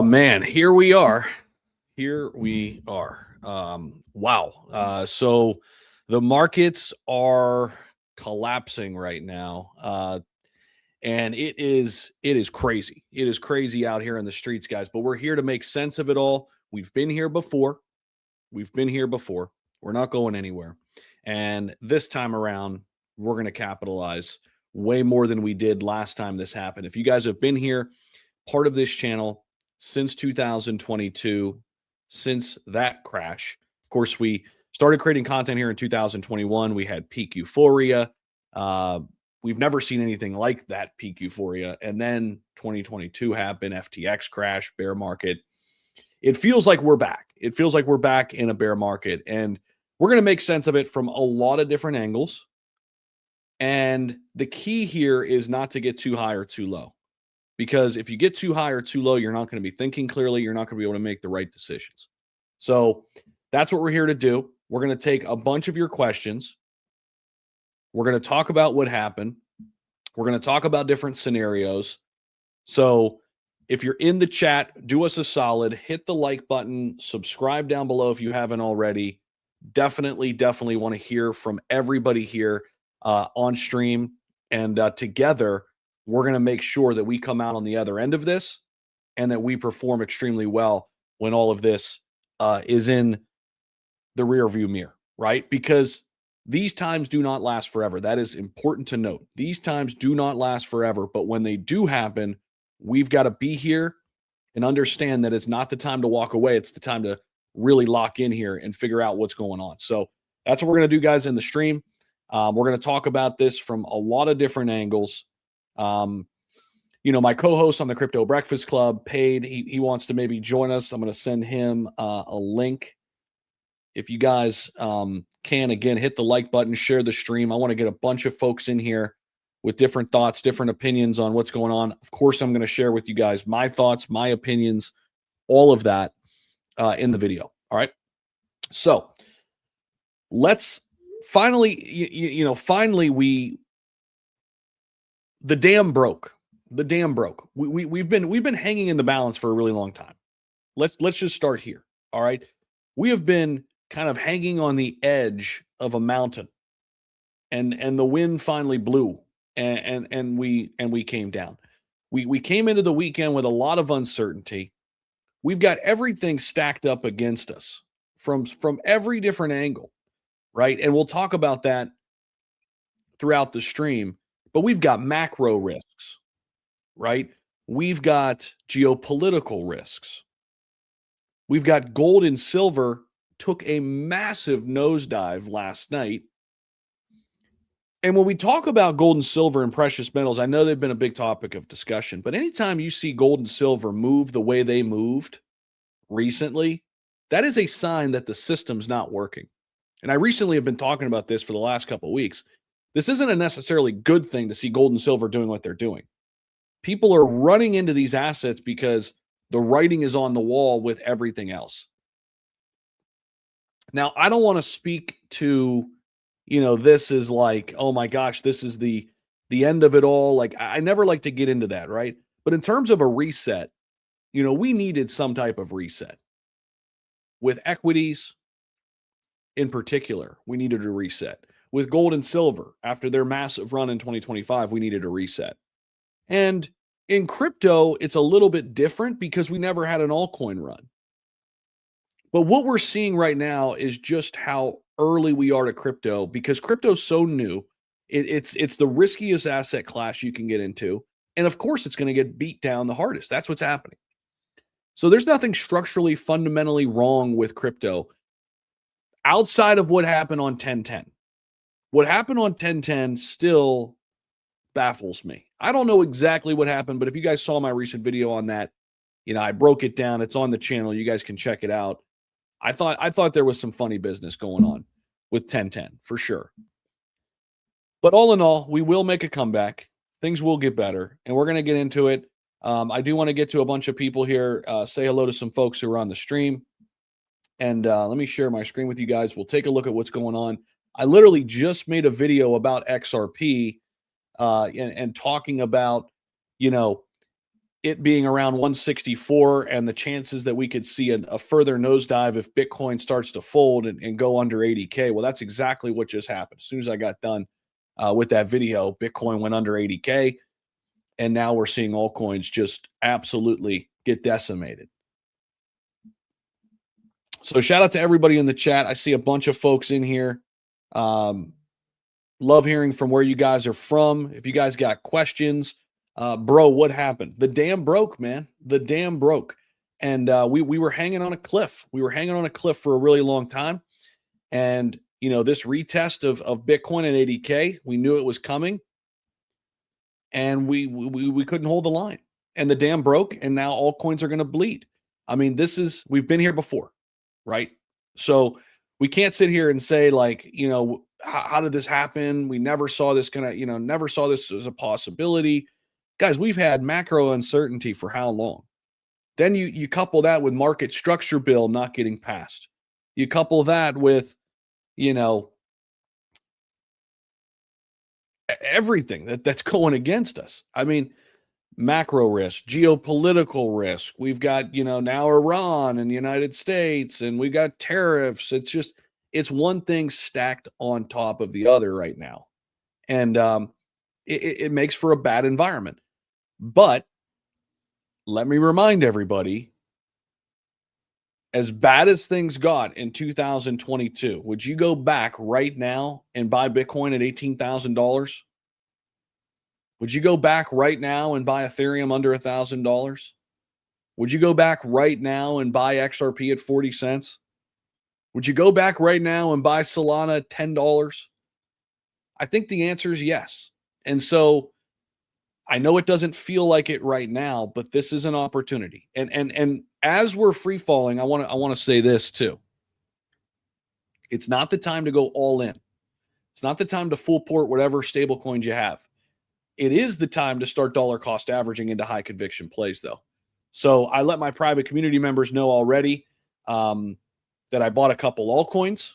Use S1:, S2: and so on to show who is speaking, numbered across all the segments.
S1: man, here we are. Here we are. Wow. So the markets are collapsing right now. And it is crazy. It is crazy out here in the streets, guys. But we're here to make sense of it all. We've been here before. We've been here before. We're not going anywhere. And this time around, we're going to capitalize way more than we did last time this happened. If you guys have been here, part of this channel since 2022, since that crash, of course, we started creating content here in 2021. We had peak euphoria. We've never seen anything like that peak euphoria. And then 2022 happened, FTX crash, bear market. It feels like we're back. It feels like we're back in a bear market. And we're going to make sense of it from a lot of different angles. And the key here is not to get too high or too low. Because if you get too high or too low, you're not going to be thinking clearly. You're not going to be able to make the right decisions. So that's what we're here to do. We're going to take a bunch of your questions. We're going to talk about what happened. We're going to talk about different scenarios. So if you're in the chat, do us a solid, hit the like button, subscribe down below if you haven't already. Definitely want to hear from everybody here on stream. And together, we're going to make sure that we come out on the other end of this and that we perform extremely well when all of this is in the rearview mirror, right? Because these times do not last forever. That is important to note. These times do not last forever, but when they do happen, we've got to be here and understand that it's not the time to walk away. It's the time to really lock in here and figure out what's going on. So that's what we're going to do, guys, in the stream. We're going to talk about this from a lot of different angles. My co-host on the Crypto Breakfast Club, Paid, he wants to maybe join us. I'm going to send him a link. If you guys can, again, hit the like button, share the stream. I want to get a bunch of folks in here with different thoughts, different opinions on what's going on. Of course, I'm going to share with you guys my thoughts, my opinions, all of that in the video. All right. So let's finally, the dam broke. The dam broke. We've been hanging in the balance for a really long time. Let's just start here. All right. We have been kind of hanging on the edge of a mountain, and the wind finally blew, and we came down. We came into the weekend with a lot of uncertainty. We've got everything stacked up against us from every different angle, right? And we'll talk about that throughout the stream. But we've got macro risks, right? We've got geopolitical risks. We've got gold and silver took a massive nosedive last night. And when we talk about gold and silver and precious metals, I know they've been a big topic of discussion, but anytime you see gold and silver move the way they moved recently, that is a sign that the system's not working. And I recently have been talking about this for the last couple of weeks. This isn't a necessarily good thing to see gold and silver doing what they're doing. People are running into these assets because the writing is on the wall with everything else. Now, I don't want to speak to, this is like, oh my gosh, this is the end of it all. Like, I never like to get into that, right? But in terms of a reset, we needed some type of reset. With equities in particular, we needed a reset. With gold and silver, after their massive run in 2025, we needed a reset. And in crypto, it's a little bit different because we never had an altcoin run. But what we're seeing right now is just how early we are to crypto, because crypto's so new. It's the riskiest asset class you can get into. And of course, it's going to get beat down the hardest. That's what's happening. So there's nothing structurally, fundamentally wrong with crypto outside of what happened on 10/10. What happened on 10/10 still baffles me. I don't know exactly what happened, but if you guys saw my recent video on that, I broke it down. It's on the channel. You guys can check it out. I thought there was some funny business going on with 10/10 for sure. But all in all, we will make a comeback. Things will get better, and we're going to get into it. I do want to get to a bunch of people here, say hello to some folks who are on the stream. And let me share my screen with you guys. We'll take a look at what's going on. I literally just made a video about XRP and talking about, it being around 164 and the chances that we could see a further nosedive if Bitcoin starts to fold and go under 80K. Well, that's exactly what just happened. As soon as I got done with that video, Bitcoin went under 80K. And now we're seeing altcoins just absolutely get decimated. So shout out to everybody in the chat. I see a bunch of folks in here. Love hearing from where you guys are from. If you guys got questions, bro, what happened? The dam broke, man. The dam broke. And we were hanging on a cliff. We were hanging on a cliff for a really long time. And, you know, this retest of Bitcoin at 80K, we knew it was coming. And we couldn't hold the line. And the dam broke, and now altcoins are going to bleed. I mean, we've been here before, right? So we can't sit here and say, like, you know, how did this happen? We never saw this never saw this as a possibility. Guys, we've had macro uncertainty for how long? Then you couple that with market structure bill not getting passed. You couple that with, you know, everything that's going against us. I mean, macro risk, geopolitical risk. We've got, you know, now Iran and the United States, and we've got tariffs. It's one thing stacked on top of the other right now. And it makes for a bad environment. But let me remind everybody, as bad as things got in 2022, would you go back right now and buy Bitcoin at $18,000? Would you go back right now and buy Ethereum under $1,000? Would you go back right now and buy XRP at 40 cents? Would you go back right now and buy Solana at $10? I think the answer is yes. And so I know it doesn't feel like it right now, but this is an opportunity. And as we're free falling, I want to say this too. It's not the time to go all in. It's not the time to full port whatever stable coins you have. It is the time to start dollar cost averaging into high conviction plays, though. So I let my private community members know already that I bought a couple altcoins.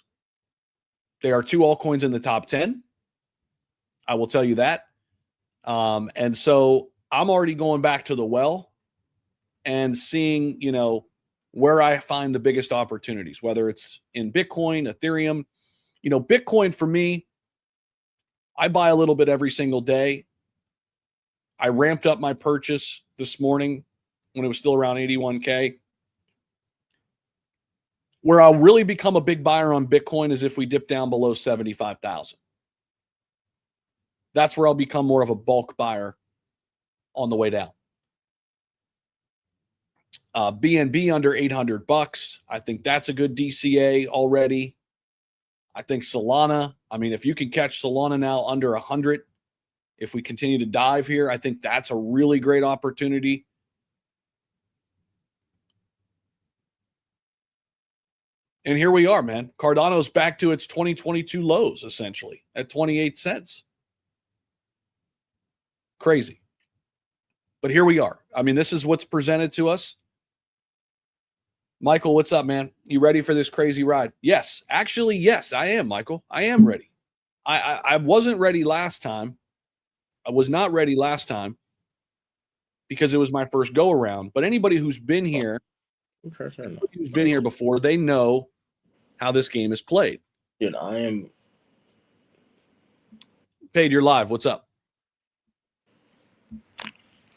S1: There are 2 altcoins in the top 10. I will tell you that. And so I'm already going back to the well and seeing, you know, where I find the biggest opportunities, whether it's in Bitcoin, Ethereum. You know, Bitcoin for me, I buy a little bit every single day. I ramped up my purchase this morning when it was still around 81K. Where I'll really become a big buyer on Bitcoin is if we dip down below 75,000. That's where I'll become more of a bulk buyer on the way down. BNB under $800. I think that's a good DCA already. I think Solana, I mean, if you can catch Solana now under 100, if we continue to dive here, I think that's a really great opportunity. And here we are, man. Cardano's back to its 2022 lows, essentially, at 28 cents. Crazy. But here we are. I mean, this is what's presented to us. Michael, what's up, man? You ready for this crazy ride? Yes. Actually, yes, I am, Michael. I am ready. I wasn't ready last time. I was not ready last time because it was my first go around. But anybody who's been here, before, they know how this game is played.
S2: Dude, I am.
S1: Paid, you're live. What's up?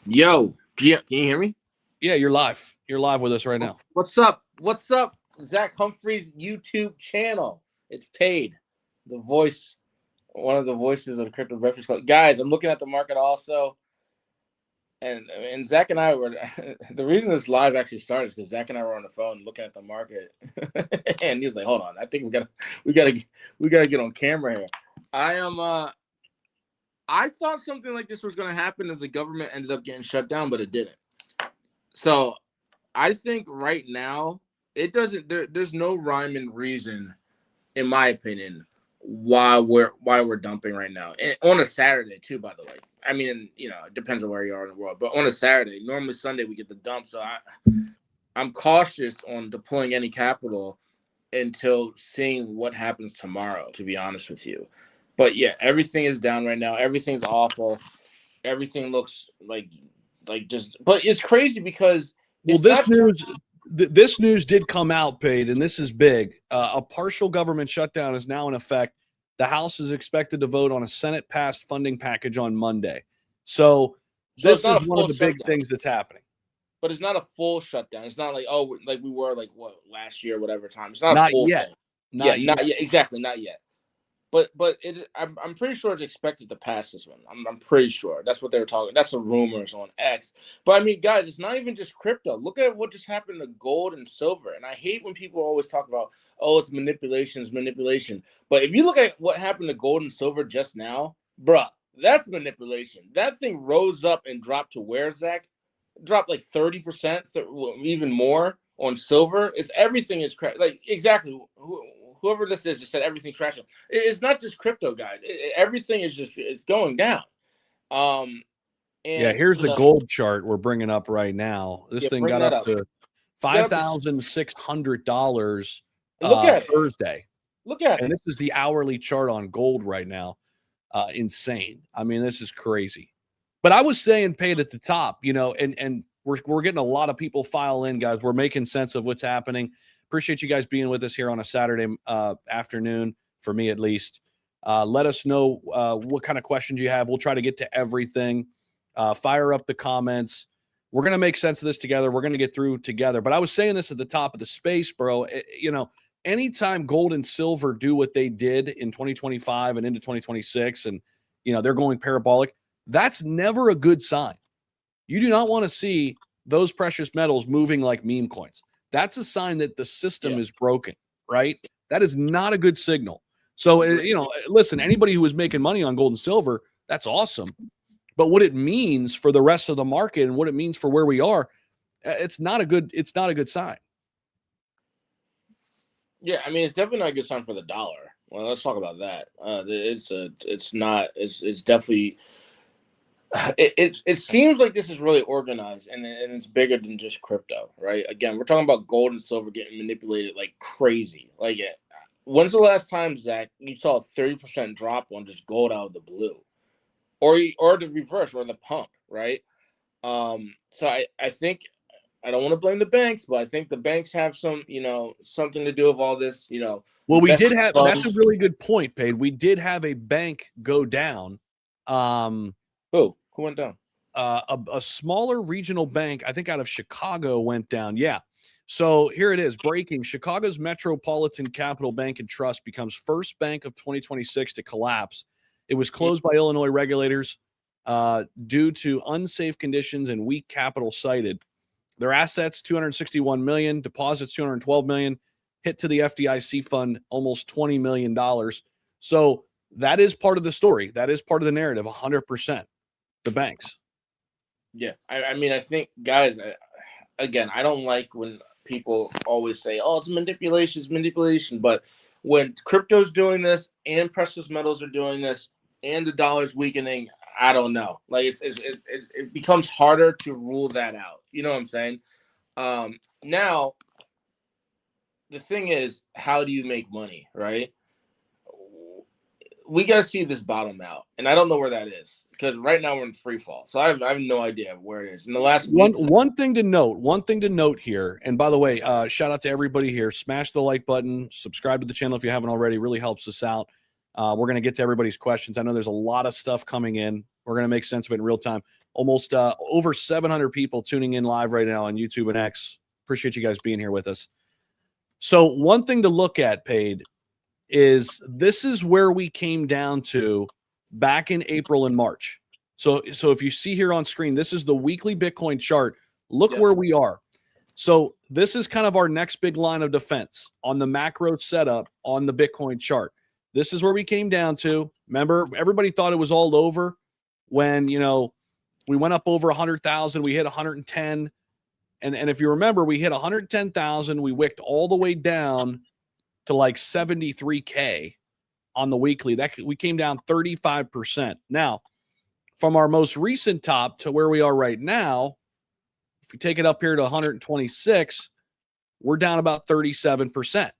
S2: Yo, can you hear me?
S1: Yeah, you're live. You're live with us right now.
S2: What's up? What's up? Zach Humphrey's YouTube channel. It's paid. The voice, one of the voices of the Crypto Breakfast Club. Guys, I'm looking at the market also. And Zach and I were, the reason this live actually started is because Zach and I were on the phone looking at the market. And he was like, hold on, I think we gotta get on camera here. I thought something like this was going to happen if the government ended up getting shut down, but it didn't. So I think right now there's no rhyme and reason, in my opinion, why we're dumping right now. And on a Saturday too, by the way. I mean, you know, it depends on where you are in the world, but on a Saturday, normally Sunday we get the dump. So I'm cautious on deploying any capital until seeing what happens tomorrow, to be honest with you. But yeah, everything is down right now. Everything's awful. Everything looks like like just. But it's crazy because
S1: Well, this news did come out, Paid, and this is big. A partial government shutdown is now in effect. The House is expected to vote on a Senate-passed funding package on Monday. So this is one of the big things that's happening.
S2: But it's not a full shutdown. It's not like, oh, like we were like what last year, whatever time. It's not a full
S1: yet.
S2: thing.
S1: Not
S2: yet. Exactly, not yet. But I'm pretty sure it's expected to pass this one. I'm pretty sure that's what they were talking. That's the rumors on X. But I mean, guys, it's not even just crypto. Look at what just happened to gold and silver. And I hate when people always talk about, oh, it's manipulation. But if you look at what happened to gold and silver just now, bruh, that's manipulation. That thing rose up and dropped to where, Zach? Dropped like 30%, even more on silver. It's everything is like exactly. Whoever this is just said everything's crashing. It's not just crypto, guys. Everything is just it's going down. And
S1: yeah, here's the gold chart we're bringing up right now. This thing got up to $5,600 Thursday.
S2: Look at it.
S1: And this is the hourly chart on gold right now. Insane. I mean, this is crazy. But I was saying, Paid at the top, you know, and we're getting a lot of people file in, guys. We're making sense of what's happening. Appreciate you guys being with us here on a Saturday afternoon, for me at least. Let us know what kind of questions you have. We'll try to get to everything. Fire up the comments. We're going to make sense of this together. We're going to get through together. But I was saying this at the top of the space, bro. You know, anytime gold and silver do what they did in 2025 and into 2026, and, you know, they're going parabolic, that's never a good sign. You do not want to see those precious metals moving like meme coins. That's a sign that the system is broken, right? That is not a good signal. So, you know, listen, anybody who is making money on gold and silver, that's awesome. But what it means for the rest of the market and what it means for where we are, it's not a good sign.
S2: Yeah, I mean, it's definitely not a good sign for the dollar. Well, let's talk about that. It's definitely. It seems like this is really organized and it's bigger than just crypto, right? Again, we're talking about gold and silver getting manipulated like crazy. Like, when's the last time, Zach, you saw a 30% drop on just gold out of the blue, or the reverse, or the pump, right? So I think I don't want to blame the banks, but I think the banks have some, you know, something to do with all this, you know.
S1: Well, we did have that's a really good point, Paid. We did have a bank go down.
S2: Who went down?
S1: A smaller regional bank, I think out of Chicago, went down. Yeah. So here it is. Breaking. Chicago's Metropolitan Capital Bank and Trust becomes first bank of 2026 to collapse. It was closed by Illinois regulators due to unsafe conditions and weak capital cited. Their assets, $261 million, deposits, $212 million, hit to the FDIC fund almost $20 million. So that is part of the story. That is part of the narrative, 100%. The banks.
S2: Yeah, I mean, I think, guys, again, I don't like when people always say, "Oh, it's manipulation." But when crypto's doing this, and precious metals are doing this, and the dollar's weakening, I don't know. Like, it becomes harder to rule that out. You know what I'm saying? Now, the thing is, how do you make money, right? We got to see this bottom out, and I don't know where that is because right now we're in free fall. So I have no idea where it is. In the last
S1: one thing to note here, and by the way, shout out to everybody here. Smash the like button, subscribe to the channel if you haven't already. It really helps us out. We're going to get to everybody's questions. I know there's a lot of stuff coming in. We're going to make sense of it in real time. Almost over 700 people tuning in live right now on YouTube and X. Appreciate you guys being here with us. So one thing to look at, Paid, is this is where we came down to back in April and March. So if you see here on screen, this is the weekly Bitcoin chart. Look where we are. So this is kind of our next big line of defense on the macro setup on the Bitcoin chart. This is where we came down to. Remember, everybody thought it was all over when, you know, we went up over 100,000. We hit 110. And if you remember, we hit 110,000. We wicked all the way down to like 73K on the weekly. We came down 35%. Now, from our most recent top to where we are right now, if we take it up here to 126, we're down about 37%.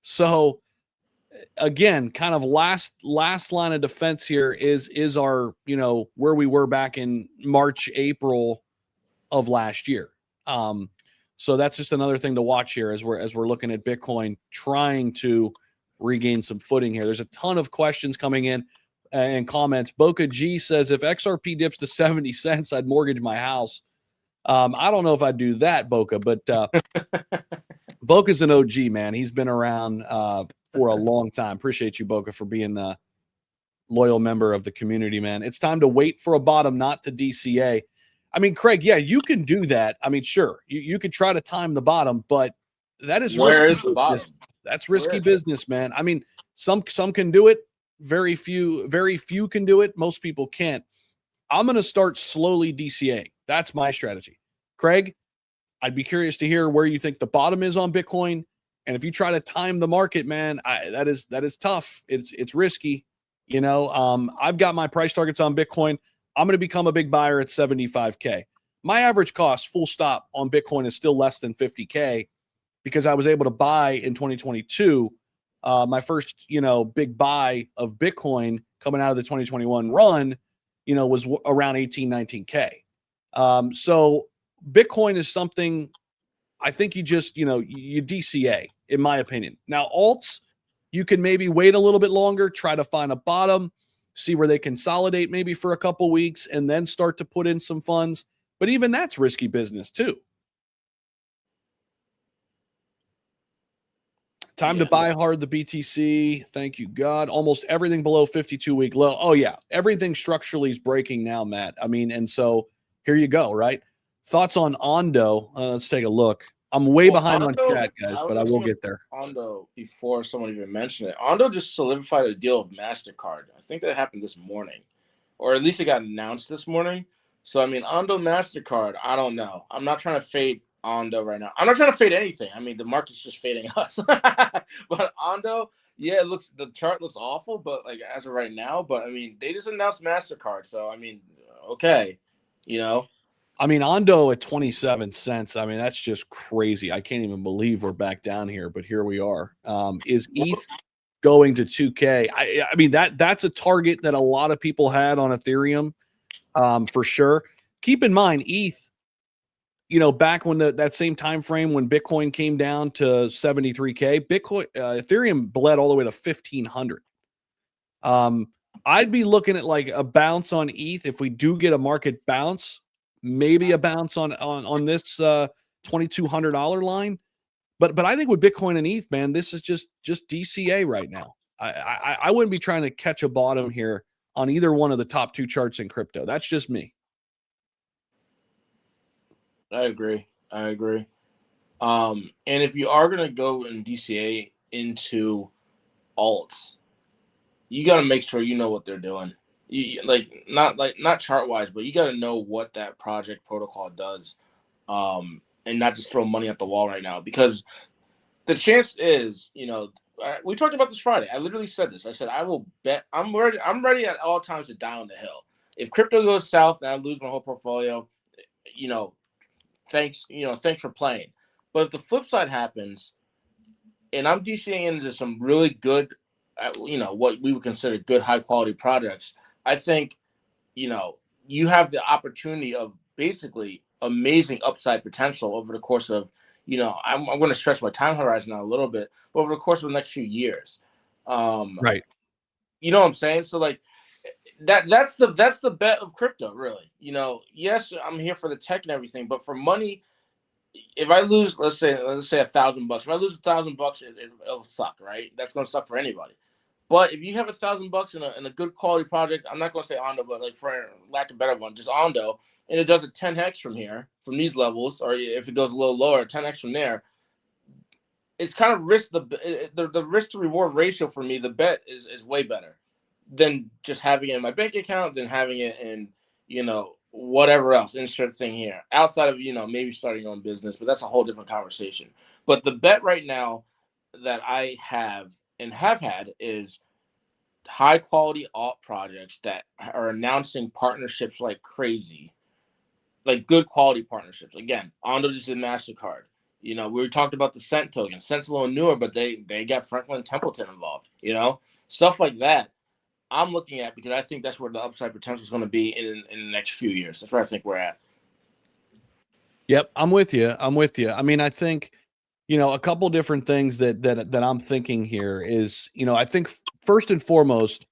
S1: So again, kind of last line of defense here is our, where we were back in March, April of last year. So that's just another thing to watch here as we're looking at Bitcoin trying to regain some footing here. There's a ton of questions coming in and comments. Boca G says, if XRP dips to 70 cents, I'd mortgage my house. I don't know if I'd do that, Boca, but Boca's an OG, man. He's been around for a long time. Appreciate you, Boca, for being a loyal member of the community, man. It's time to wait for a bottom, not to DCA. I mean, Craig, yeah, you can do that. I mean, sure, you could try to time the bottom, but that is
S2: Where
S1: risky
S2: is the bottom?
S1: business. That's risky business, man. I mean, some can do it. Very few can do it. Most people can't. I'm going to start slowly DCA. That's my strategy. Craig, I'd be curious to hear where you think the bottom is on Bitcoin. And if you try to time the market, man, that is tough. It's risky. I've got my price targets on Bitcoin. I'm going to become a big buyer at 75K. My average cost, full stop, on Bitcoin is still less than 50K because I was able to buy in 2022. My first, big buy of Bitcoin coming out of the 2021 run, was around 18, 19K. So Bitcoin is something I think you just, you DCA, in my opinion. Now, alts, you can maybe wait a little bit longer, try to find a bottom, see where they consolidate maybe for a couple weeks, and then start to put in some funds. But even that's risky business too. Time to buy hard the BTC. Thank you, God. Almost everything below 52-week low. Oh, yeah. Everything structurally is breaking now, Matt. I mean, and so here you go, right? Thoughts on Ondo? Let's take a look. I'm way behind on chat, guys, but I will get there.
S2: Ondo, before someone even mentioned it, Ondo just solidified a deal with MasterCard. I think that happened this morning, or at least it got announced this morning. So, I mean, Ondo, MasterCard, I don't know. I'm not trying to fade Ondo right now. I'm not trying to fade anything. I mean, the market's just fading us. But Ondo, yeah, the chart looks awful, but like as of right now, but I mean, they just announced MasterCard. So, I mean, okay,
S1: I mean, Ondo at 27 cents. I mean, that's just crazy. I can't even believe we're back down here, but here we are. Is ETH going to 2K? I mean, that's a target that a lot of people had on Ethereum, for sure. Keep in mind, ETH, back when that same time frame when Bitcoin came down to 73K, Ethereum bled all the way to 1,500. I'd be looking at like a bounce on ETH if we do get a market bounce. Maybe a bounce on this $2,200 line, but I think with Bitcoin and ETH, man, this is just DCA right now. I wouldn't be trying to catch a bottom here on either one of the top two charts in crypto. That's just me.
S2: I agree. And if you are gonna go in DCA into alts, you got to make sure you know what they're doing. Not chart wise, but you got to know what that project protocol does, and not just throw money at the wall right now, because the chance is, we talked about this Friday. I literally said this. I said I will bet. I'm ready at all times to die on the hill. If crypto goes south and I lose my whole portfolio, thanks for playing. But if the flip side happens, and I'm DCing into some really good, what we would consider good, high quality projects, I think, you have the opportunity of basically amazing upside potential over the course of, I'm going to stretch my time horizon out a little bit, but over the course of the next few years.
S1: Right.
S2: You know what I'm saying? So like that's the bet of crypto, really. Yes, I'm here for the tech and everything, but for money, if I lose, let's say $1,000, if I lose $1,000, it'll suck, right? That's going to suck for anybody. But if you have $1,000 in a good quality project, I'm not going to say Ondo, but like for lack of a better one, just Ondo, and it does a 10x from these levels, or if it goes a little lower, 10x from there, it's kind of the risk to reward ratio for me. The bet is way better than just having it in my bank account, than having it in whatever else insert thing here outside of maybe starting your own business, but that's a whole different conversation. But the bet right now that I have and have had is high quality alt projects that are announcing partnerships like crazy, like good quality partnerships. Again, Ondo just did MasterCard. You know, we talked about the Cent token. Cent's a little newer, but they got Franklin Templeton involved. You know, stuff like that. I'm looking at because I think that's where the upside potential is going to be in the next few years. That's where I think we're at.
S1: Yep, I'm with you. I'm with you. I mean, I think, you know, a couple different things that I'm thinking here is, you know, I think first and foremost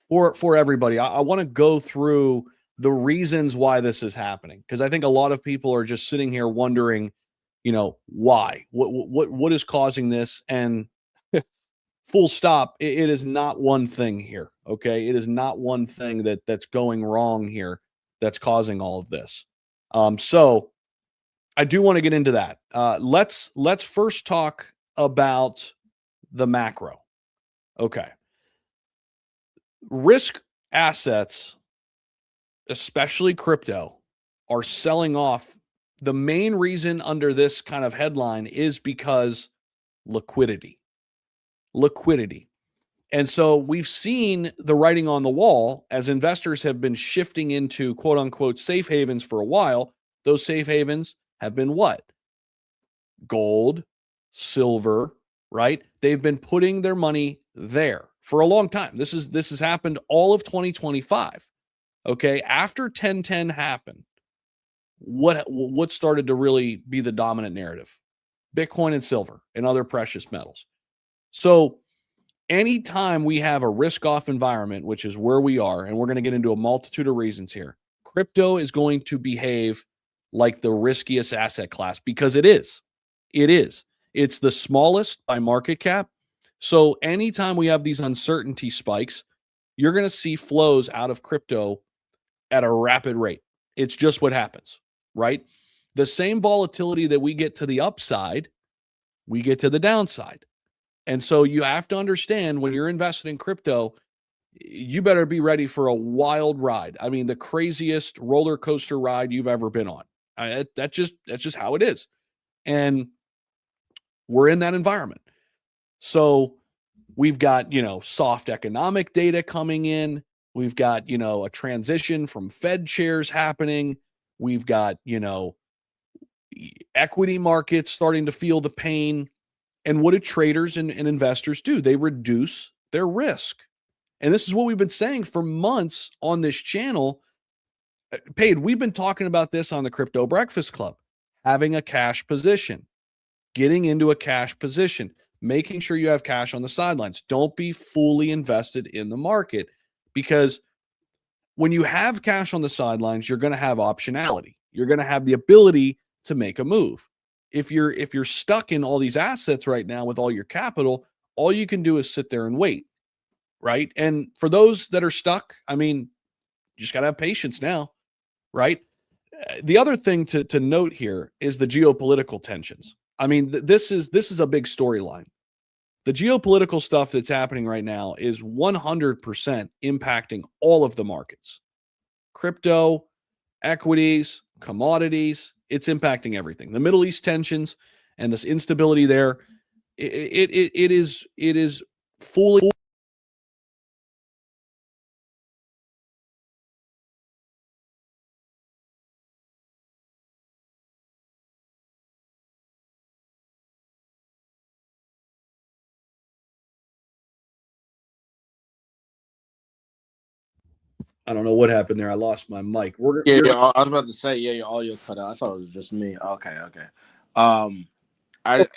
S1: for everybody, I want to go through the reasons why this is happening, because I think a lot of people are just sitting here wondering, you know, why, what is causing this, and full stop. It is not one thing here. Okay, it is not one thing that's going wrong here that's causing all of this. So I do want to get into that. Let's first talk about the macro. Okay. Risk assets, especially crypto, are selling off. The main reason under this kind of headline is because liquidity. Liquidity. And so we've seen the writing on the wall as investors have been shifting into quote unquote safe havens for a while. Those safe havens have been what? Gold, silver, right? They've been putting their money there for a long time. This has happened all of 2025. Okay, after 1010 happened, what started to really be the dominant narrative? Bitcoin and silver and other precious metals. So anytime we have a risk-off environment, which is where we are, and we're going to get into a multitude of reasons here, crypto is going to behave like the riskiest asset class because it is. It is. It's the smallest by market cap. So anytime we have these uncertainty spikes, you're going to see flows out of crypto at a rapid rate. It's just what happens, right? The same volatility that we get to the upside, we get to the downside. And so you have to understand when you're invested in crypto, you better be ready for a wild ride. I mean, the craziest roller coaster ride you've ever been on. That's just how it is. And we're in that environment. So we've got, you know, soft economic data coming in. We've got, you know, a transition from Fed chairs happening. We've got, you know, equity markets starting to feel the pain. And what do traders and investors do? They reduce their risk. And this is what we've been saying for months on this channel. Paid, we've been talking about this on the Crypto Breakfast Club, having a cash position, getting into a cash position, making sure you have cash on the sidelines. Don't be fully invested in the market, because when you have cash on the sidelines, you're going to have optionality. You're going to have the ability to make a move. If you're stuck in all these assets right now with all your capital, all you can do is sit there and wait, right? And for those that are stuck, I mean, you just got to have patience now, right? The other thing to note here is the geopolitical tensions. I mean, this is a big storyline. The geopolitical stuff that's happening right now is 100% impacting all of the markets. Crypto, equities, commodities, it's impacting everything. The Middle East tensions and this instability there, it is fully. I don't know what happened there. I lost my mic.
S2: Yeah, I was about to say, yeah, your audio cut out. I thought it was just me. Okay.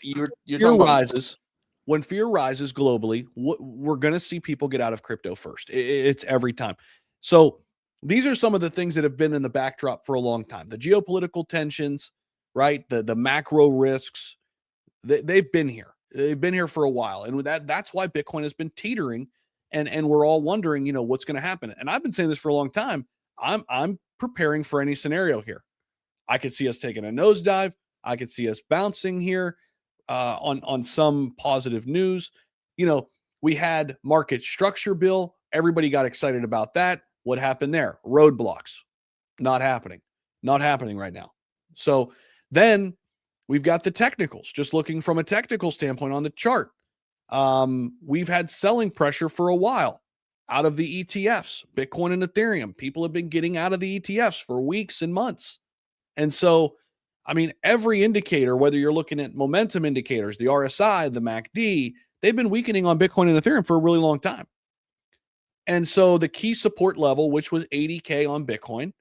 S2: You're
S1: fear
S2: talking about
S1: rises. When fear rises globally, we're going to see people get out of crypto first. It's every time. So these are some of the things that have been in the backdrop for a long time. The geopolitical tensions, right? The macro risks, they've been here. They've been here for a while. And that's why Bitcoin has been teetering. And we're all wondering, you know, what's going to happen. And I've been saying this for a long time. I'm preparing for any scenario here. I could see us taking a nosedive. I could see us bouncing here on some positive news. You know, we had market structure bill. Everybody got excited about that. What happened there? Roadblocks. Not happening. Not happening right now. So then we've got the technicals. Just looking from a technical standpoint on the chart. We've had selling pressure for a while out of the ETFs, Bitcoin and Ethereum. People have been getting out of the ETFs for weeks and months. And so I mean, every indicator, whether you're looking at momentum indicators, the RSI, the MACD, they've been weakening on Bitcoin and Ethereum for a really long time. And so the key support level, which was 80K on Bitcoin,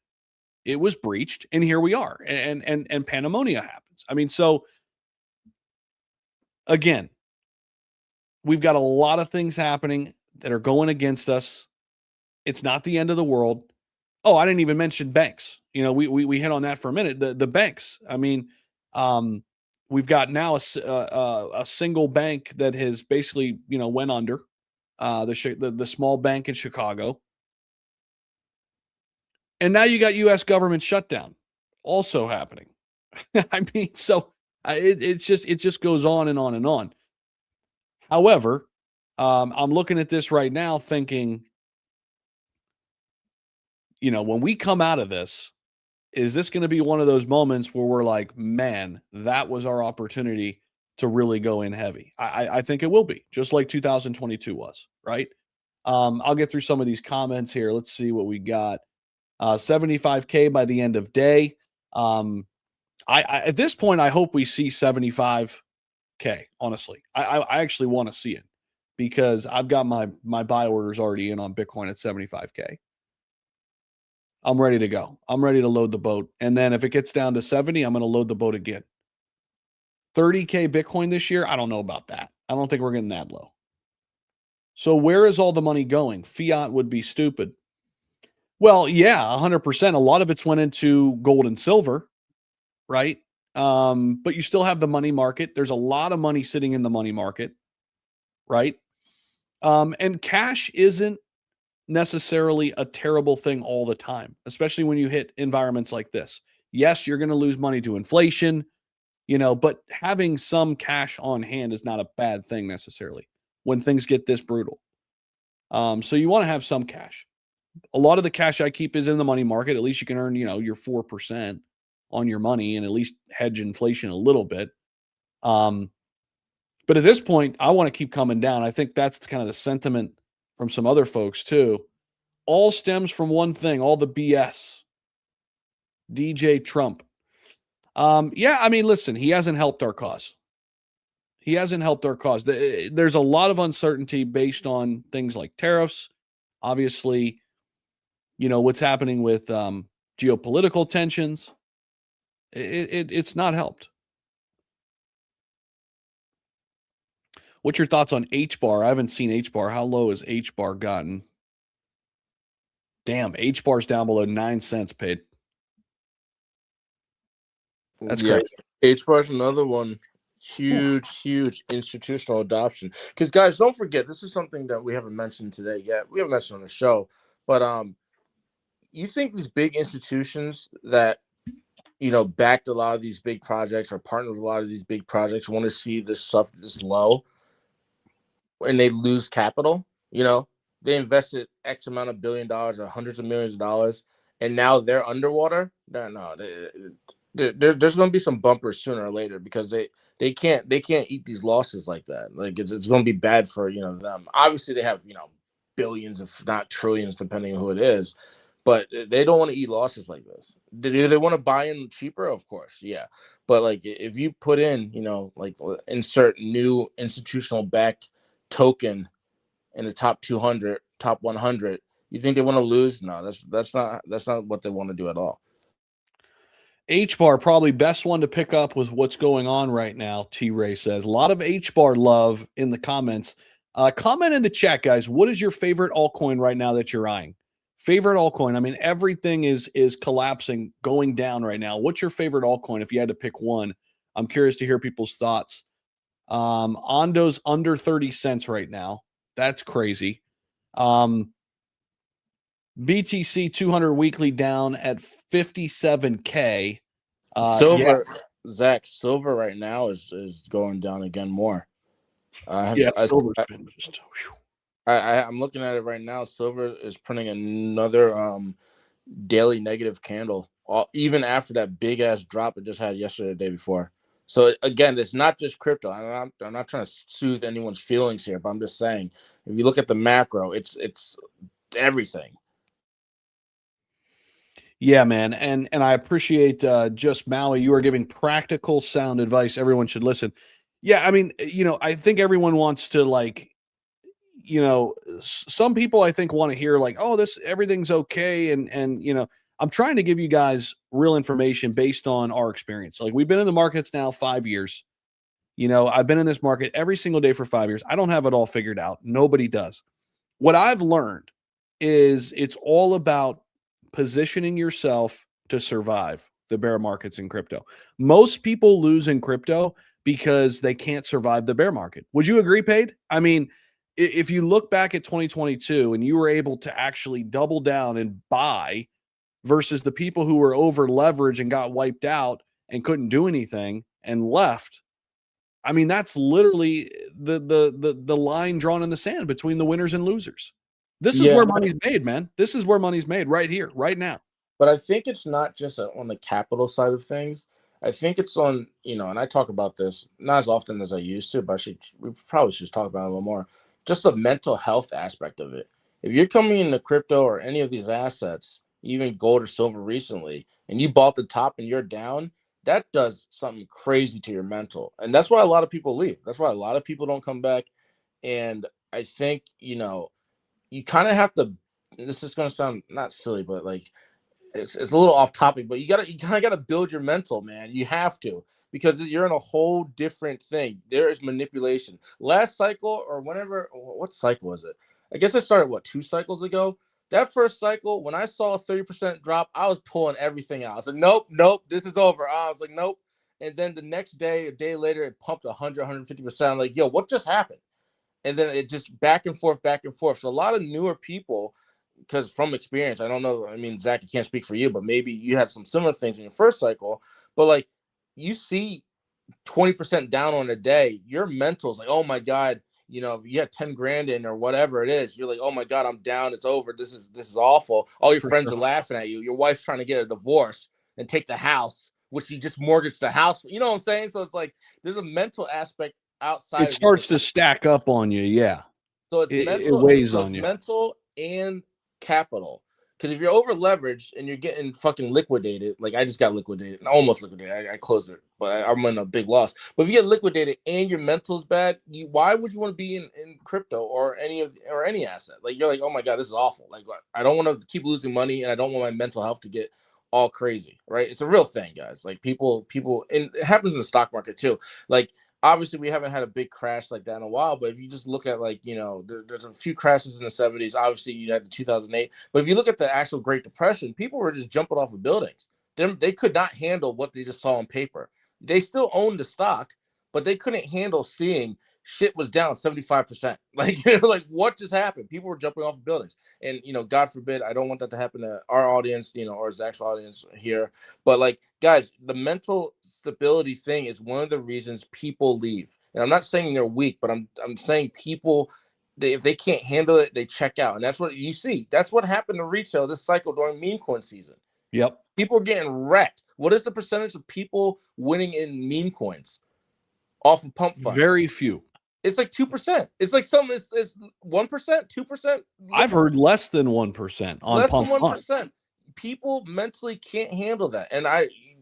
S1: it was breached, and here we are. And pandemonia happens. I mean, so again, we've got a lot of things happening that are going against us. It's not the end of the world. Oh, I didn't even mention banks. You know, we hit on that for a minute. The banks. I mean, we've got now a single bank that has basically, you know, went under. The small bank in Chicago, and now you got U.S. government shutdown also happening. I mean, so it just goes on and on and on. However, I'm looking at this right now, thinking, you know, when we come out of this, is this going to be one of those moments where we're like, man, that was our opportunity to really go in heavy? I think it will be, just like 2022 was, right? I'll get through some of these comments here. Let's see what we got. 75K by the end of day. I at this point, I hope we see 75K. Honestly, I actually want to see it, because I've got my buy orders already in on Bitcoin at 75K. I'm ready to go. I'm ready to load the boat. And then if it gets down to 70, I'm going to load the boat again. 30K Bitcoin this year, I don't know about that. I don't think we're getting that low. So where is all the money going? Fiat would be stupid. Well, yeah, 100%. A lot of it's went into gold and silver, right? But you still have the money market. There's a lot of money sitting in the money market, right? And cash isn't necessarily a terrible thing all the time, especially when you hit environments like this. Yes, you're going to lose money to inflation, you know, but having some cash on hand is not a bad thing necessarily when things get this brutal. So you want to have some cash. A lot of the cash I keep is in the money market. At least you can earn, you know, your 4% on your money and at least hedge inflation a little bit. But at this point, I want to keep coming down. I think that's kind of the sentiment from some other folks too. All stems from one thing, all the BS. DJ Trump. Yeah, I mean, listen, he hasn't helped our cause. He hasn't helped our cause. There's a lot of uncertainty based on things like tariffs. Obviously, you know, what's happening with geopolitical tensions. It's not helped. What's your thoughts on H-bar? I haven't seen H-bar. How low has H-bar gotten? Damn, H-bar's down below 9 cents paid. That's crazy.
S2: H-bar's another one. Huge institutional adoption. Because guys, don't forget, this is something that we haven't mentioned today yet. We haven't mentioned on the show, but you think these big institutions that, you know, backed a lot of these big projects or partnered with a lot of these big projects want to see this stuff this low and they lose capital? You know, they invested X amount of $1 billion or hundreds of millions of dollars, and now they're underwater. No, there's going to be some bumpers sooner or later, because they can't eat these losses like that. Like it's going to be bad for, you know, them. Obviously, they have, you know, billions, if not trillions, depending on who it is. But they don't want to eat losses like this. Do they want to buy in cheaper? Of course, yeah. But like, if you put in, you know, like insert new institutional backed token in the top 200, top 100, you think they want to lose? No, that's not what they want to do at all.
S1: H-bar, probably best one to pick up with what's going on right now, T-Ray says. A lot of H-bar love in the comments. Comment in the chat, guys. What is your favorite altcoin right now that you're eyeing? Favorite altcoin? I mean, everything is collapsing, going down right now. What's your favorite altcoin if you had to pick one? I'm curious to hear people's thoughts. Ondo's under 30 cents right now. That's crazy. BTC 200 weekly down at 57K.
S2: Silver, yeah. Zach, silver right now is going down again more.
S1: Silver's been just.
S2: I'm looking at it right now. Silver is printing another daily negative candle, even after that big ass drop it just had yesterday, the day before. So again, it's not just crypto. I'm not trying to soothe anyone's feelings here, but I'm just saying, if you look at the macro, it's everything.
S1: Yeah, man. And I appreciate just Maui. You are giving practical sound advice. Everyone should listen. Yeah, I mean, I think everyone wants to like, some people I think want to hear like, oh, this everything's okay. And I'm trying to give you guys real information based on our experience. Like we've been in the markets now 5 years. I've been in this market every single day for 5 years. I don't have it all figured out. Nobody does. What I've learned is it's all about positioning yourself to survive the bear markets in crypto. Most people lose in crypto because they can't survive the bear market. Would you agree, Paid? I mean, if you look back at 2022 and you were able to actually double down and buy versus the people who were over leveraged and got wiped out and couldn't do anything and left, I mean, that's literally the line drawn in the sand between the winners and losers. This is
S2: Yeah,
S1: where money's made, man. This is where money's made right here, right now.
S2: but I think it's not just on the capital side of things. I think it's on, and I talk about this not as often as I used to, but we probably should talk about it a little more. Just the mental health aspect of it. If you're coming into crypto or any of these assets, even gold or silver recently, and you bought the top and you're down, that does something crazy to your mental. And that's why a lot of people leave. That's why a lot of people don't come back. And I think, you kind of have to, this is going to sound not silly, but like, it's a little off topic, but you kind of gotta build your mental, man. You have to, because you're in a whole different thing. There is manipulation. Last cycle or whenever, what cycle was it? I guess I started 2 cycles ago. That first cycle, when I saw a 30% drop, I was pulling everything out. I was like, nope, this is over. I was like, nope. And then the next day, a day later, it pumped 100, 150%. I'm like, yo, what just happened? And then it just back and forth, back and forth. So a lot of newer people, because from experience, I don't know. I mean, Zach, I can't speak for you, but maybe you had some similar things in your first cycle. But like, you see 20% down on a day, your mental's like, oh my God, if you had 10 grand in or whatever it is, you're like, oh my God, I'm down. It's over. This is awful. All your
S1: For
S2: friends
S1: sure.
S2: are laughing at you. Your wife's trying to get a divorce and take the house, which you just mortgaged the house. You know what I'm saying? So it's like there's a mental aspect outside
S1: It
S2: of just
S1: starts to stack up on you. Yeah.
S2: so it's
S1: It
S2: mental.
S1: weighs
S2: So
S1: on
S2: it's
S1: you.
S2: mental and capital. Because if you're over leveraged and you're getting fucking liquidated, like I just got liquidated, almost liquidated. I closed it, but I'm in a big loss. But if you get liquidated and your mental's bad, why would you want to be in crypto or any asset? Like you're like, oh my God, this is awful. Like I don't want to keep losing money, and I don't want my mental health to get all crazy. Right? It's a real thing, guys. Like people, and it happens in the stock market too. Like obviously we haven't had a big crash like that in a while, but if you just look at like there's a few crashes in the 70s. Obviously you had the 2008, but if you look at the actual Great Depression, people were just jumping off of buildings. They could not handle what they just saw on paper. They still owned the stock, but they couldn't handle seeing shit was down 75%. Like like what just happened? People were jumping off of buildings. And God forbid, I don't want that to happen to our audience, or Zach's audience here. But like, guys, the mental stability thing is one of the reasons people leave. And I'm not saying they're weak, but I'm saying people, if they can't handle it, they check out. And that's what you see. That's what happened to retail this cycle during meme coin season.
S1: Yep.
S2: People are getting wrecked. What is the percentage of people winning in meme coins off of pump funds?
S1: Very few.
S2: It's like 2%. It's like something. It's 1%, 2%.
S1: I've heard less than 1% on
S2: Less than
S1: pump fund.
S2: 1%. People mentally can't handle that, and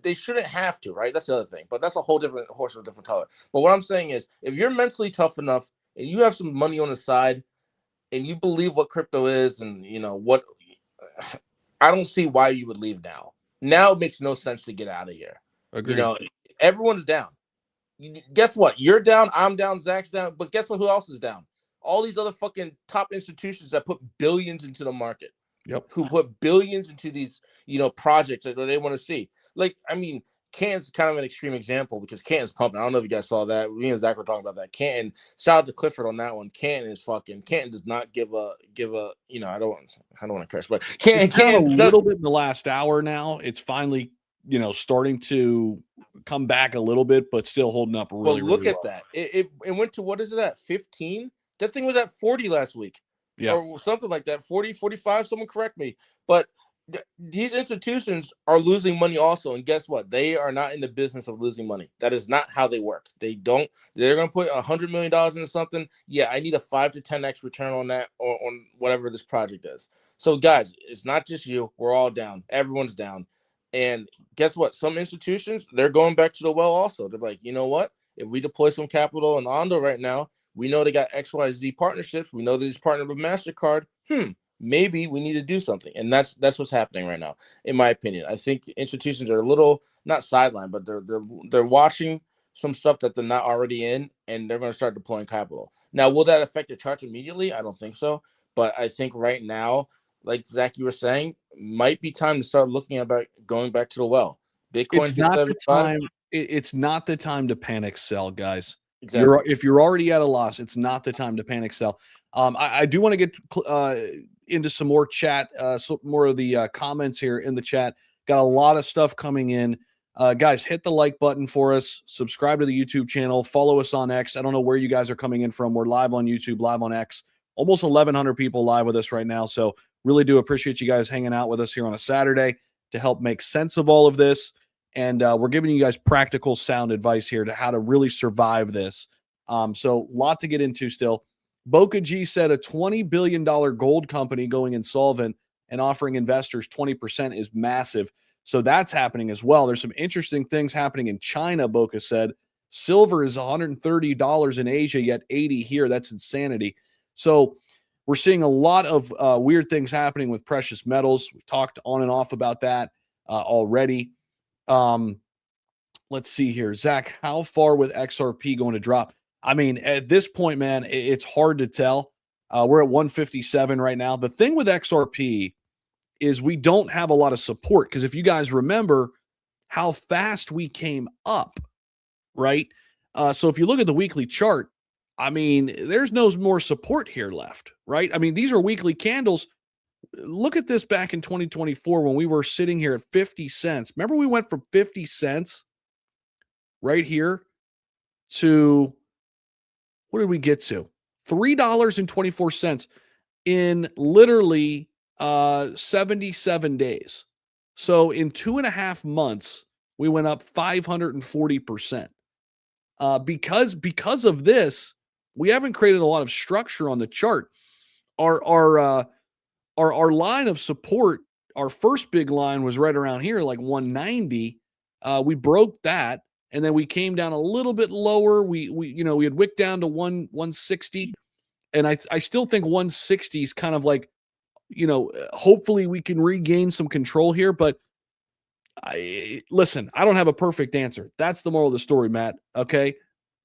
S2: they shouldn't have to, right? That's the other thing, but that's a whole different horse with a different color. But what I'm saying is, if you're mentally tough enough and you have some money on the side and you believe what crypto is, and what, I don't see why you would leave now. Now it makes no sense to get out of here.
S1: Agreed.
S2: Everyone's down. Guess what? You're down. I'm down. Zach's down. But guess what? Who else is down? All these other fucking top institutions that put billions into the market.
S1: Yep.
S2: Who put billions into these, projects that they want to see. Like, I mean, Canton's kind of an extreme example because Canton's pumping. I don't know if you guys saw that. Me and Zach were talking about that. Canton, shout out to Clifford on that one. Canton does not give a, I don't want to curse, but
S1: It's down a
S2: Canton
S1: little bit in the last hour now. It's finally, starting to come back a little bit, but still holding up really,
S2: look
S1: really
S2: at
S1: well.
S2: that. It went to, what is it at, 15? That thing was at 40 last week.
S1: Yeah.
S2: Or something like that, 40, 45, someone correct me. But these institutions are losing money also, and guess what? They are not in the business of losing money. That is not how they work. They're going to put $100 million into something. Yeah, I need a 5 to 10x return on that, or on whatever this project is. So guys, it's not just you. We're all down. Everyone's down. And guess what? Some institutions, they're going back to the well also. They're like, you know what? If we deploy some capital in Ondo right now, we know they got XYZ partnerships. We know that he's partnered with MasterCard. Maybe we need to do something. And that's what's happening right now, in my opinion. I think institutions are a little not sidelined, but they're watching some stuff that they're not already in, and they're going to start deploying capital. Now, will that affect the charts immediately? I don't think so. But I think right now, like Zach, you were saying, might be time to start looking about going back to the well. Bitcoin
S1: It's
S2: hit
S1: not the
S2: 75.
S1: time. It's not the time to panic sell, guys.
S2: Exactly.
S1: If you're already at a loss, it's not the time to panic sell. I do want to get into some more chat, so more of the comments here in the chat. Got a lot of stuff coming in. Guys, hit the like button for us. Subscribe to the YouTube channel. Follow us on X. I don't know where you guys are coming in from. We're live on YouTube, live on X. Almost 1,100 people live with us right now. So really do appreciate you guys hanging out with us here on a Saturday to help make sense of all of this. And we're giving you guys practical sound advice here to how to really survive this. So a lot to get into still. Boca G said a $20 billion gold company going insolvent and offering investors 20% is massive. So that's happening as well. There's some interesting things happening in China, Boca said. Silver is $130 in Asia, yet 80 here. That's insanity. So we're seeing a lot of weird things happening with precious metals. We've talked on and off about that already. Let's see here. Zach, how far with XRP going to drop? I mean, at this point, man, it's hard to tell. We're at 157 right now. The thing with XRP is we don't have a lot of support, because if you guys remember how fast we came up, right? So if you look at the weekly chart, I mean, there's no more support here left, right? I mean, these are weekly candles. Look at this back in 2024 when we were sitting here at 50 cents. Remember, we went from 50 cents right here to, what did we get to? $3.24 in literally 77 days. So in 2.5 months, we went up 540%. Because of this, we haven't created a lot of structure on the chart. Our line of support, our first big line was right around here, like 190. We broke that, and then we came down a little bit lower. We had wicked down to 160, and I still think 160 is kind of like, hopefully we can regain some control here. But listen, I don't have a perfect answer. That's the moral of the story, Matt. Okay,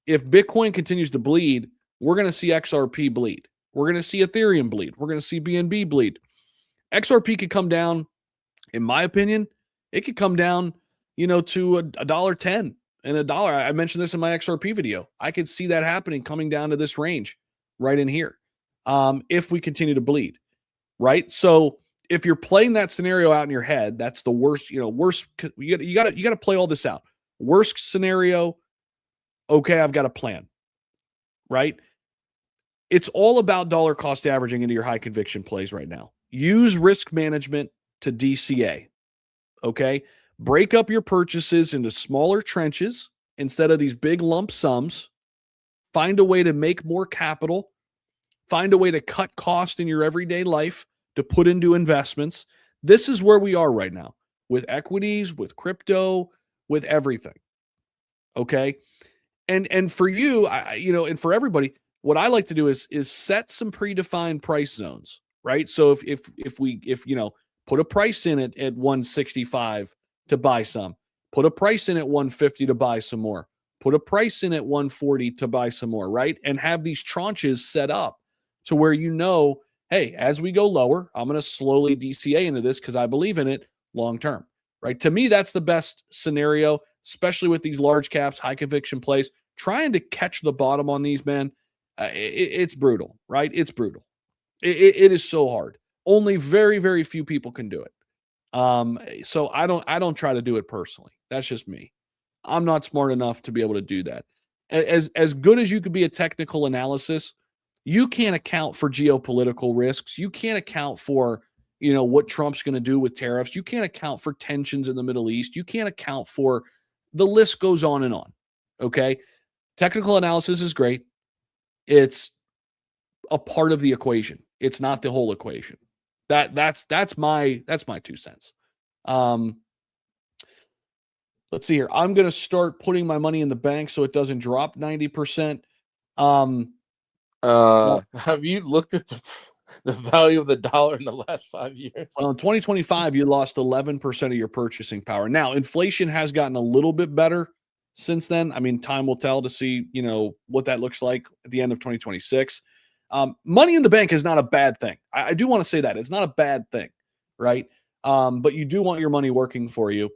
S1: if Bitcoin continues to bleed, we're going to see XRP bleed. We're going to see Ethereum bleed. We're going to see BNB bleed. XRP could come down, in my opinion, it could come down, to $1.10 and $1. I mentioned this in my XRP video. I could see that happening, coming down to this range right in here, if we continue to bleed, right? So if you're playing that scenario out in your head, that's the worst. Worst. You got to play all this out. Worst scenario. Okay, I've got a plan, right? It's all about dollar cost averaging into your high conviction plays right now. Use risk management to DCA. Okay. Break up your purchases into smaller trenches instead of these big lump sums. Find a way to make more capital. Find a way to cut cost in your everyday life to put into investments. This is where we are right now with equities, with crypto, with everything. Okay. And for you, and for everybody, what I like to do is set some predefined price zones, right? So if we put a price in it at 165 to buy some, put a price in at 150 to buy some more, put a price in at 140 to buy some more, right? And have these tranches set up to where hey, as we go lower, I'm going to slowly DCA into this because I believe in it long term, right? To me, that's the best scenario, especially with these large caps, high conviction plays. Trying to catch the bottom on these, man, it's brutal, right? It's brutal. It is so hard. Only very, very few people can do it. So I don't try to do it personally. That's just me. I'm not smart enough to be able to do that. As good as you could be a technical analysis, you can't account for geopolitical risks. You can't account for, what Trump's going to do with tariffs. You can't account for tensions in the Middle East. You can't account for, the list goes on and on. Okay. Technical analysis is great. It's a part of the equation. It's not the whole equation. That's my 2 cents. Let's see here. I'm going to start putting my money in the bank so it doesn't drop 90%.
S2: Have you looked at the value of the dollar in the last 5 years?
S1: Well, in 2025, you lost 11% of your purchasing power. Now, inflation has gotten a little bit better since then. I mean, time will tell to see, what that looks like at the end of 2026. Money in the bank is not a bad thing. I do want to say that. It's not a bad thing, right? But you do want your money working for you.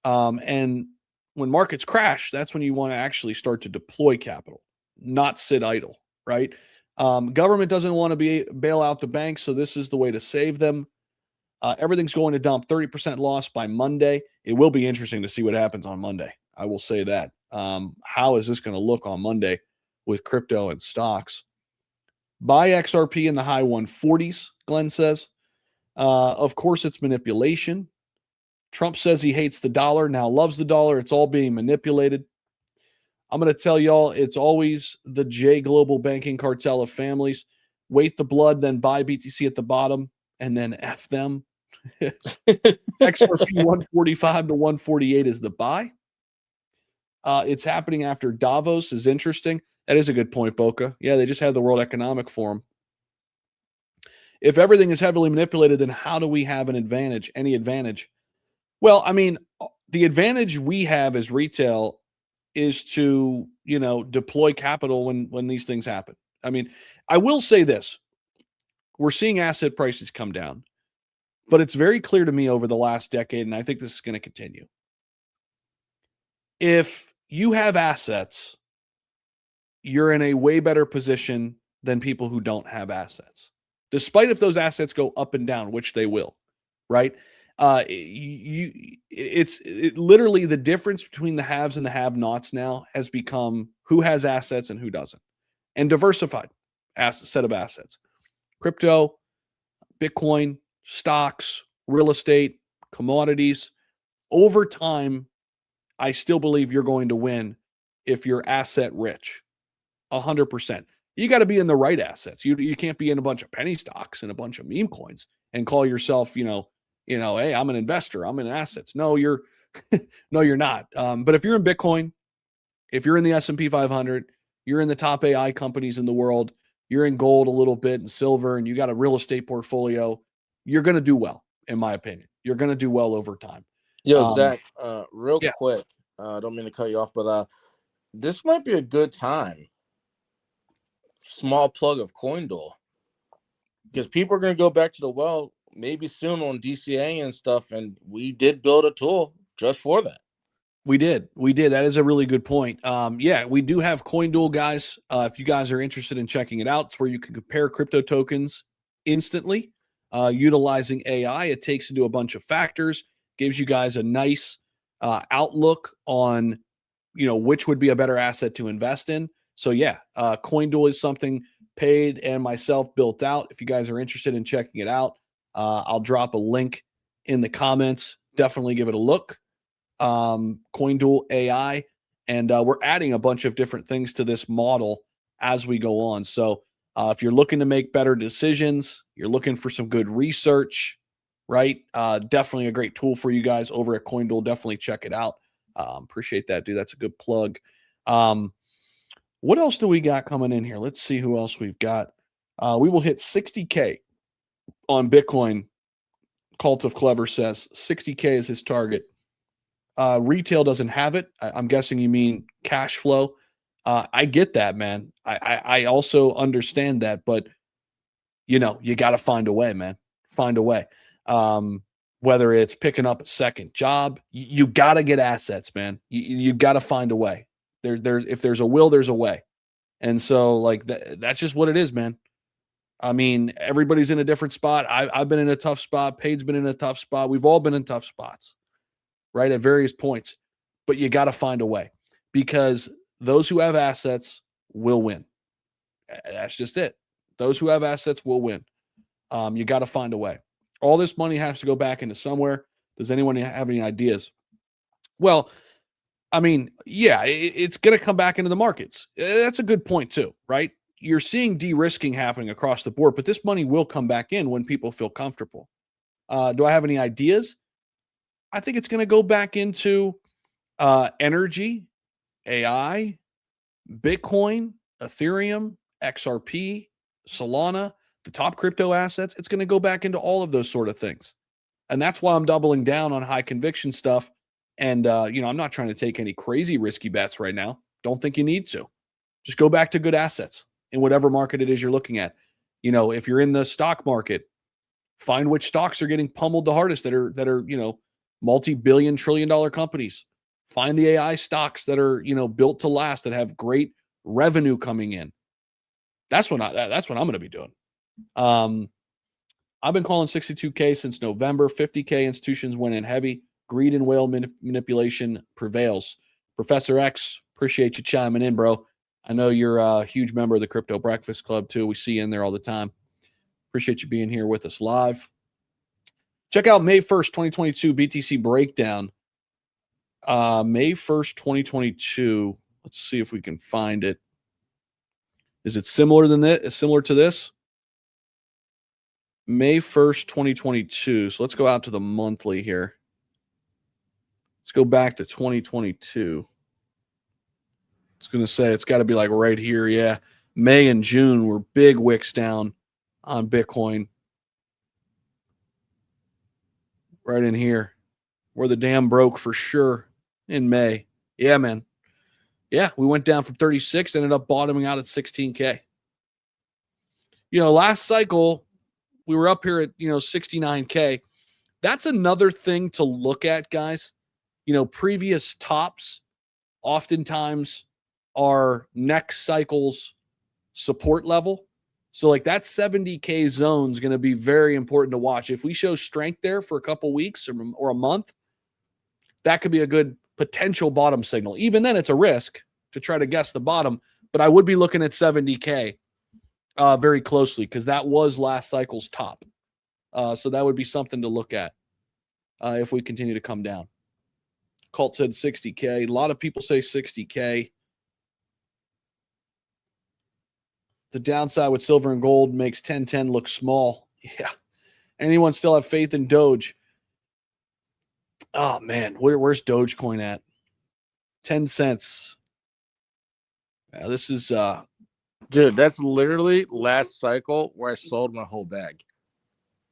S1: And when markets crash, that's when you want to actually start to deploy capital, not sit idle, right? Government doesn't want to bail out the banks, so this is the way to save them. Everything's going to dump 30% loss by Monday. It will be interesting to see what happens on Monday. I will say that. How is this going to look on Monday with crypto and stocks? Buy XRP in the high 140s, Glenn says. Of course, it's manipulation. Trump says he hates the dollar, now loves the dollar. It's all being manipulated. I'm going to tell y'all, it's always the J Global Banking Cartel of families. Wait the blood, then buy BTC at the bottom, and then F them. XRP 145 to 148 is the buy. It's happening after Davos is interesting. That is a good point, Boca. Yeah, they just had the World Economic Forum. If everything is heavily manipulated, then how do we have an advantage? Any advantage? Well, I mean, the advantage we have as retail is to, deploy capital when these things happen. I mean, I will say this. We're seeing asset prices come down, but it's very clear to me over the last decade, and I think this is going to continue. If you have assets, you're in a way better position than people who don't have assets, despite if those assets go up and down, which they will, right? It's literally the difference between the haves and the have-nots now has become who has assets and who doesn't, and diversified set of assets. Crypto, Bitcoin, stocks, real estate, commodities. Over time, I still believe you're going to win if you're asset rich. 100%. You got to be in the right assets. You can't be in a bunch of penny stocks and a bunch of meme coins and call yourself, hey, I'm an investor. I'm in assets. No, you're not. But if you're in Bitcoin, if you're in the S&P 500, you're in the top AI companies in the world, you're in gold a little bit and silver, and you got a real estate portfolio, you're going to do well, in my opinion. You're going to do well over time.
S2: Yo, Zach, real
S1: yeah.
S2: quick, I don't mean to cut you off, but this might be a good time. Small plug of CoinDuel, because people are going to go back to the well maybe soon on DCA and stuff, and we did build a tool just for that.
S1: We did. That is a really good point. We do have CoinDuel, guys. If you guys are interested in checking it out, it's where you can compare crypto tokens instantly, utilizing AI. It takes into a bunch of factors, gives you guys a nice outlook on, which would be a better asset to invest in. So CoinDuel is something Paid and myself built out. If you guys are interested in checking it out, I'll drop a link in the comments. Definitely give it a look. CoinDuel AI, and we're adding a bunch of different things to this model as we go on. So if you're looking to make better decisions, you're looking for some good research, right? Definitely a great tool for you guys over at CoinDuel. Definitely check it out. Appreciate that, dude. That's a good plug. What else do we got coming in here? Let's see who else we've got. We will hit 60K on Bitcoin. Cult of Clever says 60K is his target. Retail doesn't have it. I'm guessing you mean cash flow. I get that, man. I also understand that, but you got to find a way, man. Find a way. Whether it's picking up a second job, you got to get assets, man. You got to find a way. If there's a will, there's a way. And so that's just what it is, man. I mean, everybody's in a different spot. I've been in a tough spot. Page's been in a tough spot. We've all been in tough spots, right, at various points. But you got to find a way, because those who have assets will win. That's just it. Those who have assets will win. You got to find a way. All this money has to go back into somewhere. Does anyone have any ideas? Well, I mean, yeah, it's going to come back into the markets. That's a good point too, right? You're seeing de-risking happening across the board, but this money will come back in when people feel comfortable. Do I have any ideas? I think it's going to go back into energy, AI, Bitcoin, Ethereum, XRP, Solana, the top crypto assets. It's going to go back into all of those sort of things. And that's why I'm doubling down on high conviction stuff. And, I'm not trying to take any crazy risky bets right now. Don't think you need to. Just go back to good assets in whatever market it is you're looking at. If you're in the stock market, find which stocks are getting pummeled the hardest that are multi-billion, trillion-dollar companies. Find the AI stocks that are, built to last, that have great revenue coming in. That's what I'm going to be doing. I've been calling 62K since November. 50K institutions went in heavy. Greed and whale manipulation prevails. Professor X, appreciate you chiming in, bro. I know you're a huge member of the Crypto Breakfast Club, too. We see you in there all the time. Appreciate you being here with us live. Check out May 1st, 2022 BTC breakdown. May 1st, 2022. Let's see if we can find it. Is it similar to this? May 1st, 2022. So let's go out to the monthly here. Let's go back to 2022. It's going to say it's got to be like right here. Yeah. May and June were big wicks down on Bitcoin. Right in here. Where the dam broke for sure in May. Yeah, man. Yeah, we went down from 36, ended up bottoming out at 16K. Last cycle, we were up here at, 69K. That's another thing to look at, guys. Previous tops oftentimes are next cycle's support level. So like that 70K zone is going to be very important to watch. If we show strength there for a couple weeks or a month, that could be a good potential bottom signal. Even then, it's a risk to try to guess the bottom, but I would be looking at 70K very closely because that was last cycle's top. So that would be something to look at if we continue to come down. Colt said 60K. A lot of people say 60K. The downside with silver and gold makes 1010 look small. Yeah. Anyone still have faith in Doge? Oh, man. Where's Dogecoin at? 10 cents. Yeah, this is...
S2: Dude, that's literally last cycle where I sold my whole bag.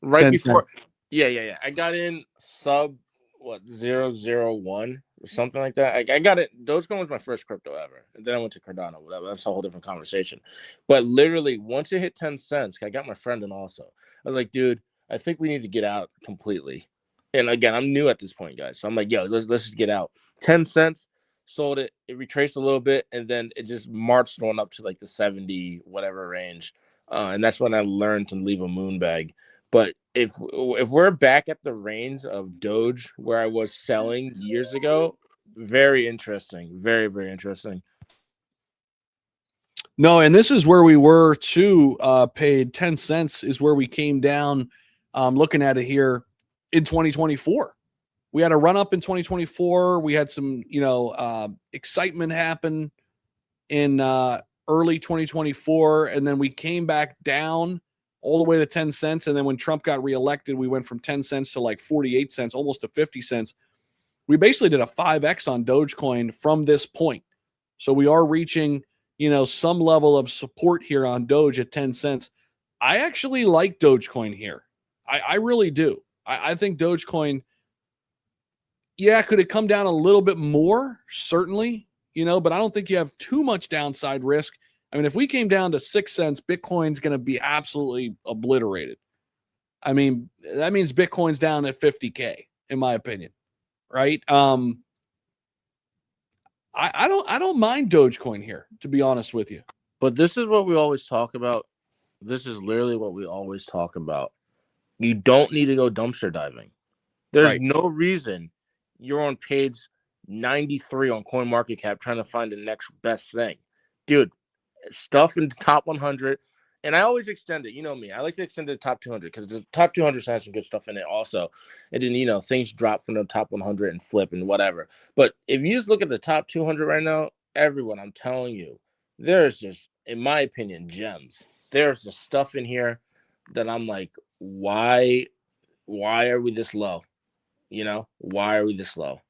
S2: Right before... Cents. Yeah. I got in sub, 001 or something like that. I got it. Dogecoin was my first crypto ever. And then I went to Cardano, whatever. That's a whole different conversation. But literally, once it hit 10 cents, I got my friend in also. I was like, dude, I think we need to get out completely. And again, I'm new at this point, guys. So I'm like, yo, let's just get out. 10 cents, sold it. It retraced a little bit, and then it just marched on up to like the 70 whatever range. And that's when I learned to leave a moon bag. But if we're back at the range of Doge where I was selling years ago, very interesting. Very, very interesting.
S1: No, and this is where we were too, paid 10 cents is where we came down, looking at it here in 2024. We had a run up in 2024. We had some, excitement happen in early 2024, and then we came back down all the way to 10 cents. And then when Trump got reelected, we went from 10 cents to like 48 cents, almost to 50 cents. We basically did a 5X on Dogecoin from this point. So we are reaching, some level of support here on Doge at 10 cents. I actually like Dogecoin here. I really do. I think Dogecoin, could it come down a little bit more? Certainly, but I don't think you have too much downside risk. I mean, if we came down to 6 cents, Bitcoin's going to be absolutely obliterated. I mean, that means Bitcoin's down at 50K, in my opinion, right? I don't mind Dogecoin here, to be honest with you.
S2: But this is what we always talk about. This is literally what we always talk about. You don't need to go dumpster diving. There's no reason you're on page 93 on CoinMarketCap trying to find the next best thing. Dude, stuff in the top 100 And I always extend it. You know me. I like to extend the top 200 because the top 200 has some good stuff in it also. And then, things drop from the top 100 and flip and whatever. But if you just look at the top 200 right now, everyone, I'm telling you, there's just, in my opinion, gems. There's just stuff in here that I'm like, why are we this low? Why are we this low?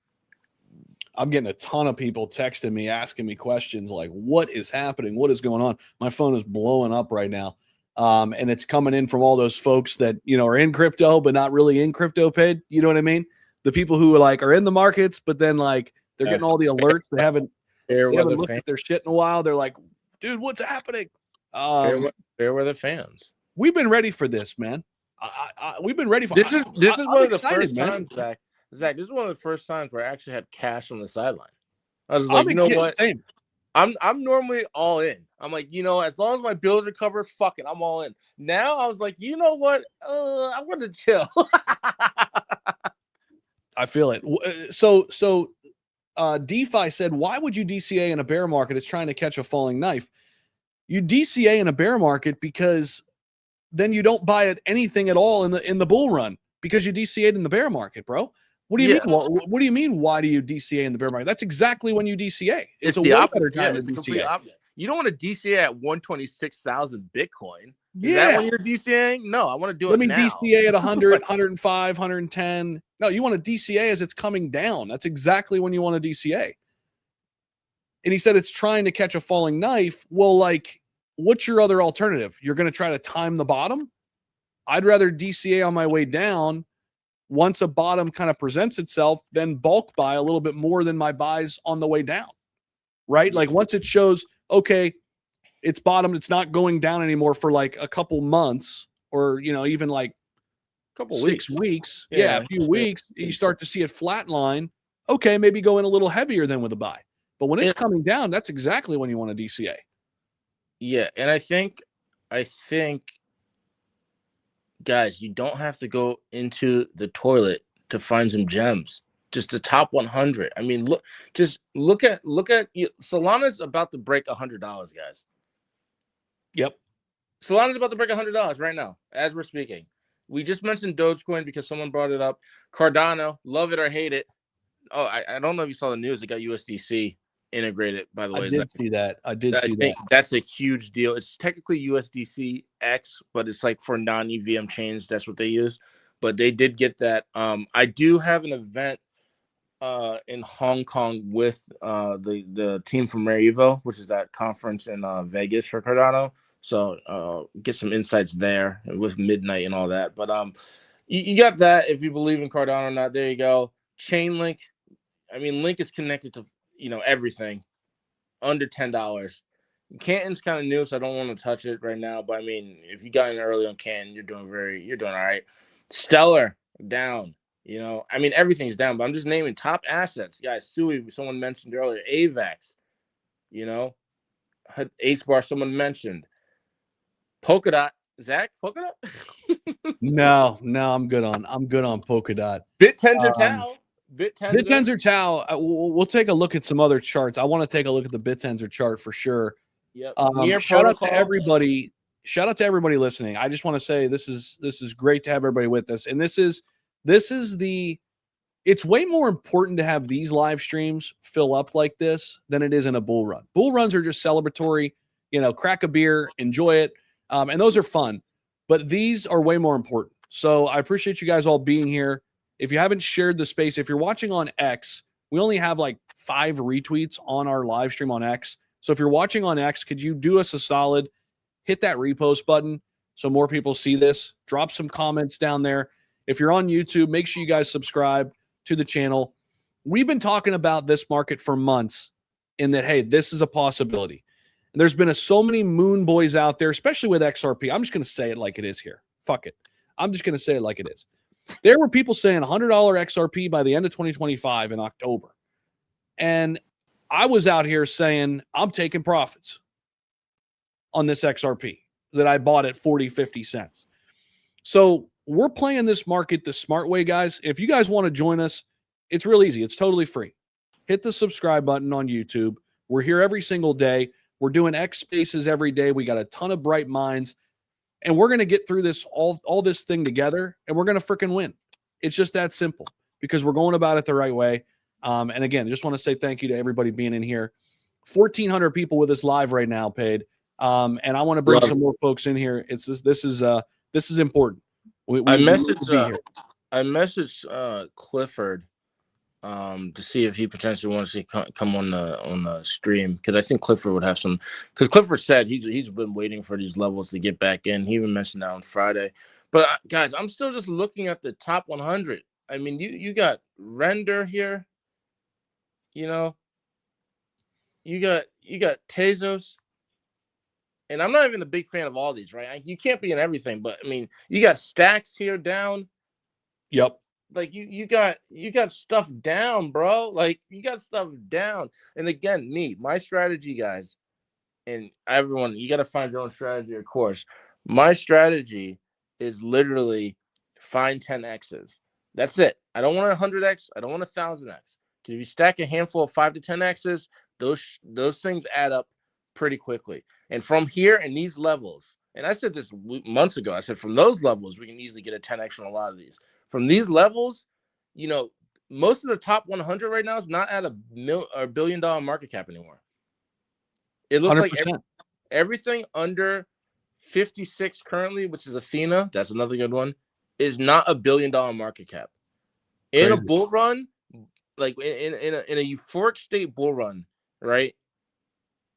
S1: I'm getting a ton of people texting me, asking me questions like, what is happening? What is going on? My phone is blowing up right now. And it's coming in from all those folks that, are in crypto, but not really in crypto paid. You know what I mean? The people who are in the markets, but then they're getting all the alerts. They haven't looked at their shit in a while. They're like, dude, what's happening?
S2: Fair weather fans.
S1: We've been ready for this, man. We've been ready for
S2: this. Is one of the first
S1: times,
S2: Zach. Zach, this is one of the first times where I actually had cash on the sideline. I was
S1: like, what? Same.
S2: I'm normally all in. I'm like, as long as my bills are covered, fuck it, I'm all in. Now I was like, you know what? I want to chill.
S1: I feel it. So DeFi said, why would you DCA in a bear market? It's trying to catch a falling knife. You DCA in a bear market because then you don't buy at anything at all in the bull run because you DCA'd in the bear market, bro. What do you mean? What do you mean? Why do you DCA in the bear market? That's exactly when you DCA. It's a way better time to DCA.
S2: You don't want to DCA at 126,000 Bitcoin. Is that when you're DCAing? No, I want to do it now.
S1: DCA at 100, 105, 110. No, you want to DCA as it's coming down. That's exactly when you want to DCA. And he said it's trying to catch a falling knife. Well, what's your other alternative? You're going to try to time the bottom? I'd rather DCA on my way down. Once a bottom kind of presents itself, then bulk buy a little bit more than my buys on the way down, right? Like once it shows, okay, it's bottomed, it's not going down anymore for a couple months or, even
S2: couple
S1: 6 weeks. Yeah, a few weeks, you start to see it flatline. Okay, maybe go in a little heavier than with a buy. But when it's coming down, that's exactly when you want to DCA.
S2: Yeah, and I think guys, you don't have to go into the toilet to find some gems. Just the top 100. I mean, look at Solana's about to break $100, guys.
S1: Yep.
S2: Solana's about to break $100 right now as we're speaking. We just mentioned Dogecoin because someone brought it up. Cardano, love it or hate it. Oh, I don't know if you saw the news. It got USDC integrated, by the way.
S1: I did see that. I think
S2: that's a huge deal. It's technically USDC X, but it's for non-EVM chains. That's what they use. But they did get that. I do have an event in Hong Kong with the team from Rare Evo, which is that conference in Vegas for Cardano. So get some insights there with midnight and all that. But you got that if you believe in Cardano or not. There you go. Chainlink. I mean, Link is connected to everything under $10. Canton's kind of new, so I don't want to touch it right now. But I mean, if you got in early on Canton, you're doing all right. Stellar down. I mean, everything's down, but I'm just naming top assets. Guys, Sui, someone mentioned earlier, AVAX, H-bar, someone mentioned. Polkadot, Zach, Polkadot?
S1: No, I'm good on Polkadot.
S2: BitTensor Tau.
S1: BitTensor Tau. We'll take a look at some other charts. I want to take a look at the BitTensor chart for sure.
S2: Yep.
S1: Shout out to everybody. Shout out to everybody listening. I just want to say this is great to have everybody with us. And it's way more important to have these live streams fill up like this than it is in a bull run. Bull runs are just celebratory, crack a beer, enjoy it. And those are fun, but these are way more important. So I appreciate you guys all being here. If you haven't shared the space, if you're watching on X, we only have 5 retweets on our live stream on X. So if you're watching on X, could you do us a solid, hit that repost button so more people see this, drop some comments down there. If you're on YouTube, make sure you guys subscribe to the channel. We've been talking about this market for months in that, hey, this is a possibility. And there's been so many moon boys out there, especially with XRP. I'm just going to say it like it is here. Fuck it. I'm just going to say it like it is. There were people saying $100 XRP by the end of 2025 in October. And I was out here saying, I'm taking profits on this XRP that I bought at 40, 50 cents. So we're playing this market the smart way, guys. If you guys want to join us, it's real easy. It's totally free. Hit the subscribe button on YouTube. We're here every single day. We're doing X spaces every day. We got a ton of bright minds and we're going to get through this all this thing together, and we're going to freaking win. It's just that simple because we're going about it the right way. And again, just want to say thank you to everybody being in here. 1,400 people with us live right now, Paid. And I want to bring some more folks in here. It's just, this is important.
S2: I messaged Clifford to see if he potentially wants to come on the stream, because I think Clifford would have some. Because Clifford said he's been waiting for these levels to get back in. He even mentioned that on Friday. But guys, I'm still just looking at the top 100. I mean, you got Render here. You know, you got Tezos. And I'm not even a big fan of all these, right? You can't be in everything, but I mean, you got Stacks here down.
S1: Yep.
S2: Like you got stuff down, bro. Like you got stuff down. And again, my strategy, guys, and everyone, you got to find your own strategy, of course. My strategy is literally find 10x's. That's it. I don't want 100x. I don't want 1,000x. Because if you stack a handful of 5 to 10x's, those things add up pretty quickly. And from here and these levels, and I said this months ago, I said from those levels, we can easily get a 10x on a lot of these. From these levels, most of the top 100 right now is not at a billion-dollar market cap anymore. It looks 100%. Like everything under 56 currently, which is Athena, that's another good one, is not a billion-dollar market cap. In a bull run, like in a euphoric state bull run, right?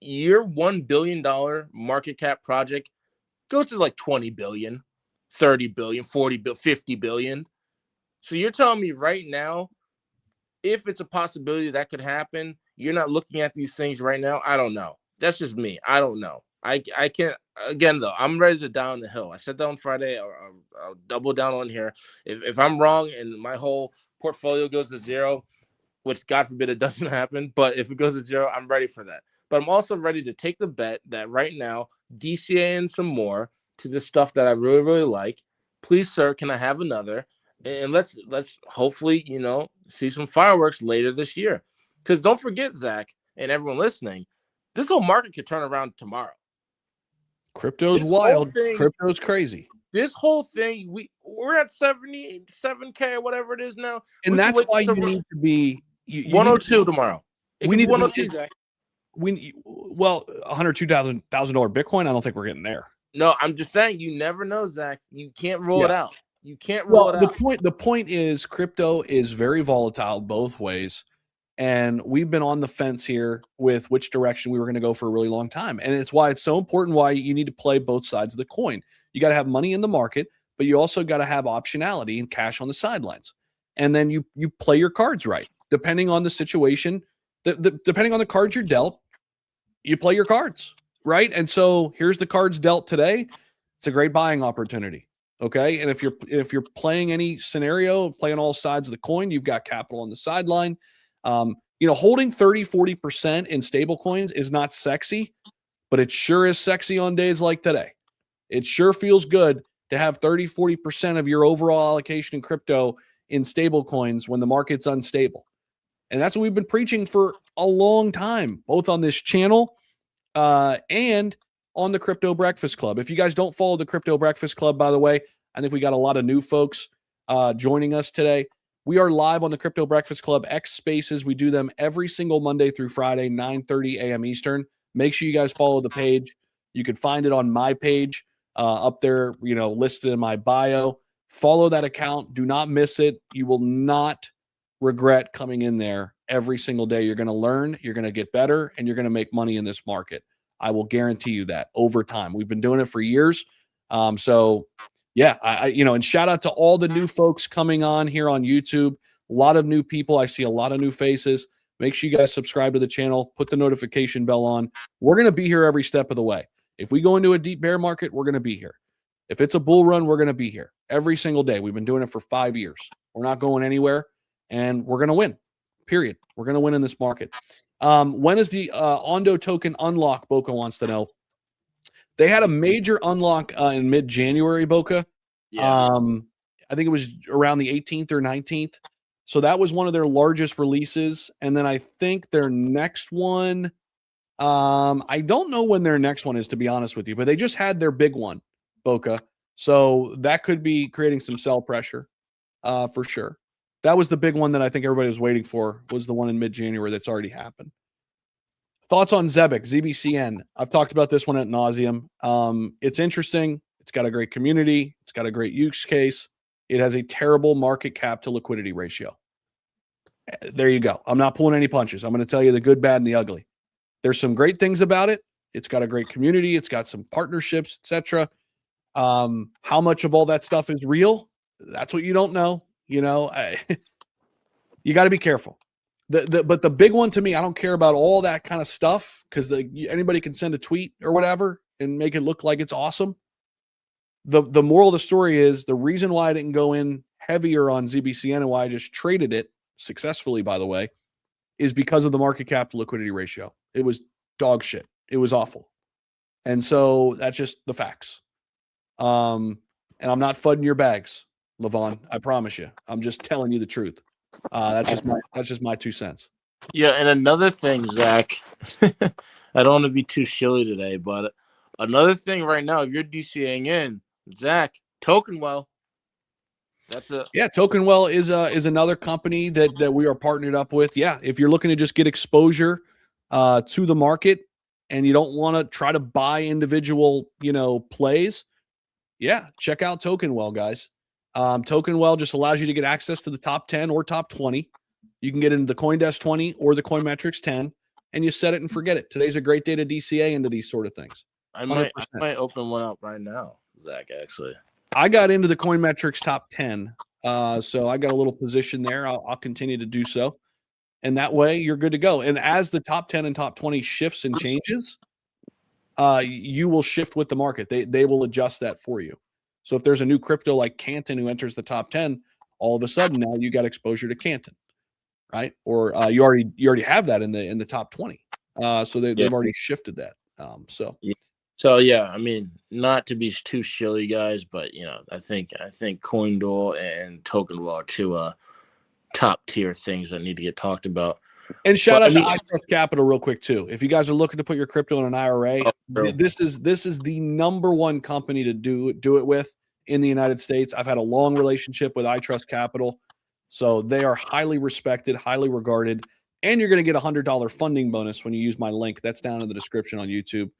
S2: Your $1 billion market cap project goes to like 20 billion, 30 billion, 40 billion, 50 billion. So you're telling me right now, if it's a possibility that could happen, you're not looking at these things right now? I don't know. That's just me. I don't know. I can't. Again, though, I'm ready to die on the hill. I said that on Friday. I'll double down on here. If I'm wrong and my whole portfolio goes to zero, which God forbid it doesn't happen, but if it goes to zero, I'm ready for that. But I'm also ready to take the bet that right now, DCA in some more to the stuff that I really, really like. Please, sir, can I have another? And let's hopefully, see some fireworks later this year. Because don't forget, Zach, and everyone listening, this whole market could turn around tomorrow.
S1: Crypto's wild. Crypto's crazy.
S2: This whole thing, we're at 77K or whatever it is now.
S1: And that's why you need to be
S2: 102 tomorrow. We need 102, Zach.
S1: $102,000 Bitcoin. I don't think we're getting there.
S2: No, I'm just saying you never know, Zach. You can't rule it out. You can't rule it out.
S1: The point is crypto is very volatile both ways. And we've been on the fence here with which direction we were going to go for a really long time. And it's why it's so important why you need to play both sides of the coin. You got to have money in the market, but you also got to have optionality and cash on the sidelines. And then you play your cards right. Depending on the situation, depending on the cards you're dealt, you play your cards, right? And so here's the cards dealt today. It's a great buying opportunity. Okay. And if you're playing any scenario, playing all sides of the coin, you've got capital on the sideline. Holding 30-40% in stable coins is not sexy, but it sure is sexy on days like today. It sure feels good to have 30-40% of your overall allocation in crypto in stable coins when the market's unstable. And that's what we've been preaching for a long time, both on this channel and on the Crypto Breakfast Club. If you guys don't follow the Crypto Breakfast Club, by the way, I think we got a lot of new folks joining us today. We are live on the Crypto Breakfast Club X Spaces. We do them every single Monday through Friday, 9:30 a.m. Eastern. Make sure you guys follow the page. You can find it on my page up there, listed in my bio. Follow that account. Do not miss it. You will not regret coming in there every single day. You're going to learn, you're going to get better, and you're going to make money in this market. I will guarantee you that over time. We've been doing it for years. And shout out to all the new folks coming on here on YouTube. A lot of new people. I see a lot of new faces. Make sure you guys subscribe to the channel. Put the notification bell on. We're going to be here every step of the way. If we go into a deep bear market, we're going to be here. If it's a bull run, we're going to be here every single day. We've been doing it for 5 years. We're not going anywhere, and we're going to win, period. We're going to win in this market. When is the Ondo token unlock, Boca wants to know. They had a major unlock in mid-January, Boca. Yeah. I think it was around the 18th or 19th. So that was one of their largest releases. And then I think their next one, I don't know when their next one is, to be honest with you, but they just had their big one. Boca. So that could be creating some sell pressure for sure. That was the big one that I think everybody was waiting for, was the one in mid-January that's already happened. Thoughts on Zebic, ZBCN. I've talked about this one ad nauseum. It's interesting. It's got a great community. It's got a great use case. It has a terrible market cap to liquidity ratio. There you go. I'm not pulling any punches. I'm going to tell you the good, bad, and the ugly. There's some great things about it. It's got a great community. It's got some partnerships, etc. How much of all that stuff is real? That's what you don't know. You know, you got to be careful. But the big one to me, I don't care about all that kind of stuff because anybody can send a tweet or whatever and make it look like it's awesome. The moral of the story is the reason why I didn't go in heavier on ZBCN and why I just traded it successfully, by the way, is because of the market cap to liquidity ratio. It was dog shit. It was awful. And so that's just the facts. And I'm not fudding your bags, Levon. I promise you. I'm just telling you the truth. That's just my 2 cents.
S2: Yeah, and another thing, Zach, I don't want to be too shilly today, but another thing right now, if you're DCAing in, Zach, Tokenwell.
S1: Tokenwell is another company that we are partnered up with. Yeah, if you're looking to just get exposure to the market and you don't want to try to buy individual, plays, yeah, check out Tokenwell, guys. Tokenwell just allows you to get access to the top 10 or top 20. You can get into the CoinDesk 20 or the Coinmetrics 10, and you set it and forget it. Today's a great day to DCA into these sort of things.
S2: I might open one up right now, Zach, actually.
S1: I got into the Coinmetrics top 10, so I got a little position there. I'll continue to do so. And that way you're good to go. And as the top 10 and top 20 shifts and changes, you will shift with the market. They will adjust that for you. So if there's a new crypto like Canton who enters the top 10, all of a sudden now you got exposure to Canton, right? Or you already have that in the top 20. So they've already shifted that.
S2: So yeah, I mean, not to be too shilly, guys, but I think CoinDoor and Tokenwell are two top tier things that need to get talked about.
S1: And shout out to iTrust Capital real quick too. If you guys are looking to put your crypto in an IRA, this is the number one company to do it with in the United States. I've had a long relationship with iTrust Capital, so they are highly respected, highly regarded, and you're going to get a $100 funding bonus when you use my link. That's down in the description on YouTube.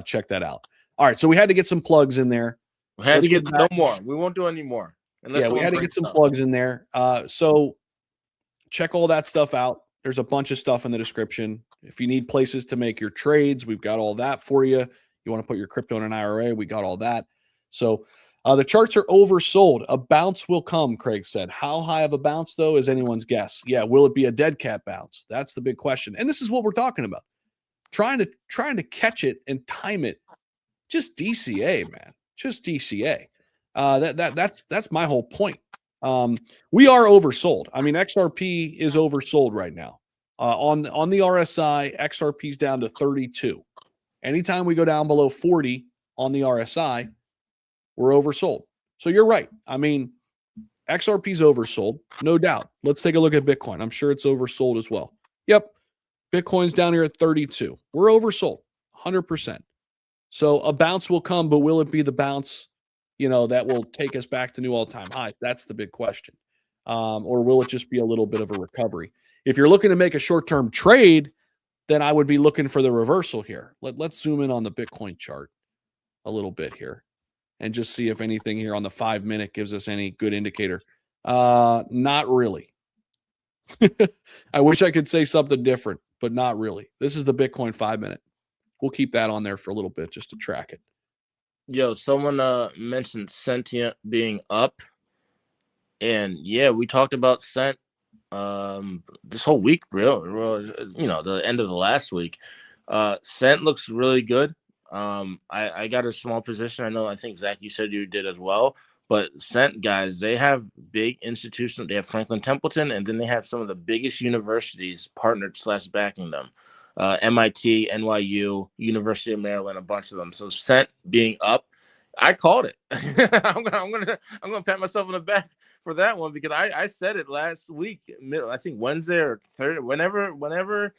S1: Check that out. All right, so we had to get some plugs in there.
S2: We had to get no more. We won't do any more.
S1: Yeah, we had to get some plugs in there. So check all that stuff out. There's a bunch of stuff in the description. If you need places to make your trades, we've got all that for you. You want to put your crypto in an IRA, we got all that. So the charts are oversold. A bounce will come, Craig said. How high of a bounce, though, is anyone's guess. Yeah, will it be a dead cat bounce? That's the big question. And this is what we're talking about. Trying to catch it and time it. Just DCA, man. Just DCA. That's my whole point. We are oversold. I mean, XRP is oversold right now. On the RSI, XRP is down to 32. Anytime we go down below 40 on the RSI, we're oversold. So you're right. I mean, XRP is oversold, no doubt. Let's take a look at Bitcoin. I'm sure it's oversold as well. Yep. Bitcoin's down here at 32. We're oversold, 100%. So a bounce will come, but will it be the bounce that will take us back to new all-time highs? That's the big question. Or will it just be a little bit of a recovery? If you're looking to make a short-term trade, then I would be looking for the reversal here. Let's zoom in on the Bitcoin chart a little bit here and just see if anything here on the 5-minute gives us any good indicator. Not really. I wish I could say something different, but not really. This is the Bitcoin 5-minute. We'll keep that on there for a little bit just to track it.
S2: Yo, someone mentioned Sentient being up, and yeah, we talked about Sent this whole week, the end of the last week. Sent looks really good. I got a small position. I think Zach, you said you did as well. But Sent, guys, they have big institutions. They have Franklin Templeton, and then they have some of the biggest universities partnered / backing them. MIT, NYU, University of Maryland, a bunch of them. So Sent being up, I called it. I'm gonna pat myself on the back for that one because I said it last week. I think Wednesday or Thursday, whenever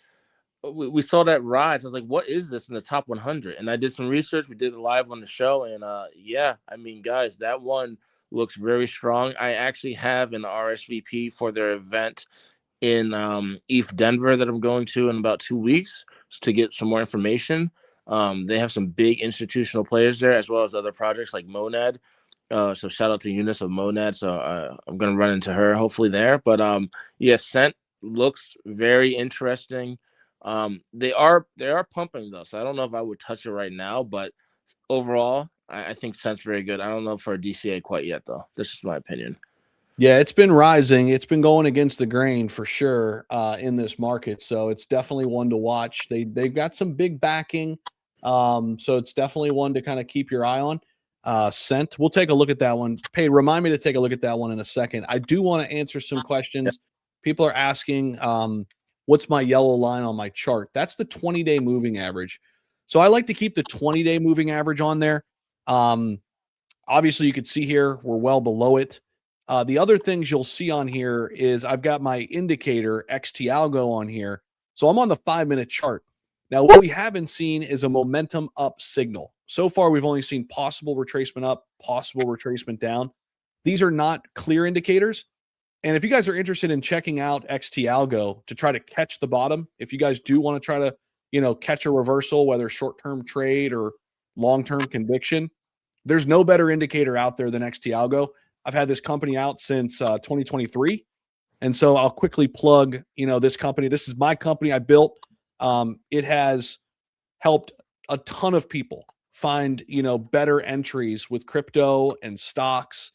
S2: we saw that rise. I was like, what is this in the top 100? And I did some research. We did it live on the show. And yeah, I mean, guys, that one looks very strong. I actually have an RSVP for their event in ETH Denver that I'm going to in about 2 weeks to get some more information. They have some big institutional players there, as well as other projects like Monad. So shout out to Eunice of Monad. So I'm gonna run into her hopefully there. But yeah, Scent looks very interesting. They are pumping though, so I don't know if I would touch it right now. But overall, I think Scent's very good. I don't know for a DCA quite yet though. That's just my opinion.
S1: Yeah, it's been rising. It's been going against the grain for sure in this market. So it's definitely one to watch. They've got some big backing. So it's definitely one to kind of keep your eye on. Scent. We'll take a look at that one. Hey, remind me to take a look at that one in a second. I do want to answer some questions. People are asking, what's my yellow line on my chart? That's the 20-day moving average. So I like to keep the 20-day moving average on there. Obviously, you can see here we're well below it. The other things you'll see on here is I've got my indicator XT Algo on here. So I'm on the 5-minute chart. Now, what we haven't seen is a momentum up signal. So far, we've only seen possible retracement up, possible retracement down. These are not clear indicators. And if you guys are interested in checking out XT Algo to try to catch the bottom, if you guys do want to try to, catch a reversal, whether short-term trade or long-term conviction, there's no better indicator out there than XT Algo. I've had this company out since 2023. And so I'll quickly plug, this company. This is my company I built. It has helped a ton of people find, better entries with crypto and stocks.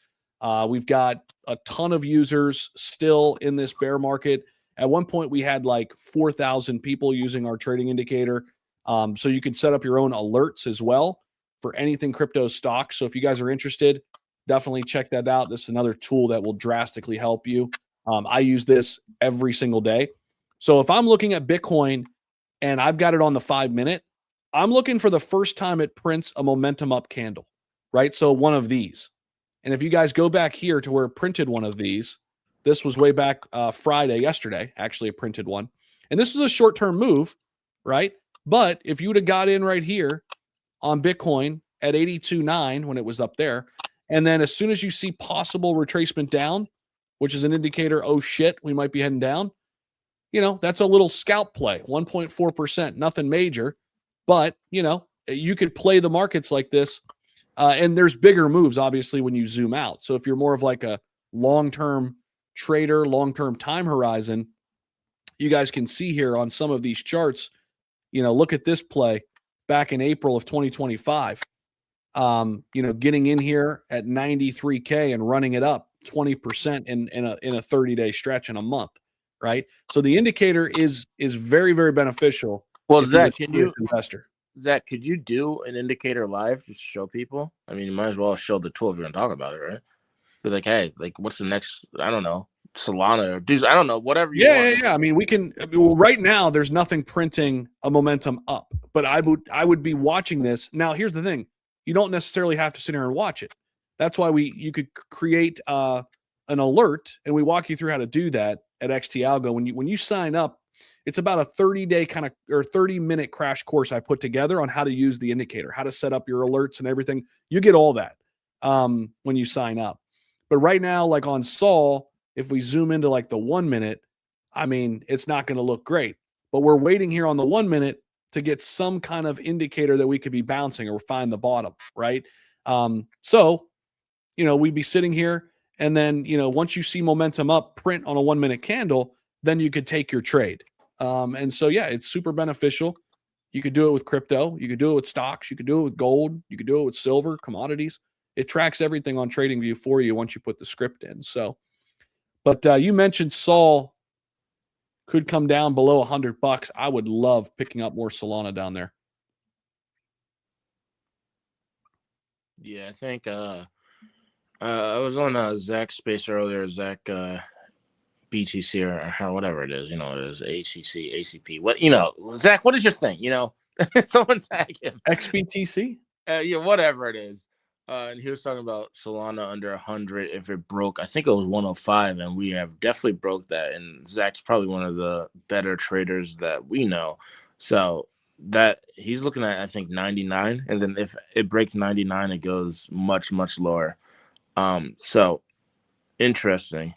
S1: We've got a ton of users still in this bear market. At one point, we had like 4,000 people using our trading indicator. So you can set up your own alerts as well for anything crypto stock. So if you guys are interested, definitely check that out. This is another tool that will drastically help you. I use this every single day. So if I'm looking at Bitcoin and I've got it on the 5-minute, I'm looking for the first time it prints a momentum up candle, right? So one of these. And if you guys go back here to where it printed one of these, this was way back yesterday, actually it printed one. And this was a short-term move, right? But if you would have got in right here on Bitcoin at 82.9 when it was up there, and then as soon as you see possible retracement down, which is an indicator, oh shit, we might be heading down, that's a little scalp play, 1.4%, nothing major. But, you could play the markets like this. And there's bigger moves, obviously, when you zoom out. So if you're more of like a long-term trader, long-term time horizon, you guys can see here on some of these charts, look at this play back in April of 2025. Getting in here at 93K and running it up 20% in a 30-day stretch in a month, right? So the indicator is very, very beneficial.
S2: Well, Zach,
S1: investor.
S2: Zach, could you do an indicator live just to show people? I mean, you might as well show the tool if you're gonna talk about it, right? Be like, hey, like, what's the next? I don't know, Solana or do I don't know, whatever you want.
S1: Yeah. I mean, we can. Well, right now, there's nothing printing a momentum up, but I would be watching this. Now, here's the thing: you don't necessarily have to sit here and watch it. That's why you could create an alert, and we walk you through how to do that at XT Algo. When you sign up, it's about a 30-day kind of or 30-minute crash course I put together on how to use the indicator, how to set up your alerts and everything. You get all that when you sign up. But right now, like on Sol, if we zoom into like the 1-minute, I mean, it's not going to look great. But we're waiting here on the 1-minute to get some kind of indicator that we could be bouncing or find the bottom, right? So, we'd be sitting here, and then, once you see momentum up print on a 1-minute candle, then you could take your trade. And so, yeah, it's super beneficial. You could do it with crypto. You could do it with stocks. You could do it with gold. You could do it with silver, commodities. It tracks everything on TradingView for you once you put the script in. So, but you mentioned Sol could come down below $100. I would love picking up more Solana down there.
S2: Yeah, I think I was on Zach's space earlier, Zach BTC or whatever it is, it is ACC, ACP. What Zach, what is your thing? Someone tag him.
S1: XBTC?
S2: Yeah, whatever it is. And he was talking about Solana under 100 if it broke. I think it was 105, and we have definitely broke that. And Zach's probably one of the better traders that we know. So that he's looking at, I think, 99, and then if it breaks 99, it goes much lower. So interesting.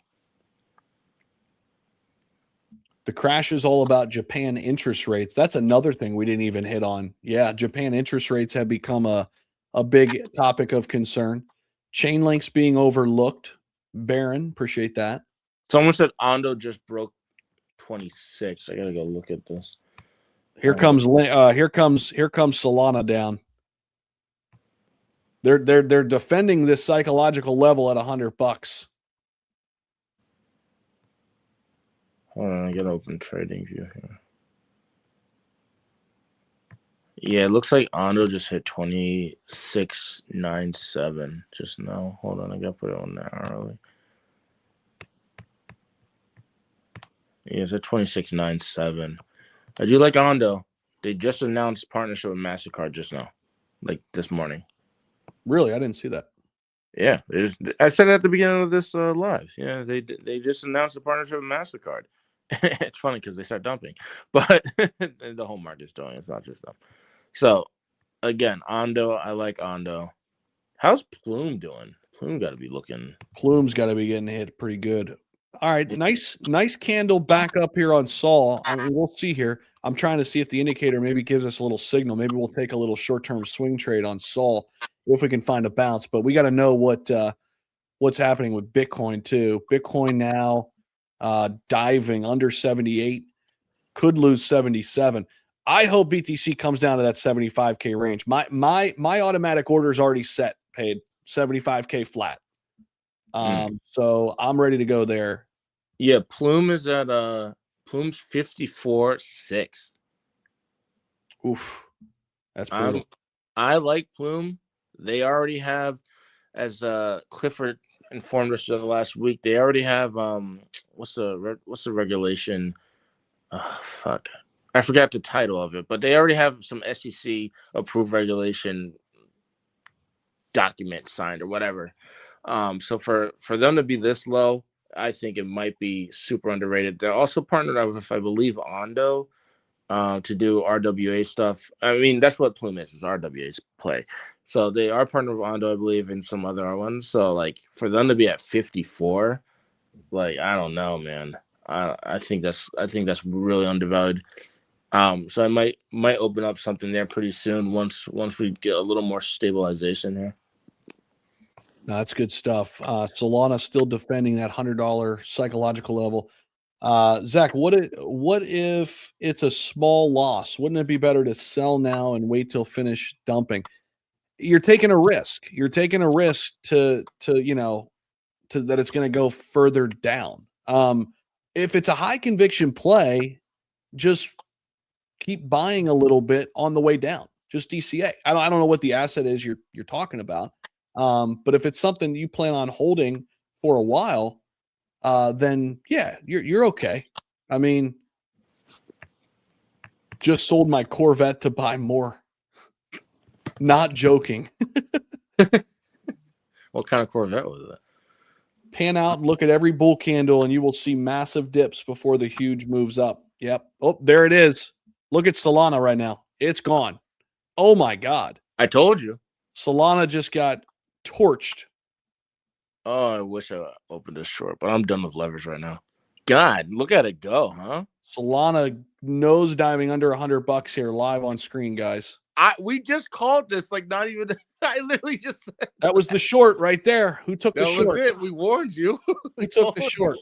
S1: The crash is all about Japan interest rates. That's another thing we didn't even hit on. Yeah, Japan interest rates have become a big topic of concern. Chain links being overlooked. Baron, appreciate that.
S2: Someone said Ando just broke 26. I gotta go look at this.
S1: Here comes Solana down. They're defending this psychological level at $100.
S2: Hold on, I gotta open trading view here. Yeah, it looks like Ando just hit 26.97 just now. Hold on, I gotta put it on there early. Yeah, it's at 26.97. I do like Ando. They just announced partnership with MasterCard just now, like this morning.
S1: Really? I didn't see that.
S2: Yeah, I said it at the beginning of this live. Yeah, they just announced a partnership with MasterCard. It's funny because they start dumping, but the whole market's doing it. It's not just them. So, again, Ando, I like Ando. How's Plume doing? Plume got to be looking.
S1: Plume's got to be getting hit pretty good. All right, nice candle back up here on Sol. I mean, we'll see here. I'm trying to see if the indicator maybe gives us a little signal. Maybe we'll take a little short-term swing trade on Sol if we can find a bounce. But we got to know what's happening with Bitcoin too. Bitcoin now diving under 78, could lose 77. I hope BTC comes down to that 75K range. My automatic order is already set, paid 75K flat. So I'm ready to go there.
S2: Yeah, Plume is at Plume's 54.6.
S1: Oof, that's brutal.
S2: I like Plume. They already have, as Clifford informed us of the last week, they already have what's the regulation? Fuck, I forgot the title of it, but they already have some SEC approved regulation document signed or whatever. So for them to be this low, I think it might be super underrated. They're also partnered up with, I believe, Ondo to do RWA stuff. I mean, that's what Plume is RWA's play. So they are partnered with Ondo, I believe, and some other ones. So like for them to be at 54, like I don't know, man. I think that's really undervalued. So I might open up something there pretty soon once we get a little more stabilization here.
S1: No, that's good stuff. Solana still defending that $100 psychological level. Zach, what if it's a small loss? Wouldn't it be better to sell now and wait till finish dumping? You're taking a risk. You're taking a risk to that it's going to go further down. If it's a high conviction play, just keep buying a little bit on the way down. Just DCA. I don't know what the asset is you're talking about. But if it's something you plan on holding for a while, then yeah, you're okay. I mean, just sold my Corvette to buy more. Not joking.
S2: What kind of Corvette was that?
S1: Pan out and look at every bull candle, and you will see massive dips before the huge moves up. Yep. Oh, there it is. Look at Solana right now. It's gone. Oh my God.
S2: I told you.
S1: Solana just got torched.
S2: Oh, I wish I opened this short, but I'm done with leverage right now. God, look at it go, huh?
S1: Solana nosediving under $100 here live on screen, guys.
S2: We just called this, like not even. I literally just said
S1: that was the short right there. Who took the short?
S2: That was it. We warned you.
S1: We took the short.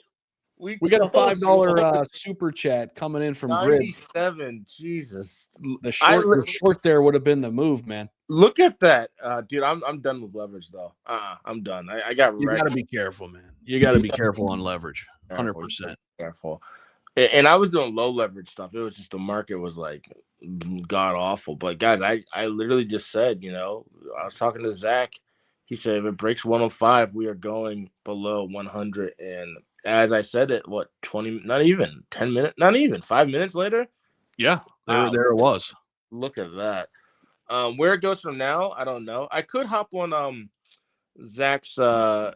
S1: We got a $5 super chat coming in from
S2: 97.
S1: Grid.
S2: Jesus,
S1: the short there would have been the move, man.
S2: Look at that, dude. I'm done with leverage though. I'm done. I got.
S1: You got to be careful, man. You got to be careful on leverage. 100%
S2: careful. And I was doing low leverage stuff. It was just the market was like god awful. But guys, I literally just said, I was talking to Zach. He said if it breaks 105, we are going below 100. And as I said it, 20? Not even 10 minutes. Not even 5 minutes later.
S1: Yeah, there it was.
S2: Look at that. Where it goes from now, I don't know. I could hop on Zach's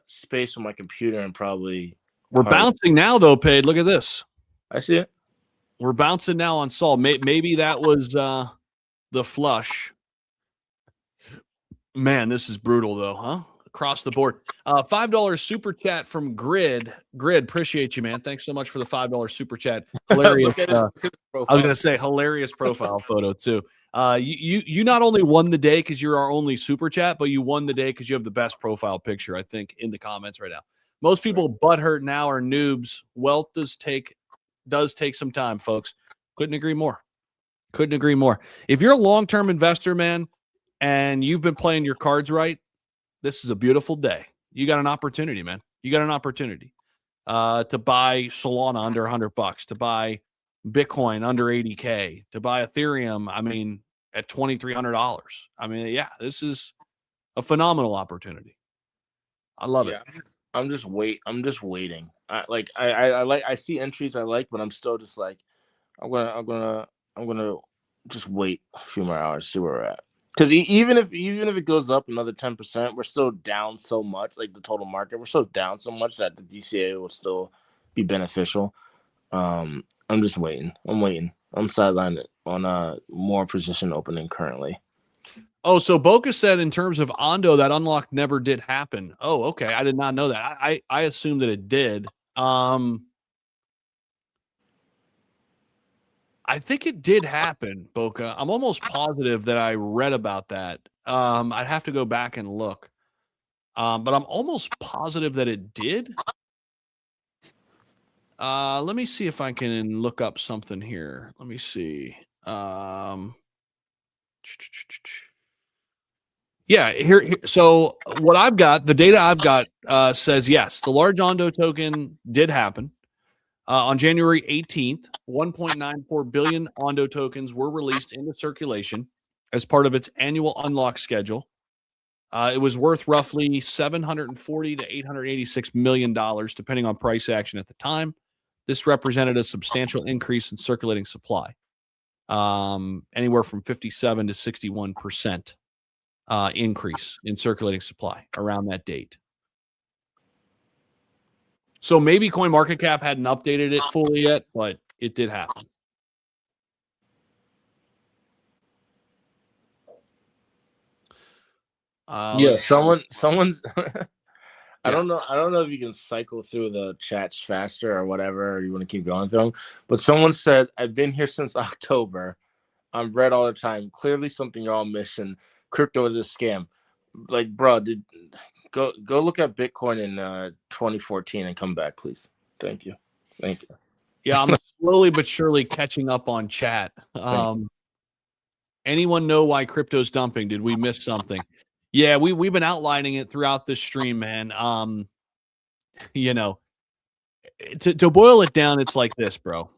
S2: space on my computer and probably.
S1: We're bouncing now, though. Paid. Look at this.
S2: I see it.
S1: We're bouncing now on Sol. Maybe that was the flush. Man, this is brutal though, huh? Across the board. $5 super chat from Grid. Grid, appreciate you, man. Thanks so much for the $5 super chat. Hilarious.
S2: Look at
S1: I was gonna say hilarious profile photo too. You not only won the day because you're our only super chat, but you won the day because you have the best profile picture, I think, in the comments right now. Most people butthurt now are noobs. Wealth does take some time, folks. Couldn't agree more. Couldn't agree more. If you're a long-term investor, man, and you've been playing your cards right, this is a beautiful day. You got an opportunity, man. You got an opportunity to buy Solana under $100, to buy Bitcoin under 80K, to buy Ethereum, I mean, at $2,300. I mean, yeah, this is a phenomenal opportunity. I love it.
S2: I'm just waiting. I see entries I like, but I'm still just like, I'm gonna just wait a few more hours, see where we're at. Because even if it goes up another 10%, we're still down so much, like the total market, we're still down so much that the DCA will still be beneficial. I'm just waiting. I'm sidelined on more position opening currently.
S1: Oh, so Boca said in terms of Ondo, that unlock never did happen. Oh, okay. I did not know that. I assumed that it did. I think it did happen, Boca. I'm almost positive that I read about that. I'd have to go back and look. But I'm almost positive that it did. Let me see if I can look up something here. Let me see. Yeah, here. So what I've got, the data I've got says yes, the large Ondo token did happen. On January 18th, 1.94 billion Ondo tokens were released into circulation as part of its annual unlock schedule. It was worth roughly $740 to $886 million, depending on price action at the time. This represented a substantial increase in circulating supply, anywhere from 57 to 61% increase in circulating supply around that date. So maybe CoinMarketCap hadn't updated it fully yet, but it did happen.
S2: Someone's I
S1: Yeah.
S2: don't know if you can cycle through the chats faster or whatever, or you want to keep going through them. But someone said, I've been here since October. I'm red all the time. Clearly something you're all missing. Crypto is a scam. Like, bro, go look at Bitcoin in 2014 and come back, please. Thank you.
S1: Yeah, I'm slowly but surely catching up on chat. Anyone know why crypto's dumping? Did we miss something? Yeah, we've been outlining it throughout this stream, man. You know, to boil it down, it's like this, bro.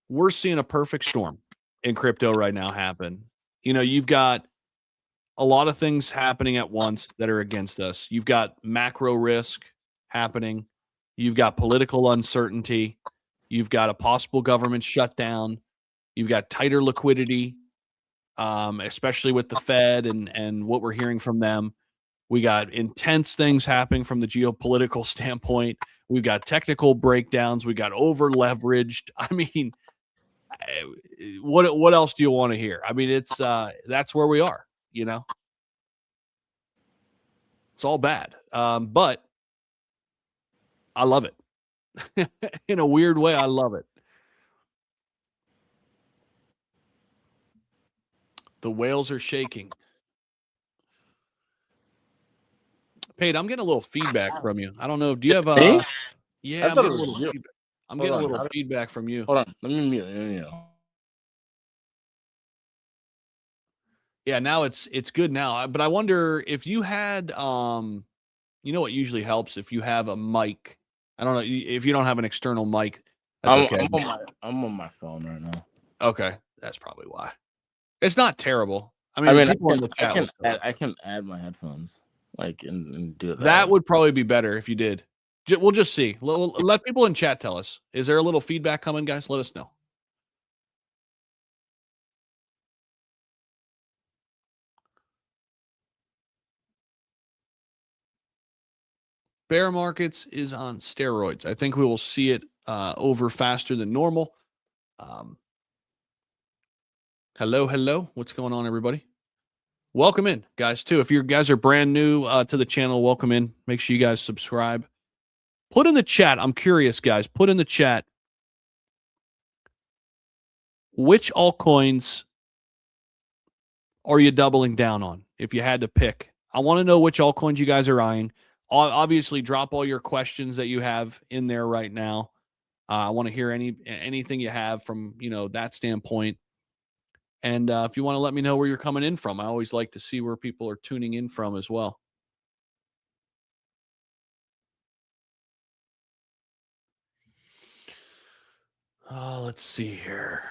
S1: We're seeing a perfect storm in crypto right now happen. You've got a lot of things happening at once that are against us. You've got macro risk happening. You've got political uncertainty. You've got a possible government shutdown. You've got tighter liquidity, especially with the Fed and what we're hearing from them. We got intense things happening from the geopolitical standpoint. We've got technical breakdowns. We got over leveraged. I mean, what else do you want to hear? I mean, it's that's where we are. It's all bad, but I love it. In a weird way, I love it. The whales are shaking. Pate, I'm getting a little feedback from you. I don't know. Do you have a? Yeah, I'm getting a little feedback. I'm getting a little feedback from you.
S2: Hold on. Let me mute.
S1: Yeah, now it's good now. But I wonder if you had what usually helps if you have a mic. I don't know if you don't have an external mic. That's okay.
S2: I'm on my phone right now.
S1: Okay, that's probably why. It's not terrible. I mean people in the chat.
S2: I can add my headphones, and do it.
S1: That would probably be better if you did. We'll just see. Let people in chat tell us. Is there a little feedback coming, guys? Let us know. Bear markets is on steroids. I think we will see it over faster than normal. Hello. What's going on, everybody? Welcome in, guys, too. If you guys are brand new to the channel, welcome in. Make sure you guys subscribe. Put in the chat. I'm curious, guys. Put in the chat which altcoins are you doubling down on if you had to pick? I want to know which altcoins you guys are eyeing. Obviously, drop all your questions that you have in there right now. I want to hear anything you have from that standpoint. And if you want to let me know where you're coming in from, I always like to see where people are tuning in from as well. Let's see here.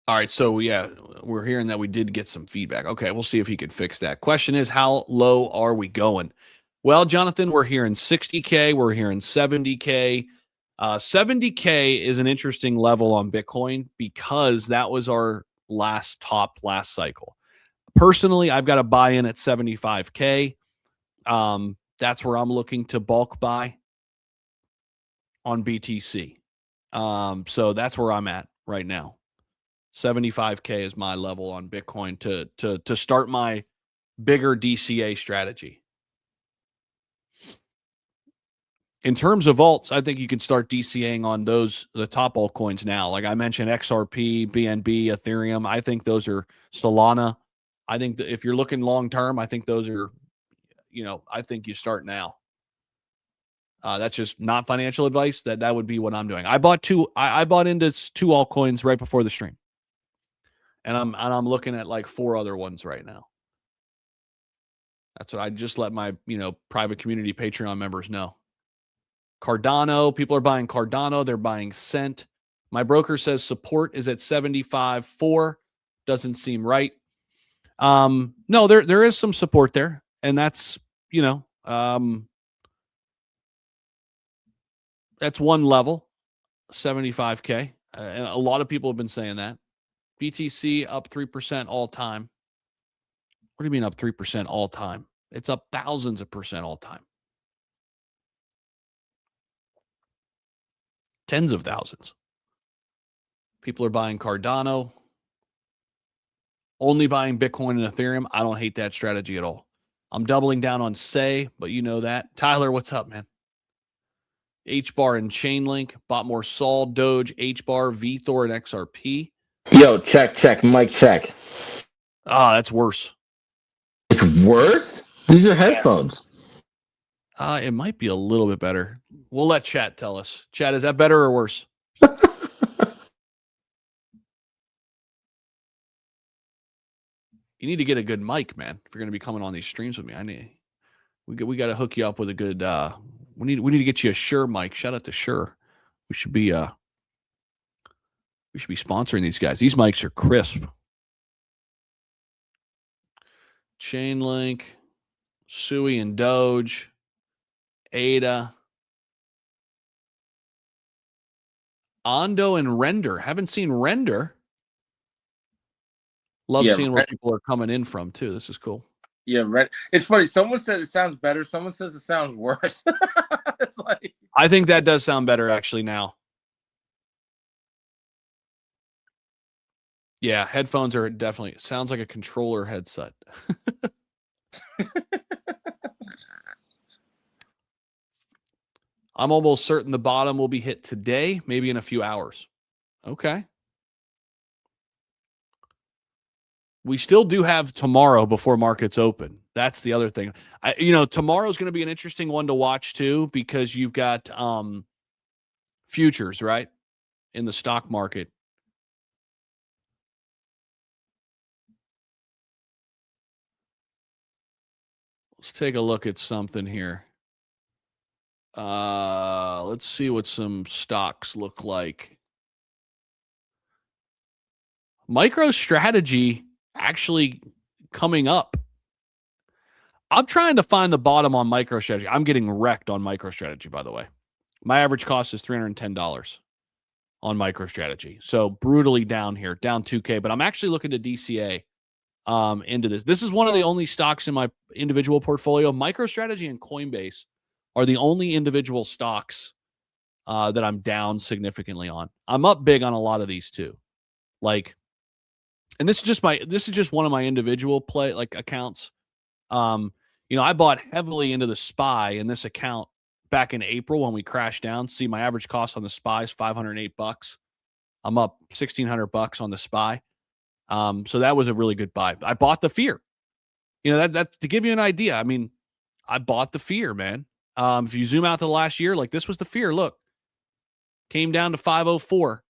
S1: All right, so yeah, we're hearing that we did get some feedback. Okay, we'll see if he could fix that. Question is, how low are we going? Well, Jonathan, we're hearing 60K, we're hearing 70K. 70K is an interesting level on Bitcoin because that was our last cycle. Personally, I've got to buy in at 75K. That's where I'm looking to bulk buy on BTC. So that's where I'm at right now. 75K is my level on Bitcoin to start my bigger DCA strategy. In terms of alts, I think you can start DCAing on the top altcoins now. Like I mentioned, XRP, BNB, Ethereum. I think those are Solana. I think that if you're looking long term, I think those are, I think you start now. That's just not financial advice. That would be what I'm doing. I bought into 2 altcoins right before the stream. And I'm looking at like 4 other ones right now. That's what I just let my, private community Patreon members know. Cardano, people are buying Cardano. They're buying Cent. My broker says support is at 75.4. Doesn't seem right. No, there is some support there. And that's, that's one level, 75K. And a lot of people have been saying that. BTC up 3% all time. What do you mean up 3% all time? It's up thousands of percent all time. Tens of thousands. People are buying Cardano, only buying Bitcoin and Ethereum. I don't hate that strategy at all. I'm doubling down on Say, but you know that. Tyler, what's up, man? HBAR and Chainlink, bought more Sol, Doge, HBAR, VThor, and XRP.
S2: Yo, check, mic check.
S1: That's worse.
S2: It's worse? These are headphones.
S1: It might be a little bit better. We'll let chat tell us. Chat, is that better or worse? You need to get a good mic, man. If you're going to be coming on these streams with me, we got to hook you up with a good. We need to get you a Shure mic. Shout out to Shure. We should be sponsoring these guys. These mics are crisp. Chainlink, Sui and Doge, ADA, Ondo and Render. Haven't seen Render. Love seeing where people are coming in from too. This is cool.
S2: Yeah, it's funny. Someone said it sounds better. Someone says it sounds worse. It's like...
S1: I think that does sound better actually now. Yeah, headphones are definitely sounds like a controller headset. I'm almost certain the bottom will be hit today, maybe in a few hours. Okay. We still do have tomorrow before markets open. That's the other thing. Tomorrow's going to be an interesting one to watch too, because you've got futures, right, in the stock market. Let's take a look at something here. Let's see what some stocks look like. MicroStrategy actually coming up. I'm trying to find the bottom on MicroStrategy. I'm getting wrecked on MicroStrategy, by the way. My average cost is $310 on MicroStrategy. So brutally down here, down 2K. But I'm actually looking to DCA into this. This is one of the only stocks in my individual portfolio. MicroStrategy and Coinbase are the only individual stocks that I'm down significantly on. I'm up big on a lot of these too. Like, and this is just one of my individual accounts. I bought heavily into the SPY in this account back in April when we crashed down. See, my average cost on the SPY is $508. I'm up $1,600 on the SPY. So that was a really good buy. I bought the fear. That's to give you an idea. I mean, I bought the fear, man. If you zoom out to the last year, like this was the fear. Look, came down to 504.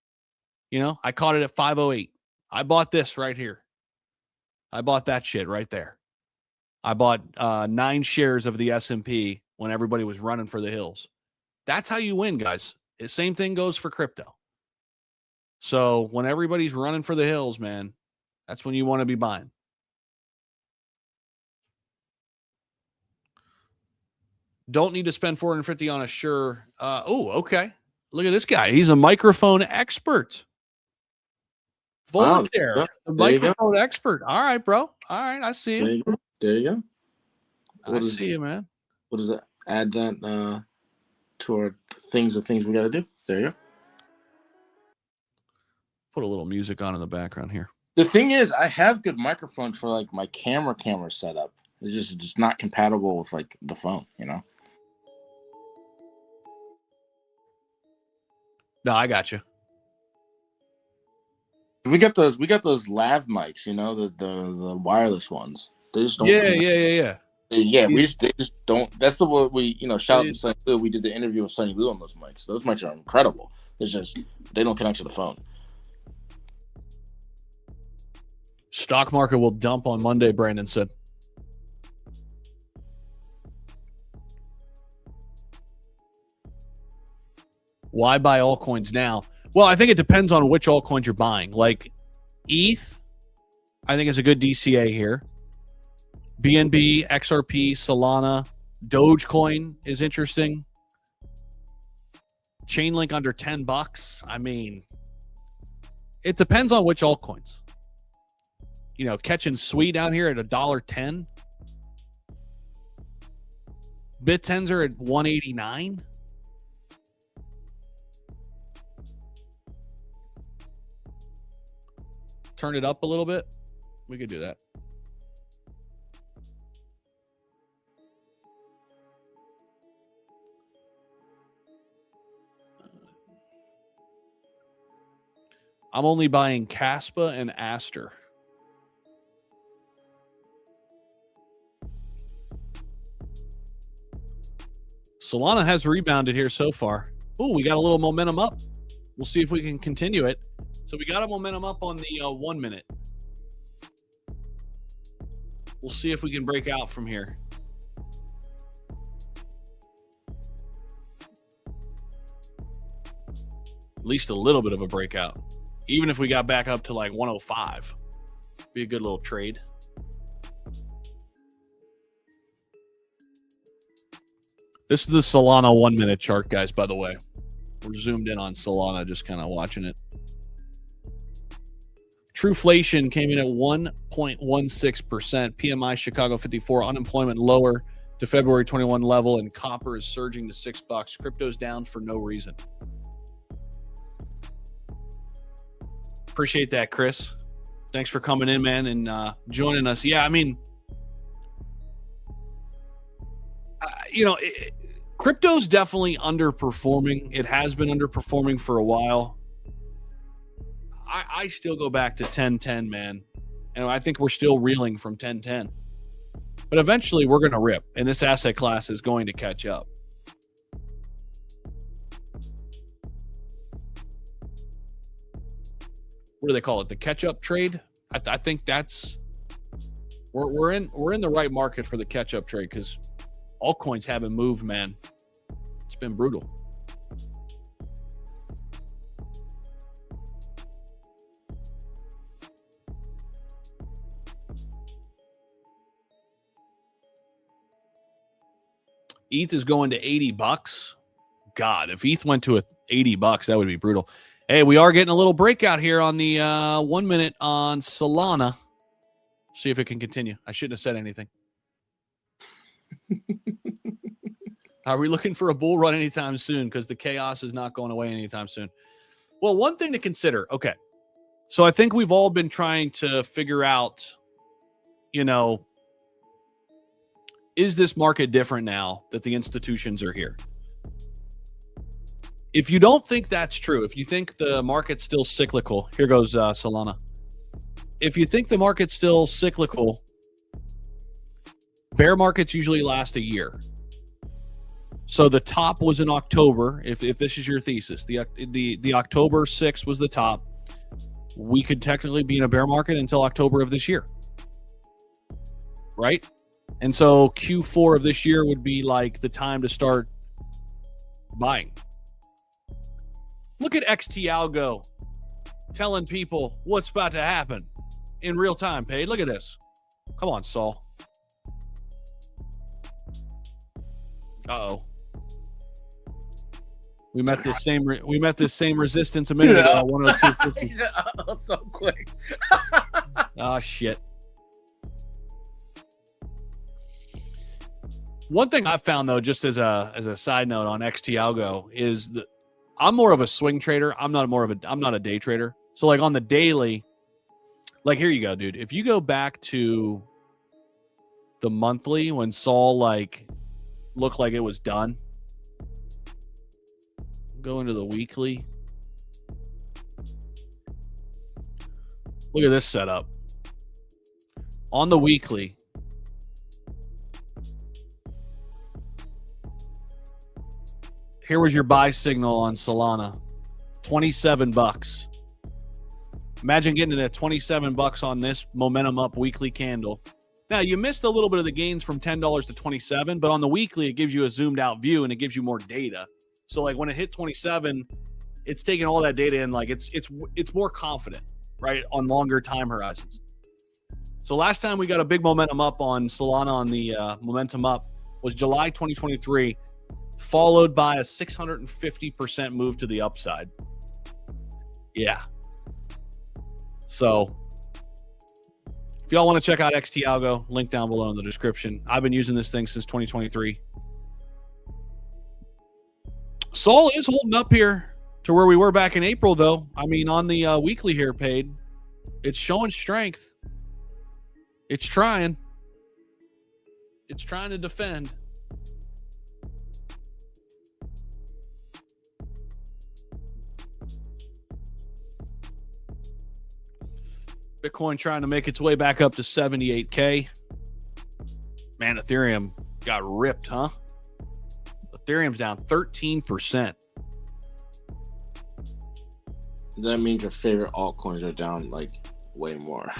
S1: I caught it at 508. I bought this right here. I bought that shit right there. I bought 9 shares of the S&P when everybody was running for the hills. That's how you win, guys. The same thing goes for crypto. So when everybody's running for the hills, man, that's when you want to be buying. Don't need to spend $450 on a Shure. Okay. Look at this guy. He's a microphone expert. Volunteer.
S2: Wow.
S1: A microphone expert. All right, bro. All right. I see you.
S2: There you go.
S1: I see you, man.
S2: What does that add that to our things we got to do? There you go.
S1: Put a little music on in the background here.
S2: The thing is, I have good microphones for like my camera setup. It's just not compatible with like the phone,
S1: No, I got you.
S2: We got those lav mics, the wireless ones. They just don't.
S1: Yeah.
S2: Yeah, they just don't. That's the way we, shout out to Sunny Lou. We did the interview with Sunny Lou on those mics. Those mics are incredible. It's just they don't connect to the phone.
S1: Stock market will dump on Monday, Brandon said. Why buy altcoins now? Well, I think it depends on which altcoins you're buying. Like ETH, I think is a good DCA here. BNB, XRP, Solana, Dogecoin is interesting. Chainlink under $10. I mean, it depends on which altcoins. Catching Sui down here at $1.10. BitTenzer at $1.89. Turn it up a little bit. We could do that. I'm only buying Caspa and Aster. Solana has rebounded here so far. Oh, we got a little momentum up. We'll see if we can continue it. So we got a momentum up on the 1 minute. We'll see if we can break out from here. At least a little bit of a breakout. Even if we got back up to like 105, be a good little trade. This is the Solana 1 minute chart, guys, by the way. We're zoomed in on Solana, just kind of watching it. Trueflation came in at 1.16%. PMI Chicago 54. Unemployment lower to February 21 level, and copper is surging to $6. Crypto's down for no reason. Appreciate that, Chris. Thanks for coming in, man, and joining us. Yeah, I mean, crypto's definitely underperforming. It has been underperforming for a while. I still go back to 1010, man. And I think we're still reeling from 1010. But eventually we're going to rip, and this asset class is going to catch up. What do they call it? The catch-up trade? I think that's we're in the right market for the catch-up trade because altcoins haven't moved, man. It's been brutal. ETH is going to $80. God, if ETH went to $80, that would be brutal. Hey, we are getting a little breakout here on the 1 minute on Solana. See if it can continue. I shouldn't have said anything. Are we looking for a bull run anytime soon? Because the chaos is not going away anytime soon. Well, one thing to consider. Okay. So I think we've all been trying to figure out, is this market different now that the institutions are here? If you don't think that's true, if you think the market's still cyclical, here goes Solana. If you think the market's still cyclical, bear markets usually last a year. So the top was in October. If this is your thesis, the October 6th was the top. We could technically be in a bear market until October of this year, right? And so Q4 of this year would be like the time to start buying. Look at XT Algo telling people what's about to happen in real time, Paid. Look at this. Come on, Saul. Uh-oh. We met this same resistance a minute ago. 102.50.
S2: So quick.
S1: Oh shit. One thing I found though, just as a side note on XT Algo, is that I'm more of a swing trader. I'm not a day trader. So like on the daily, like here you go, dude. If you go back to the monthly when Saul like looked like it was done. Go into the weekly. Look at this setup. On the weekly, here was your buy signal on Solana. $27. Imagine getting it at $27 on this momentum up weekly candle. Now, you missed a little bit of the gains from $10 to $27, but on the weekly, it gives you a zoomed out view and it gives you more data. So like when it hit 27, it's taking all that data in, like it's more confident, right, on longer time horizons. So last time we got a big momentum up on Solana on the momentum up was July 2023, followed by a 650% move to the upside. Yeah. So if y'all want to check out XT Algo, link down below in the description. I've been using this thing since 2023. Sol is holding up here to where we were back in April, though. I mean, on the weekly here, Paid, it's showing strength. It's trying. It's trying to defend. Bitcoin trying to make its way back up to 78K. Man, Ethereum got ripped, huh? Ethereum's down 13%.
S2: That means your favorite altcoins are down like way more.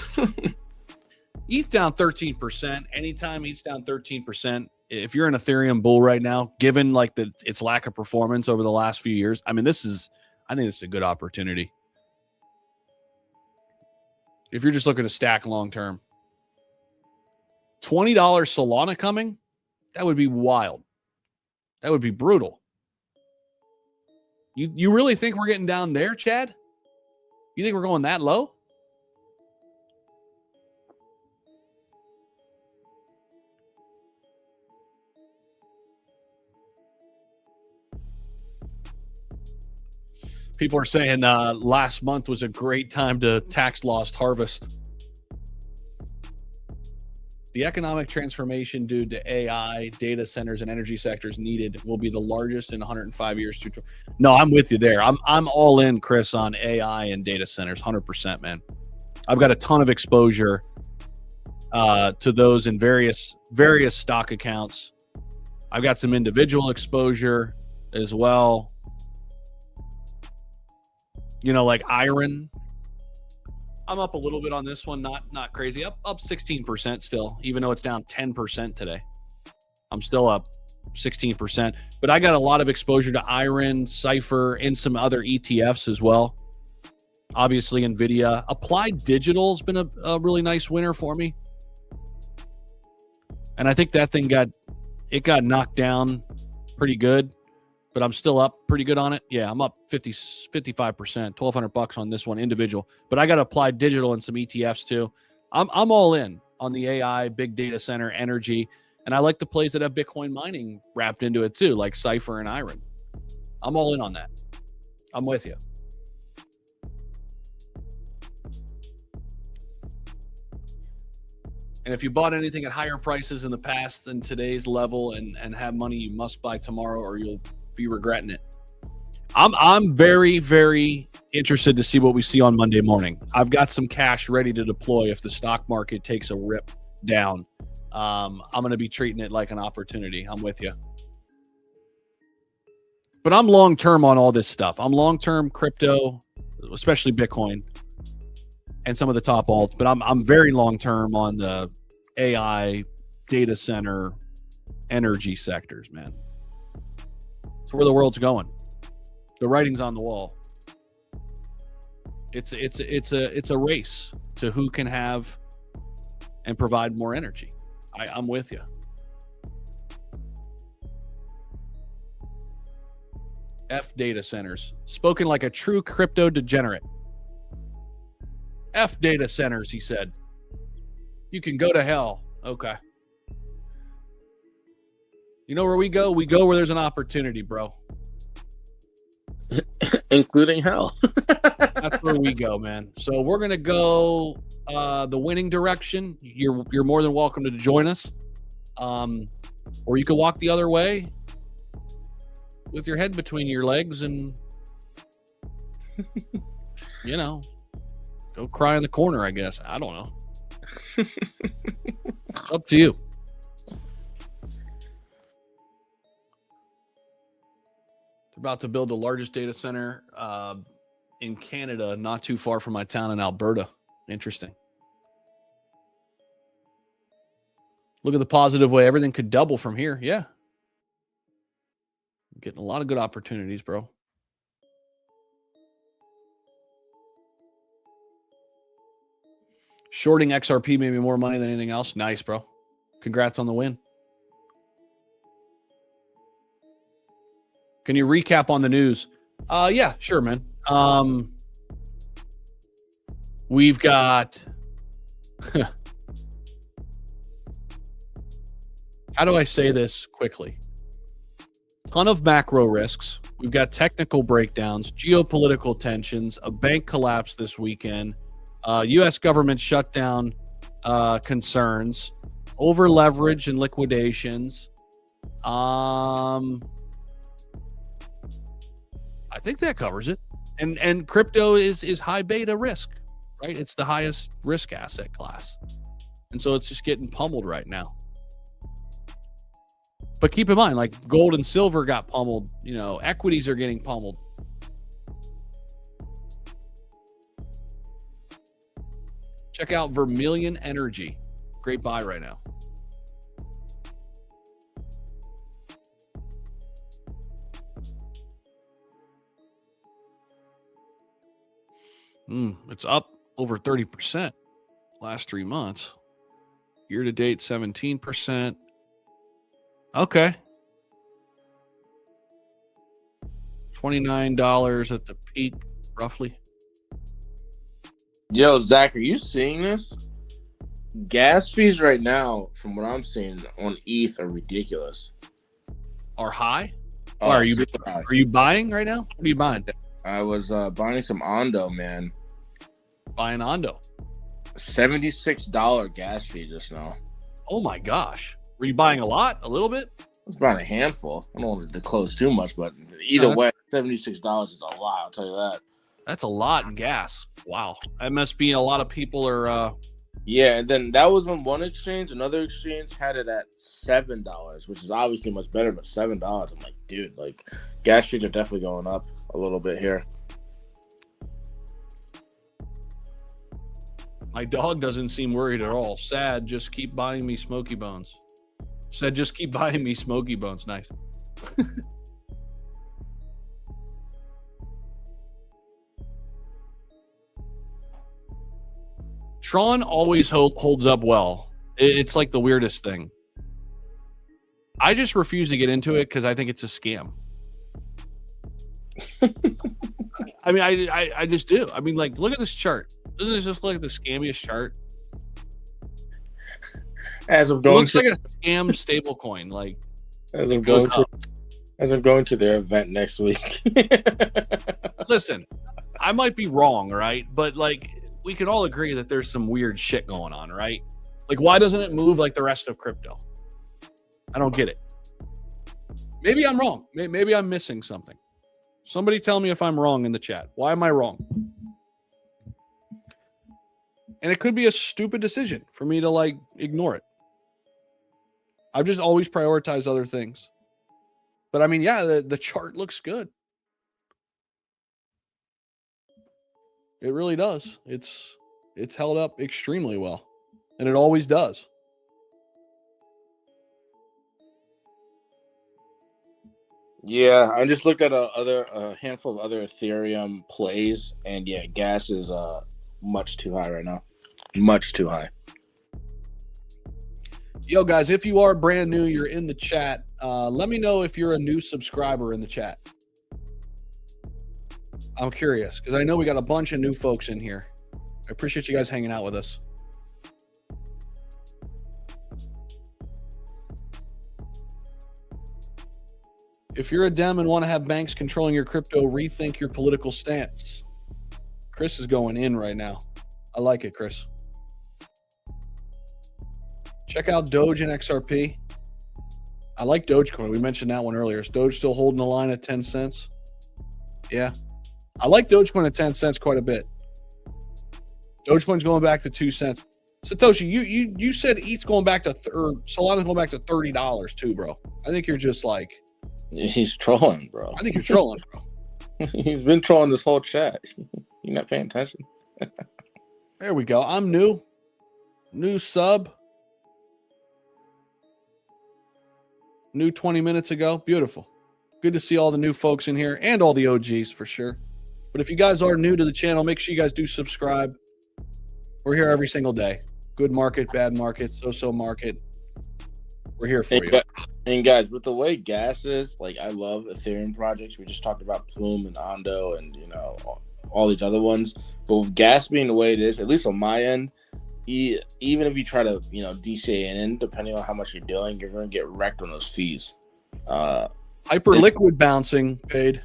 S1: ETH down 13%. Anytime ETH's down 13%, if you're an Ethereum bull right now, given like its lack of performance over the last few years, I mean, I think this is a good opportunity. If you're just looking to stack long term, $20 Solana coming, that would be wild. That would be brutal. You really think we're getting down there, Chad? You think we're going that low? People are saying last month was a great time to tax lost harvest. The economic transformation due to AI, data centers, and energy sectors needed will be the largest in 105 years. No, I'm with you there. I'm all in, Chris, on AI and data centers, 100%, man. I've got a ton of exposure to those in various stock accounts. I've got some individual exposure as well. You know, like iron. I'm up a little bit on this one, not crazy. Up 16% still, even though it's down 10% today. I'm still up 16%. But I got a lot of exposure to iron, Cypher, and some other ETFs as well. Obviously, NVIDIA. Applied Digital has been a really nice winner for me. And I think that thing got knocked down pretty good. But I'm still up pretty good on it. Yeah, I'm up 55%, $1,200 on this one individual. But I got Applied Digital and some ETFs too. I'm all in.
S3: on the AI, big data center, energy. And I like the plays that have Bitcoin mining wrapped into it too, like Cypher and Iron. I'm all in on that. I'm with you. And if you bought anything at higher prices in the past than today's level and have money you must buy tomorrow, or you'll be regretting it. I'm very, very interested to see what we see on Monday morning. I've got some cash ready to deploy if the stock market takes a rip down. I'm going to be treating it like an opportunity. I'm with you. But I'm long-term on all this stuff. I'm long-term crypto, especially Bitcoin and some of the top alts. But I'm very long-term on the AI, data center, energy sectors, man. It's where the world's going. The writing's on the wall. It's a race to who can have and provide more energy. I'm with you. F data centers. Spoken like a true crypto degenerate. F data centers, he said. You can go to hell. Okay. You know where we go? We go where there's an opportunity, bro.
S2: Including hell.
S3: That's where we go, man. So we're gonna go the winning direction. You're more than welcome to join us, or you could walk the other way with your head between your legs and you know, go cry in the corner. I guess I don't know. It's up to you. About to build the largest data center in Canada, not too far from my town in Alberta. Interesting. Look at the positive way. Everything could double from here. Yeah. Getting a lot of good opportunities, bro. Shorting XRP made me more money than anything else. Nice, bro. Congrats on the win. Can you recap on the news? Yeah, sure, man. We've got how do I say this quickly? Ton of macro risks. We've got technical breakdowns, geopolitical tensions, a bank collapse this weekend, U.S. government shutdown concerns, over leverage and liquidations. I think that covers it. And crypto is high beta risk, right? It's the highest risk asset class. And so it's just getting pummeled right now. But keep in mind, like gold and silver got pummeled, you know, equities are getting pummeled. Check out Vermilion Energy. Great buy right now. It's up over 30% last 3 months. Year to date, 17%. Okay. $29 at the peak, roughly.
S2: Yo, Zach, are you seeing this? Gas fees right now, from what I'm seeing on ETH, are ridiculous.
S3: Are high?
S2: Oh,
S3: are you buying right now? What are you buying?
S2: I was buying some Ondo, man.
S3: Buying Ondo.
S2: $76 gas fee just now.
S3: Oh my gosh. Were you buying a lot? A little bit?
S2: I was buying a handful. I don't want to close too much, but either way, $76 is a lot, I'll tell you that.
S3: That's a lot in gas. Wow. That must be a lot of people are
S2: yeah, and then that was on one exchange. Another exchange had it at $7, which is obviously much better, but $7. I'm like, dude, like gas fees are definitely going up a little bit here.
S3: My dog doesn't seem worried at all. Sad, just keep buying me Smoky Bones. Said, just keep buying me Smoky Bones. Nice. Tron always holds up well. It's like the weirdest thing. I just refuse to get into it because I think it's a scam. I mean, I just do. I mean, like, look at this chart. Doesn't this just look like the scammiest chart?
S2: As I'm
S3: It
S2: going
S3: looks
S2: to
S3: like a scam stable coin. Like
S2: as
S3: it
S2: I'm
S3: goes
S2: going to
S3: up.
S2: as I'm going to their event next week.
S3: Listen, I might be wrong, right? But like we can all agree that there's some weird shit going on, right? Like why doesn't it move like the rest of crypto? I don't get it. Maybe I'm wrong. Maybe I'm missing something. Somebody tell me if I'm wrong in the chat. Why am I wrong? And it could be a stupid decision for me to like ignore it. I've just always prioritized other things. But I mean, yeah, the chart looks good. It really does. It's held up extremely well. And it always does.
S2: Yeah, I just looked at a handful of other Ethereum plays, and yeah, gas is much too high right now. Much too high.
S3: Yo, guys, if you are brand new, you're in the chat. Let me know if you're a new subscriber in the chat. I'm curious because I know we got a bunch of new folks in here. I appreciate you guys hanging out with us. If you're a Dem and want to have banks controlling your crypto, rethink your political stance. Chris is going in right now. I like it, Chris. Check out Doge and XRP. I like Dogecoin. We mentioned that one earlier. Is Doge still holding the line at 10 cents? Yeah. I like Dogecoin at 10 cents quite a bit. Dogecoin's going back to 2 cents. Satoshi, you said ETH's going back to or Solana's going back to $30 too, bro. I think you're just like
S2: He's trolling, bro.
S3: I think you're trolling, bro.
S2: He's been trolling this whole chat. You're not paying attention.
S3: There we go. I'm new. New sub. New 20 minutes ago. Beautiful. Good to see all the new folks in here and all the OGs for sure. But if you guys are new to the channel, make sure you guys do subscribe. We're here every single day. Good market, bad market, so-so market. We're here for you.
S2: And guys, with the way gas is, like I love Ethereum projects. We just talked about Plume and Ondo and all these other ones. But with gas being the way it is, at least on my end, even if you try to DCA in, depending on how much you're doing, you're going to get wrecked on those fees.
S3: Hyper liquid bouncing paid.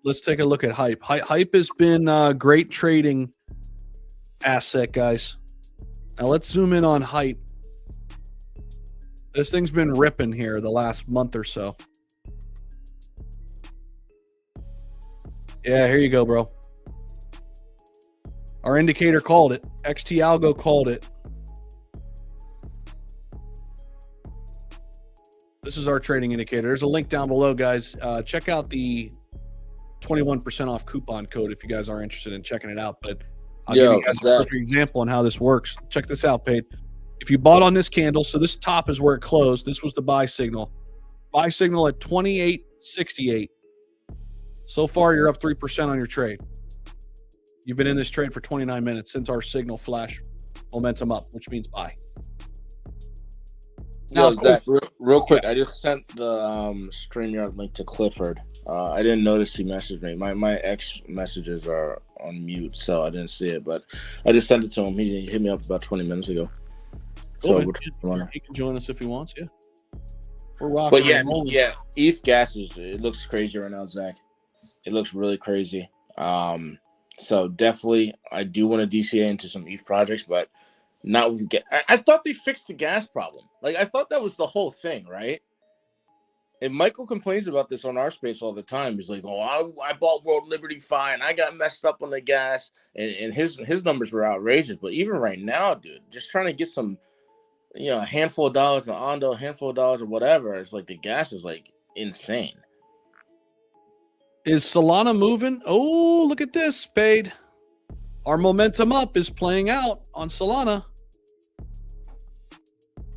S3: Let's take a look at Hype. Hype has been a great trading asset, guys. Now let's zoom in on Hype. This thing's been ripping here the last month or so. Yeah, here you go, bro. Our indicator called it. XT Algo called it. This is our trading indicator. There's a link down below, guys. Check out the 21% off coupon code if you guys are interested in checking it out. But I'll give you guys a perfect example on how this works. Check this out, Paid. If you bought on this candle, so this top is where it closed. This was the buy signal. Buy signal at 28.68. So far, you're up 3% on your trade. You've been in this trade for 29 minutes since our signal flash momentum up, which means buy.
S2: Now, Zach, real quick, I just sent the StreamYard link to Clifford. I didn't notice he messaged me. My ex messages are on mute, so I didn't see it. But I just sent it to him. He hit me up about 20 minutes ago.
S3: So he can join us if he wants. Yeah, we're rocking.
S2: But yeah, ETH gas it looks crazy right now, Zach. It looks really crazy. So definitely, I do want to DCA into some ETH projects, but not with gas. I thought they fixed the gas problem. Like I thought that was the whole thing, right? And Michael complains about this on our space all the time. He's like, "Oh, I bought World Liberty Fi and I got messed up on the gas," and his numbers were outrageous. But even right now, dude, just trying to get some, a handful of dollars on Ondo, a handful of dollars or whatever, it's like the gas is like insane.
S3: Is Solana moving? Oh, look at this, Paid. Our momentum up is playing out on Solana.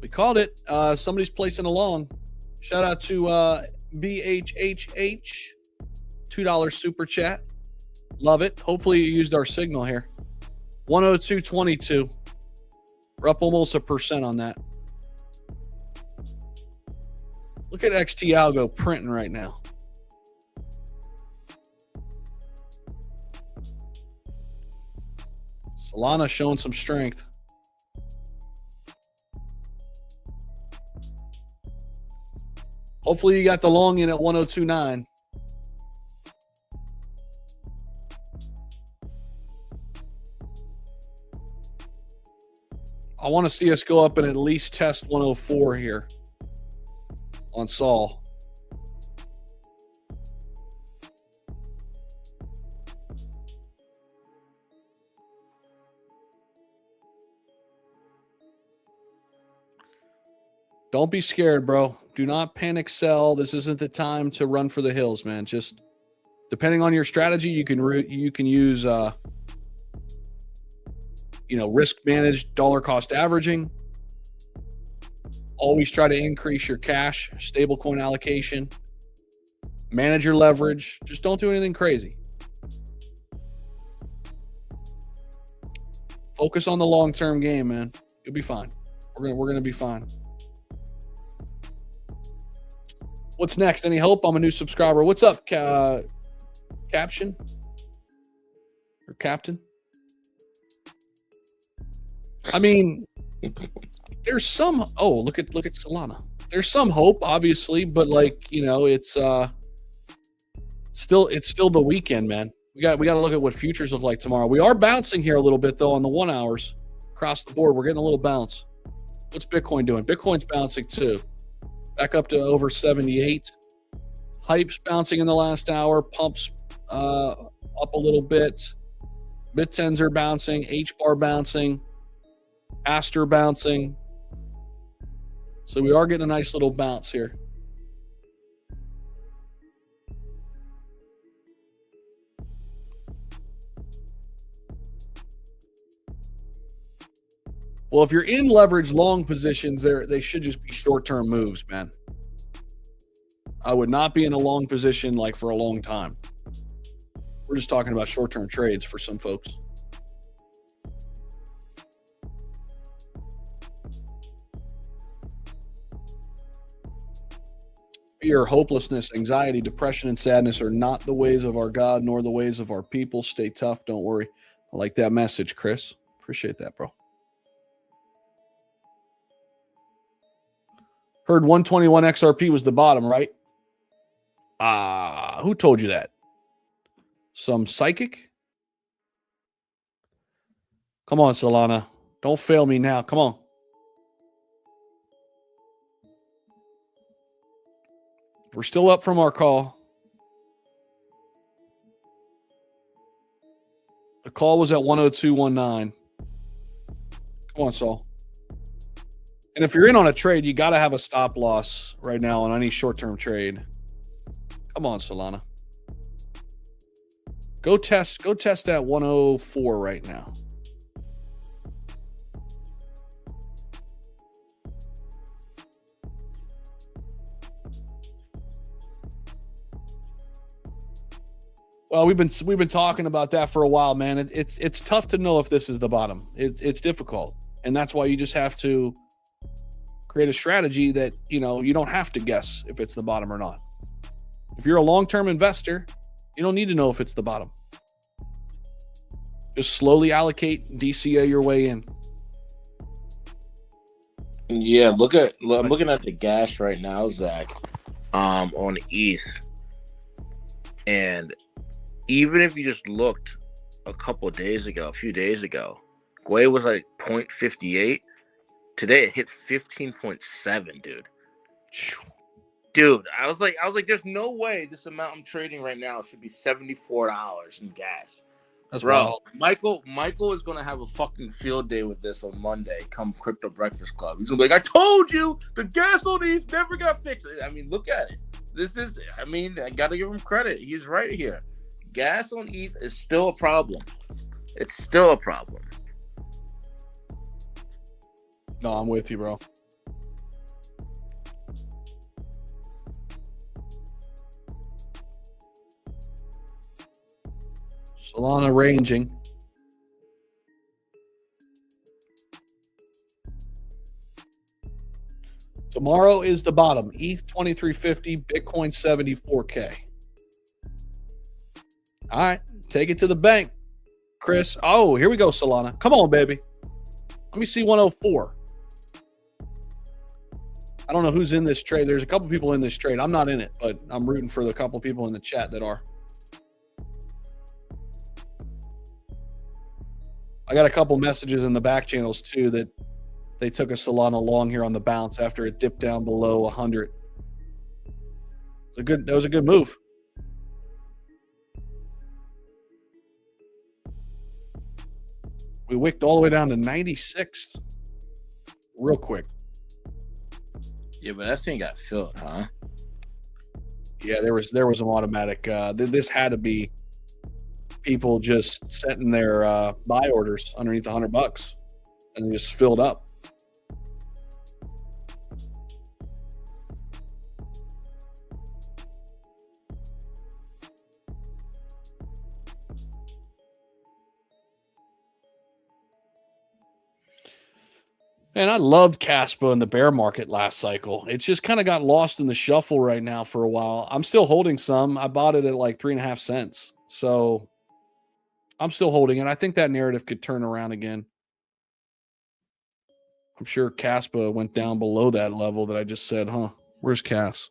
S3: We called it. Somebody's placing a long. Shout out to BHHH. $2 super chat. Love it. Hopefully you used our signal here. 102.22. We're up almost 1% on that. Look at XT Algo printing right now. Solana showing some strength. Hopefully you got the long in at 102.9. I want to see us go up and at least test 104 here on Sol. Don't be scared, bro. Do not panic sell. This isn't the time to run for the hills, man. Just depending on your strategy, you can use risk managed dollar cost averaging. Always try to increase your cash, stable coin allocation, manage your leverage. Just don't do anything crazy. Focus on the long-term game, man. You'll be fine. We're gonna be fine. What's next? Any hope? I'm a new subscriber. What's up, Caption? Or Captain? I mean, there's some. Oh, look at Solana. There's some hope, obviously, but it's still the weekend, man. We got to look at what futures look like tomorrow. We are bouncing here a little bit though on the 1 hours across the board. We're getting a little bounce. What's Bitcoin doing? Bitcoin's bouncing too. Back up to over 78. Hype's bouncing in the last hour. Pumps up a little bit. Mid-tens are bouncing. H-bar bouncing. Aster bouncing. So we are getting a nice little bounce here. Well, if you're in leverage long positions, they should just be short-term moves, man. I would not be in a long position like for a long time. We're just talking about short-term trades for some folks. Fear, hopelessness, anxiety, depression, and sadness are not the ways of our God nor the ways of our people. Stay tough. Don't worry. I like that message, Chris. Appreciate that, bro. Heard 121 XRP was the bottom, right? Who told you that? Some psychic? Come on, Solana. Don't fail me now. Come on. We're still up from our call. The call was at 102.19. Come on, Sol. And if you're in on a trade, you got to have a stop loss right now on any short-term trade. Come on, Solana. Go test at 104 right now. Well, we've been talking about that for a while, man. It's tough to know if this is the bottom. It's difficult, and that's why you just have to create a strategy that you don't have to guess if it's the bottom or not. If you're a long-term investor, you don't need to know if it's the bottom. Just slowly allocate, DCA your way in.
S2: Yeah, I'm looking at the gas right now, Zach, on ETH, and even if you just looked a few days ago, Gwei was like 0.58. Today it hit 15.7, dude. Dude, I was like, there's no way this amount I'm trading right now should be $74 in gas.
S3: That's
S2: Bro,
S3: wild.
S2: Michael is gonna have a fucking field day with this on Monday. Come Crypto Breakfast Club. He's gonna be like, I told you the gas on ETH never got fixed. I mean, look at it. I gotta give him credit. He's right here. Gas on ETH is still a problem. It's still a problem.
S3: No, I'm with you, bro. Solana ranging. Tomorrow is the bottom. ETH 2350, Bitcoin 74K. All right, take it to the bank, Chris. Oh, here we go, Solana. Come on, baby. Let me see 104. I don't know who's in this trade. There's a couple people in this trade. I'm not in it, but I'm rooting for the couple people in the chat that are. I got a couple messages in the back channels too that they took a Solana long here on the bounce after it dipped down below 100. That was a good move. We wicked all the way down to 96 real quick.
S2: Yeah, but that thing got filled, huh?
S3: Yeah, there was an automatic. This had to be people just setting their buy orders underneath $100, and they just filled up. And I loved Caspa in the bear market last cycle. It's just kind of got lost in the shuffle right now for a while. I'm still holding some. I bought it at like 3.5 cents. So I'm still holding it. I think that narrative could turn around again. I'm sure Caspa went down below that level that I just said, huh? Where's Cas?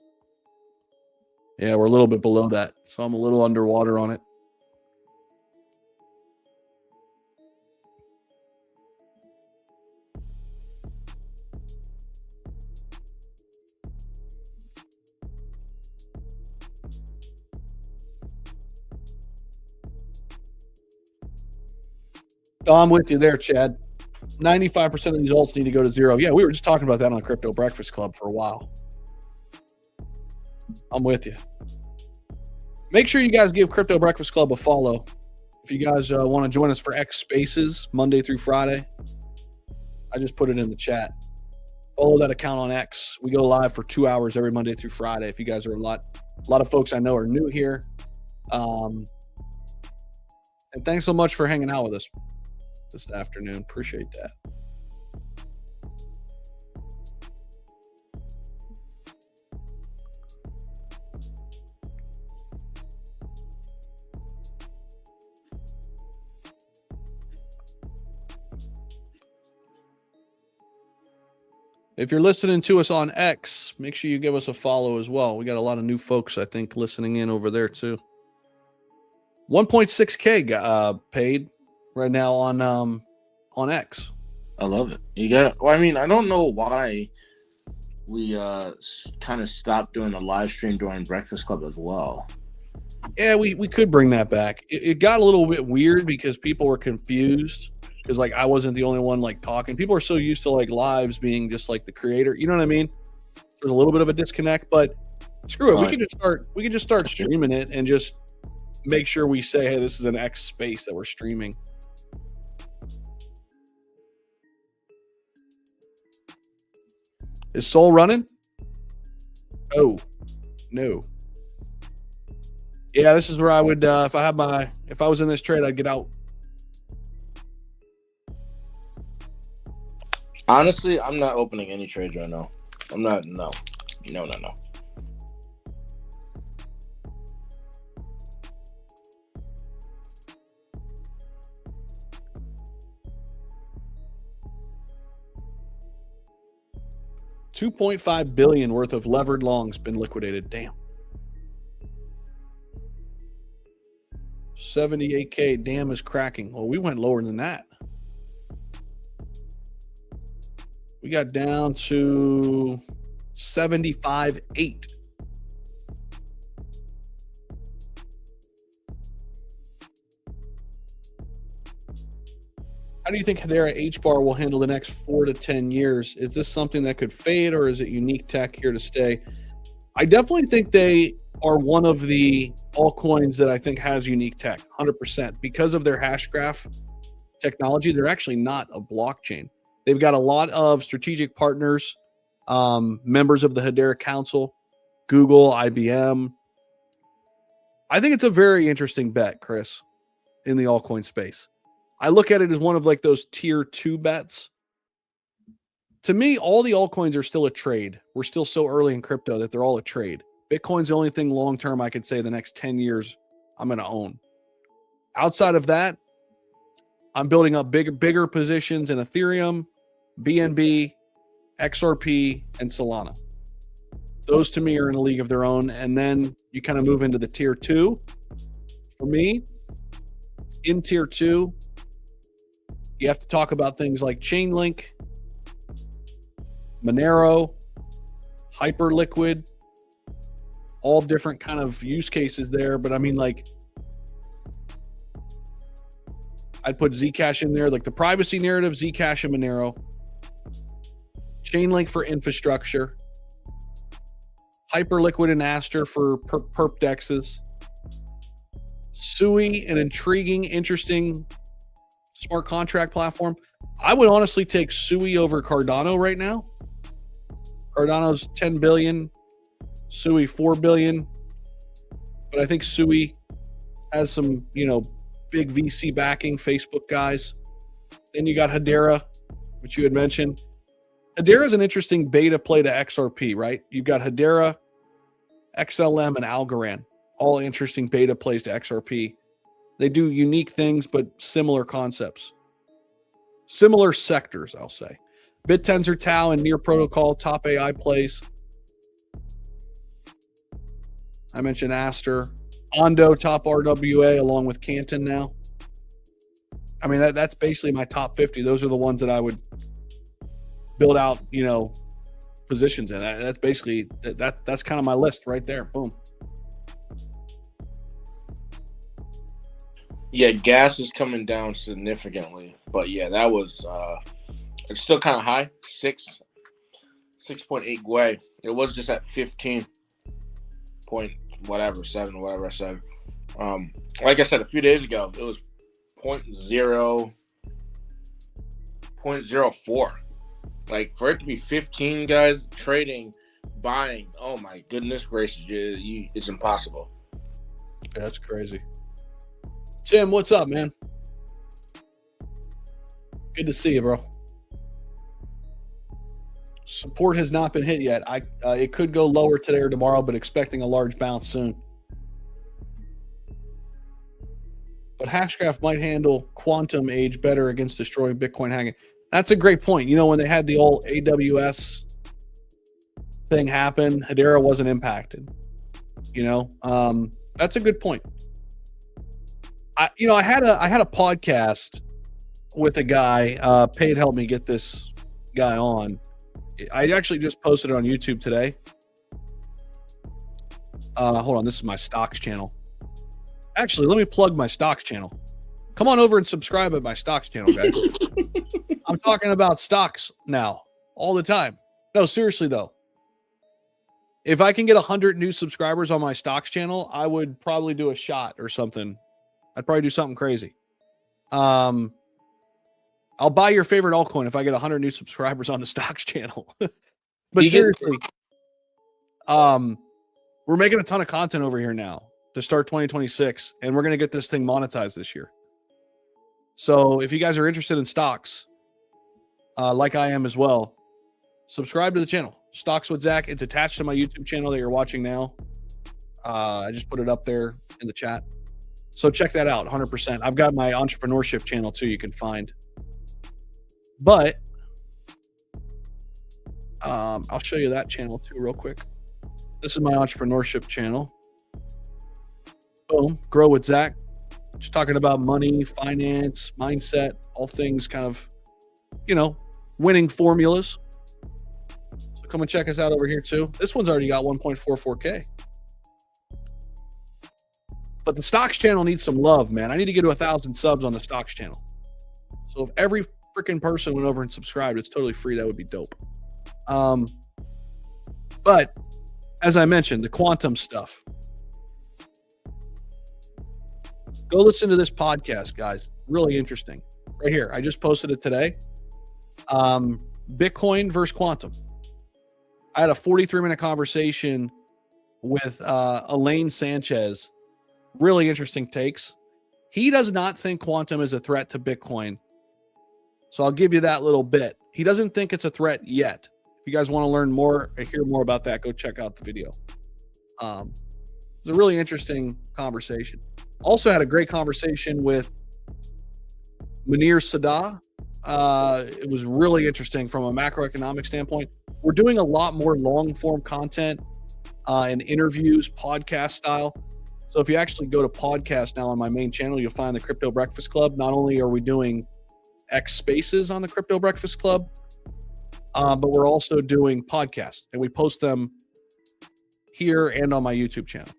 S3: Yeah, we're a little bit below that. So I'm a little underwater on it. Oh, I'm with you there, Chad. 95% of these alts need to go to zero. Yeah, we were just talking about that on Crypto Breakfast Club for a while. I'm with you. Make sure you guys give Crypto Breakfast Club a follow. If you guys want to join us for X Spaces Monday through Friday, I just put it in the chat. Follow that account on X. We go live for 2 hours every Monday through Friday. If you guys are a lot of folks I know are new here. And thanks so much for hanging out with us this afternoon. Appreciate that. If you're listening to us on X, make sure you give us a follow as well. We got a lot of new folks, I think, listening in over there too. 1.6K paid right now on X.
S2: I love it. You got. Well, I mean, I don't know why we kind of stopped doing the live stream during Breakfast Club as well.
S3: Yeah, we could bring that back. It got a little bit weird because people were confused because like I wasn't the only one like talking. People are so used to like lives being just like the creator. You know what I mean? There's a little bit of a disconnect, but screw it. We can just start streaming it and just make sure we say, hey, this is an X space that we're streaming. Is Soul running? Oh, no. Yeah, this is where I would, if I was in this trade, I'd get out.
S2: Honestly, I'm not opening any trades right now. I'm not. No.
S3: 2.5 billion worth of levered longs been liquidated. Damn. 78K. Damn is cracking. Well, we went lower than that. We got down to 75.8. How do you think Hedera H-bar will handle the next 4 to 10 years? Is this something that could fade, or is it unique tech here to stay? I definitely think they are one of the altcoins that I think has unique tech, 100%. Because of their hash graph technology, they're actually not a blockchain. They've got a lot of strategic partners, members of the Hedera Council, Google, IBM. I think it's a very interesting bet, Chris, in the altcoin space. I look at it as one of like those tier 2 bets. To me, all the altcoins are still a trade. We're still so early in crypto that they're all a trade. Bitcoin's the only thing long-term I could say the next 10 years I'm going to own. Outside of that, I'm building up bigger positions in Ethereum, BNB, XRP, and Solana. Those to me are in a league of their own. And then you kind of move into the tier 2. For me, in tier 2, you have to talk about things like Chainlink, Monero, Hyperliquid, all different kind of use cases there. But I mean, like, I'd put Zcash in there, like the privacy narrative, Zcash and Monero, Chainlink for infrastructure, Hyperliquid and Aster for perp dexes, Sui, an intriguing, interesting smart contract platform. I would honestly take Sui over Cardano right now. Cardano's 10 billion, Sui 4 billion. But I think Sui has some, big VC backing, Facebook guys. Then you got Hedera, which you had mentioned. Hedera is an interesting beta play to XRP, right? You've got Hedera, XLM, and Algorand, all interesting beta plays to XRP. They do unique things, but similar concepts. Similar sectors, I'll say. BitTensor, Tau, and Near Protocol, top AI plays. I mentioned Aster. Ondo, top RWA, along with Canton now. I mean, that's basically my top 50. Those are the ones that I would build out, positions in. That's basically, that's kind of my list right there. Boom.
S2: Yeah, gas is coming down significantly. But yeah, that was, it's still kind of high, 6.8 Gwei. It was just at 15 point whatever, 7, whatever I said. Like I said, a few days ago, it was 0.04. Like, for it to be 15 guys trading, buying, oh my goodness gracious, it's impossible.
S3: That's crazy. Tim, what's up, man? Good to see you, bro. Support has not been hit yet. It could go lower today or tomorrow, but expecting a large bounce soon. But Hashgraph might handle quantum age better against destroying Bitcoin hacking. That's a great point. When they had the old AWS thing happen, Hedera wasn't impacted. That's a good point. I had a podcast with a guy. Paid helped me get this guy on. I actually just posted it on YouTube today. Hold on, this is my stocks channel. Actually, let me plug my stocks channel. Come on over and subscribe at my stocks channel, guys. I'm talking about stocks now all the time. No, seriously though. If I can get 100 new subscribers on my stocks channel, I would probably do a shot or something. I'd probably do something crazy. I'll buy your favorite altcoin if I get 100 new subscribers on the stocks channel. But seriously, we're making a ton of content over here now to start 2026, and we're going to get this thing monetized this year. So if you guys are interested in stocks, like I am as well, subscribe to the channel. Stocks with Zach. It's attached to my YouTube channel that you're watching now. I just put it up there in the chat. So check that out, 100%. I've got my entrepreneurship channel too you can find. But I'll show you that channel too real quick. This is my entrepreneurship channel. Boom, Grow with Zach. Just talking about money, finance, mindset, all things kind of, winning formulas. So come and check us out over here too. This one's already got 1.44K. But the stocks channel needs some love, man. I need to get to 1,000 subs on the stocks channel. So if every freaking person went over and subscribed, it's totally free. That would be dope. But as I mentioned, the quantum stuff. Go listen to this podcast, guys. Really interesting. Right here. I just posted it today. Bitcoin versus quantum. I had a 43-minute conversation with Elaine Sanchez. Really interesting takes. He does not think quantum is a threat to Bitcoin. So I'll give you that little bit. He doesn't think it's a threat yet. If you guys want to learn more or hear more about that, go check out the video. It's a really interesting conversation. Also had a great conversation with Munir Sadeh. It was really interesting from a macroeconomic standpoint. We're doing a lot more long form content and interviews, podcast style. So if you actually go to podcast now on my main channel, you'll find the Crypto Breakfast Club. Not only are we doing X Spaces on the Crypto Breakfast Club, but we're also doing podcasts, and we post them here and on my YouTube channel.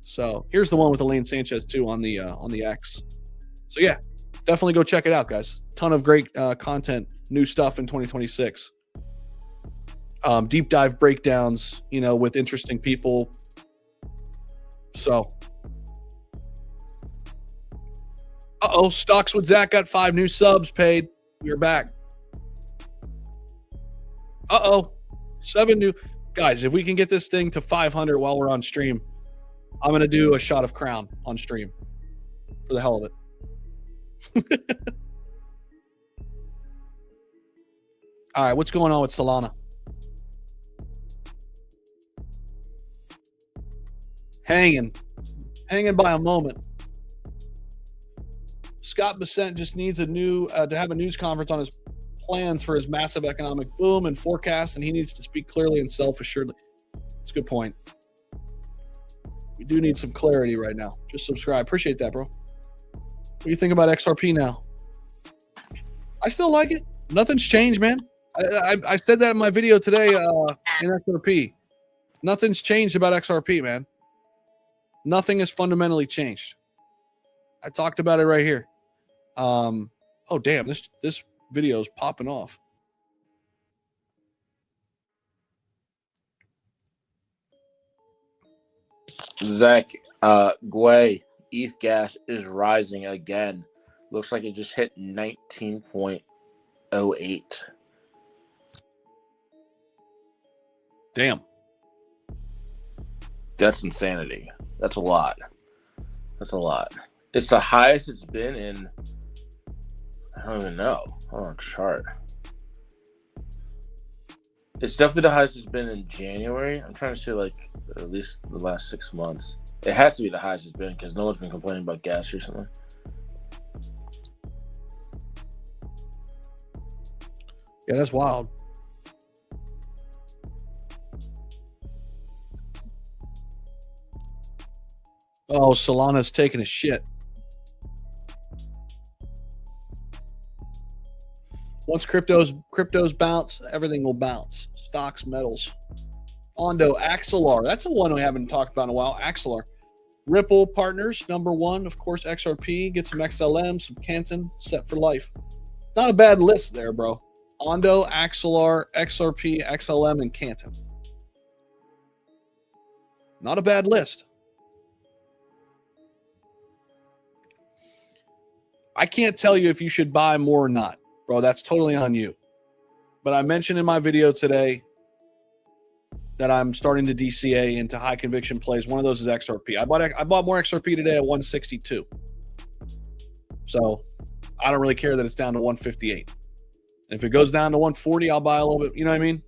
S3: So here's the one with Elaine Sanchez too on the X. So yeah, definitely go check it out, guys. Ton of great content, new stuff in 2026. Deep dive breakdowns, with interesting people. So, Stocks with Zach got 5 new subs paid. We're back. 7 new guys. If we can get this thing to 500 while we're on stream, I'm gonna do a shot of Crown on stream for the hell of it. All right, what's going on with Solana? Hanging by a moment. Scott Bessent just needs to have a news conference on his plans for his massive economic boom and forecast, and he needs to speak clearly and self-assuredly. That's a good point. We do need some clarity right now. Just subscribe. Appreciate that, bro. What do you think about XRP now? I still like it. Nothing's changed, man. I said that in my video today in XRP. Nothing's changed about XRP, man. Nothing has fundamentally changed. I talked about it right here. Oh, damn. This video is popping off.
S2: Zach, Gwei, ETH gas is rising again. Looks like it just hit 19.08.
S3: Damn.
S2: That's insanity. That's a lot. It's the highest it's been in, I don't even know. Hold on, chart. It's definitely the highest it's been in January. I'm trying to say at least the last 6 months. It has to be the highest it's been because no one's been complaining about gas recently.
S3: Yeah, that's wild. Oh, Solana's taking a shit. Once cryptos bounce, everything will bounce. Stocks, metals. Ondo, Axelar. That's a one we haven't talked about in a while. Axelar. Ripple Partners, number 1. Of course, XRP. Get some XLM, some Canton. Set for life. Not a bad list there, bro. Ondo, Axelar, XRP, XLM, and Canton. Not a bad list. I can't tell you if you should buy more or not, bro. That's totally on you. But I mentioned in my video today that I'm starting to DCA into high conviction plays. One of those is XRP. I bought more XRP today at 162. So I don't really care that it's down to 158. And if it goes down to 140, I'll buy a little bit. You know what I mean?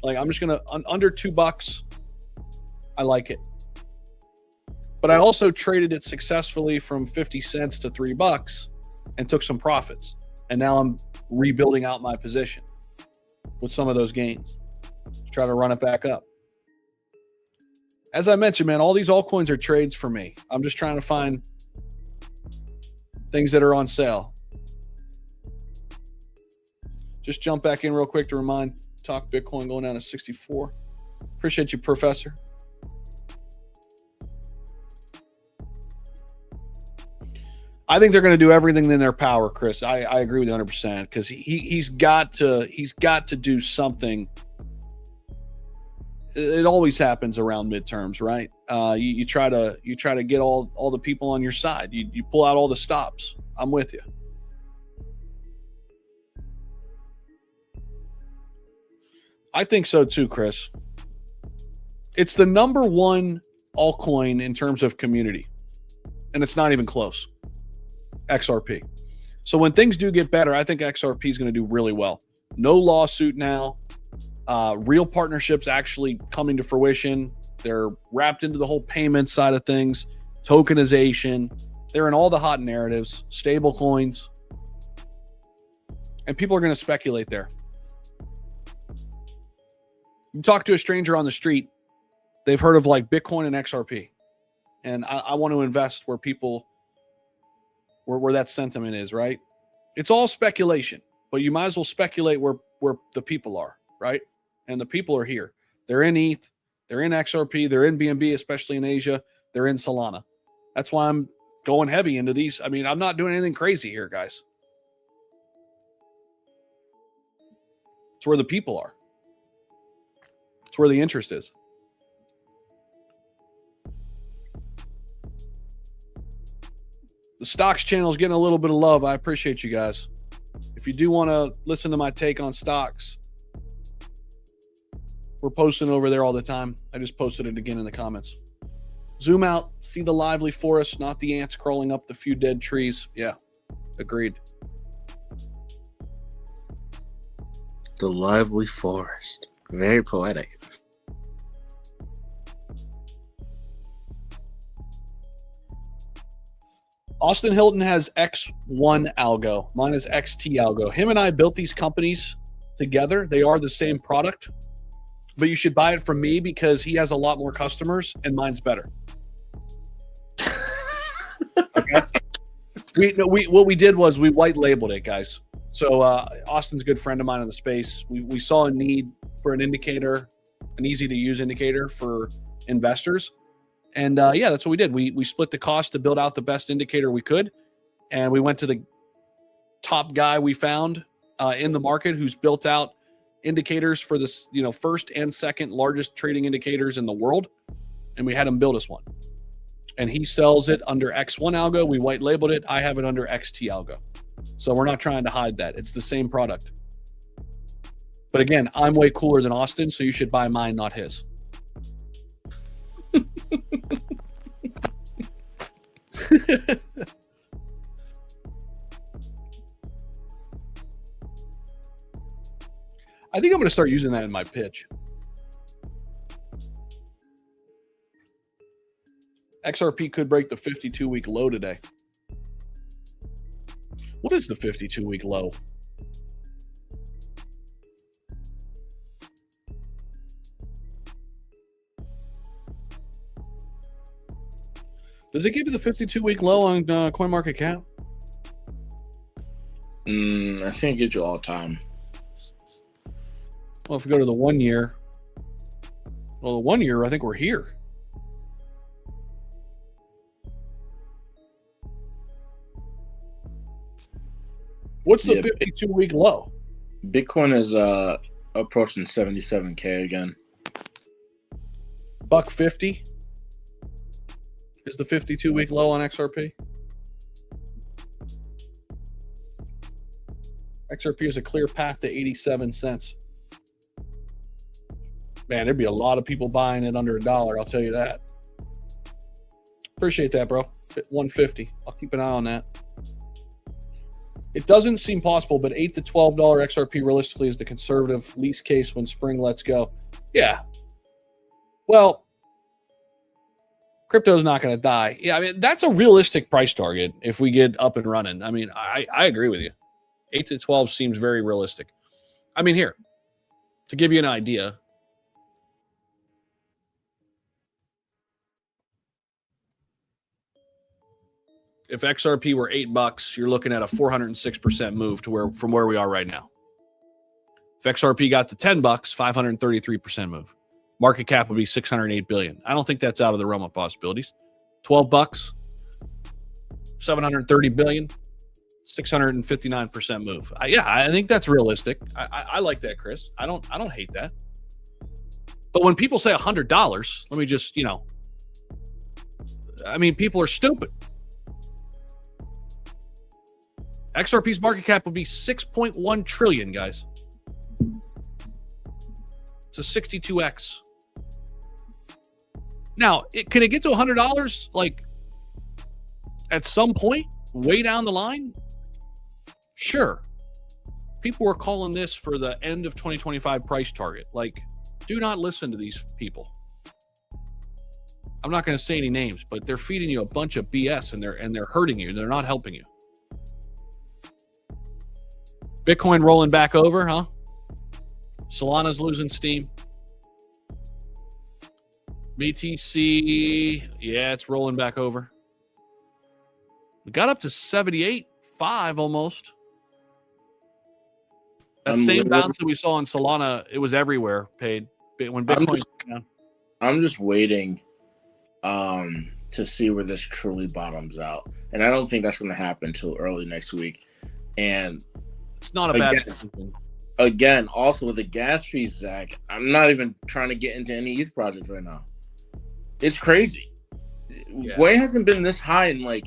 S3: Like, I'm just gonna under $2. I like it. But I also traded it successfully from 50 cents to $3 and took some profits. And now I'm rebuilding out my position with some of those gains to try to run it back up. As I mentioned, man, all these altcoins are trades for me. I'm just trying to find things that are on sale. Just jump back in real quick to remind, talk Bitcoin going down to 64. Appreciate you, Professor. I think they're going to do everything in their power, Chris. I agree with you 100% because he's got to do something. It always happens around midterms, right? You try to get all the people on your side. You pull out all the stops. I'm with you. I think so too, Chris. It's the number 1 altcoin in terms of community, and it's not even close. XRP. So when things do get better, I think XRP is going to do really well. No lawsuit now. Real partnerships actually coming to fruition. They're wrapped into the whole payment side of things, tokenization. They're in all the hot narratives, stable coins, and people are going to speculate there. You talk to a stranger on the street, they've heard of like Bitcoin and XRP. And I want to invest where people, where that sentiment is, right? It's all speculation, but you might as well speculate where the people are, right? And the people are here. They're in ETH, they're in XRP, they're in BNB, especially in Asia, they're in Solana. That's why I'm going heavy into these. I mean, I'm not doing anything crazy here, guys. It's where the people are. It's where the interest is. The stocks channel is getting a little bit of love. I appreciate you guys. If you do want to listen to my take on stocks, we're posting over there all the time. I just posted it again in the comments. Zoom out, see the lively forest, not the ants crawling up the few dead trees. Yeah, agreed.
S2: The lively forest. Very poetic.
S3: Austin Hilton has X1 algo. Mine is XT algo. Him and I built these companies together. They are the same product, but you should buy it from me because he has a lot more customers and mine's better. Okay. What we did was we white labeled it, guys. So Austin's a good friend of mine in the space. We saw a need for an indicator, an easy to use indicator for investors. And yeah, that's what we did. We split the cost to build out the best indicator we could. And we went to the top guy we found in the market who's built out indicators for this, first and second largest trading indicators in the world. And we had him build us one. And he sells it under X1 algo. We white labeled it. I have it under XT algo. So we're not trying to hide that. It's the same product. But again, I'm way cooler than Austin, so you should buy mine, not his. I think I'm going to start using that in my pitch. XRP could break the 52-week low today. What is the 52-week low? Does it give you the 52-week low on CoinMarketCap?
S2: I think it gives you all time.
S3: Well, if we go to the 1 year, well, the 1 year, I think we're here. What's the 52-week low?
S2: Bitcoin is approaching 77K again.
S3: $150 is the 52-week low on XRP. XRP is a clear path to 87 cents. Man, there'd be a lot of people buying it under $1, I'll tell you that. Appreciate that, bro. 150. I'll keep an eye on that. It doesn't seem possible, but $8 to $12 XRP realistically is the conservative least case when spring lets go. Yeah. Well, crypto's not going to die. Yeah, I mean, that's a realistic price target if we get up and running. I mean, I agree with you. 8 to 12 seems very realistic. I mean, here, to give you an idea, if XRP were $8, you're looking at a 406% move to from where we are right now. If XRP got to $10, 533% move. Market cap would be $608 billion. I don't think that's out of the realm of possibilities. $12, $730 billion, 659% move. I think that's realistic. I like that, Chris. I don't hate that. But when people say $100, let me just, I mean, people are stupid. XRP's market cap would be 6.1 trillion, guys. It's a 62x. Now, can it get to $100 like at some point way down the line? Sure. People were calling this for the end of 2025 price target. Like, do not listen to these people. I'm not going to say any names, but they're feeding you a bunch of BS and they're hurting you. They're not helping you. Bitcoin rolling back over, huh? Solana's losing steam. BTC, yeah, it's rolling back over. We got up to 78.5 almost. That same bounce that we saw in Solana, it was everywhere. Paid when Bitcoin.
S2: I'm just waiting to see where this truly bottoms out, and I don't think that's going to happen until early next week. And
S3: it's not a bad decision.
S2: Again, also with the gas fees, Zach, I'm not even trying to get into any ETH projects right now. It's crazy. Yeah. Way hasn't been this high in like,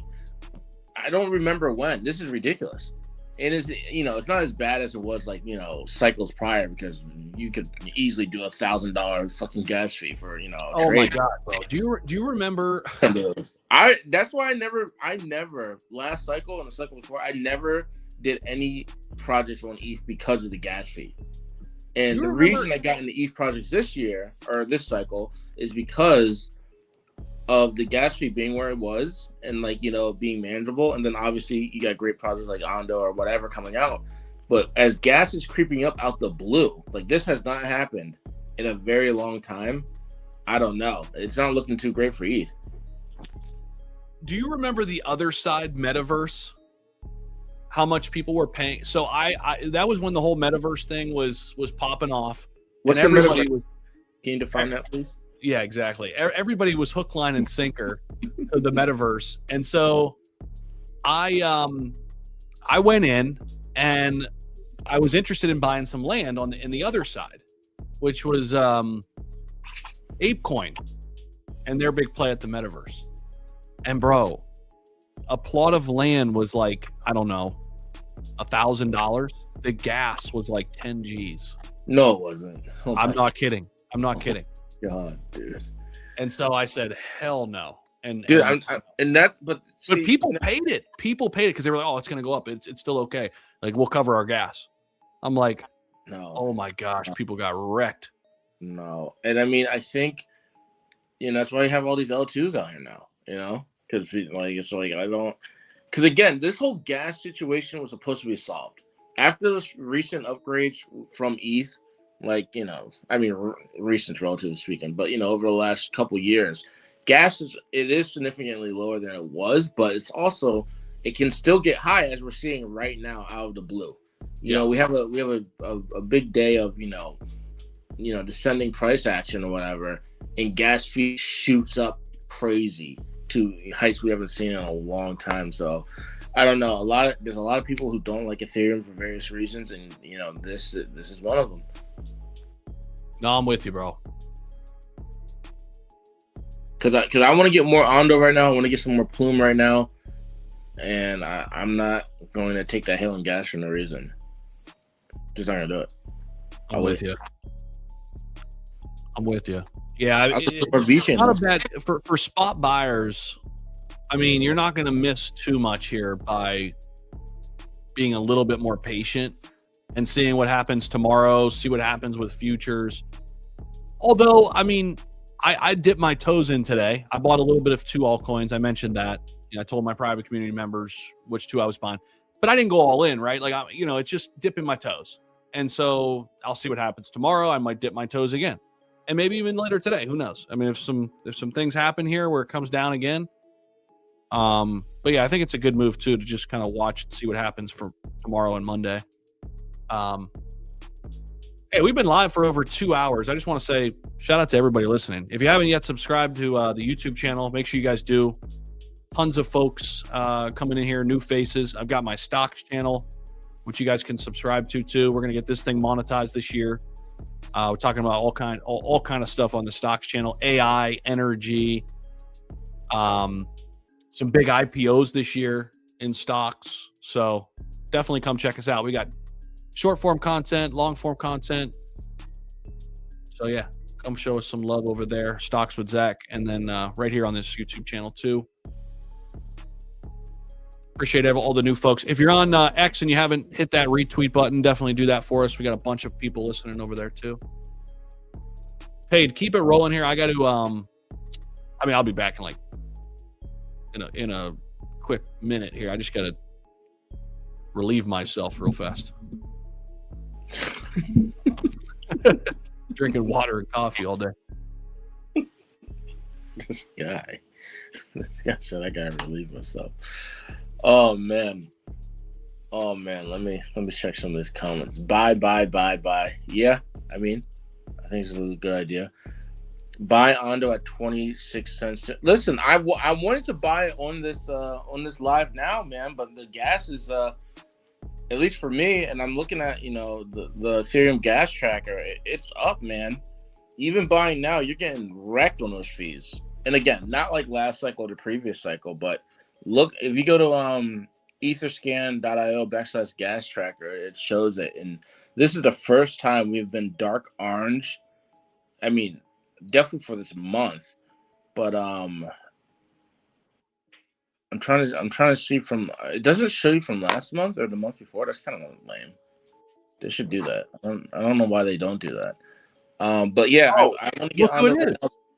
S2: I don't remember when. This is ridiculous. It is, it's not as bad as it was like, cycles prior, because you could easily do $1,000 fucking gas fee for,
S3: Oh trade. My God, bro. Do you remember?
S2: That's why I never last cycle and the cycle before, I never did any projects on ETH because of the gas fee. And the reason I got into ETH projects this year or this cycle is because of the gas fee being where it was and like, being manageable. And then obviously you got great projects like Ondo or whatever coming out. But as gas is creeping up out the blue, like this has not happened in a very long time. I don't know. It's not looking too great for ETH.
S3: Do you remember the other side, Metaverse? How much people were paying? So I that was when the whole Metaverse thing was popping off.
S2: What's and everybody was. Can you define that, please?
S3: Yeah, exactly. Everybody was hook, line, and sinker to the Metaverse, and so I went in and I was interested in buying some land in the other side, which was ApeCoin and their big play at the Metaverse. And bro, a plot of land was like, I don't know, $1,000. The gas was like 10 G's.
S2: No, it wasn't.
S3: Oh, I'm not kidding.
S2: God, dude.
S3: And so I said, hell no. And
S2: dude, but
S3: people paid it. People paid it because they were like, oh, it's going to go up. It's still okay. Like, we'll cover our gas. I'm like,
S2: no.
S3: Oh my gosh, people got wrecked.
S2: No. And I mean, I think, that's why you have all these L2s out here now, because it's like, because again, this whole gas situation was supposed to be solved after this recent upgrades from ETH. Like, recent relatively speaking, but, over the last couple years, gas is significantly lower than it was, but it's also, it can still get high as we're seeing right now out of the blue. We have a big day of, descending price action or whatever, and gas fee shoots up crazy to heights we haven't seen in a long time. So I don't know. There's a lot of people who don't like Ethereum for various reasons, and this is one of them.
S3: No, I'm with you, bro.
S2: Cause I want to get more Ondo right now. I want to get some more Plume right now, and I'm not going to take that hill and gas for no reason. Just not gonna do it.
S3: I'm with you. Yeah,
S2: it's not
S3: a bad for spot buyers. I mean, you're not going to miss too much here by being a little bit more patient and seeing what happens tomorrow, see what happens with futures. Although, I mean, I dipped my toes in today. I bought a little bit of 2 altcoins. I mentioned that. I told my private community members which 2 I was buying, but I didn't go all in, right? Like, it's just dipping my toes. And so I'll see what happens tomorrow. I might dip my toes again, and maybe even later today. Who knows? I mean, if some things happen here where it comes down again. But yeah, I think it's a good move too, to just kind of watch and see what happens for tomorrow and Monday. Hey, we've been live for over 2 hours. I just want to say shout out to everybody listening. If you haven't yet subscribed to the YouTube channel, make sure you guys do. Tons of folks coming in here, new faces. I've got my stocks channel, which you guys can subscribe to too. We're gonna get this thing monetized this year. We're talking about all kind of stuff on the stocks channel, AI, energy, some big IPOs this year in stocks. So definitely come check us out. We got short form content, long form content. So yeah, come show us some love over there. Stocks with Zach, and then right here on this YouTube channel too. Appreciate all the new folks. If you're on X and you haven't hit that retweet button, definitely do that for us. We got a bunch of people listening over there too. Hey, keep it rolling here. I got to. I'll be back in a quick minute here. I just got to relieve myself real fast. Drinking water and coffee all day.
S2: This guy. This guy said I gotta relieve myself. Oh man. Oh man. Let me check some of these comments. Buy. Yeah, I mean, I think it's a really good idea. Buy Ondo at 26 cents. Listen, I wanted to buy on this live now, man, but the gas is at least for me, and I'm looking at the Ethereum gas tracker. It's up, man. Even buying now, you're getting wrecked on those fees. And again, not like last cycle or the previous cycle, but look, if you go to etherscan.io/gas tracker, it shows it. And this is the first time we've been dark orange. I mean, definitely for this month, but I'm trying to see from. It doesn't show you from last month or the month before. That's kind of lame. They should do that. I don't know why they don't do that. But yeah, I want to get on there.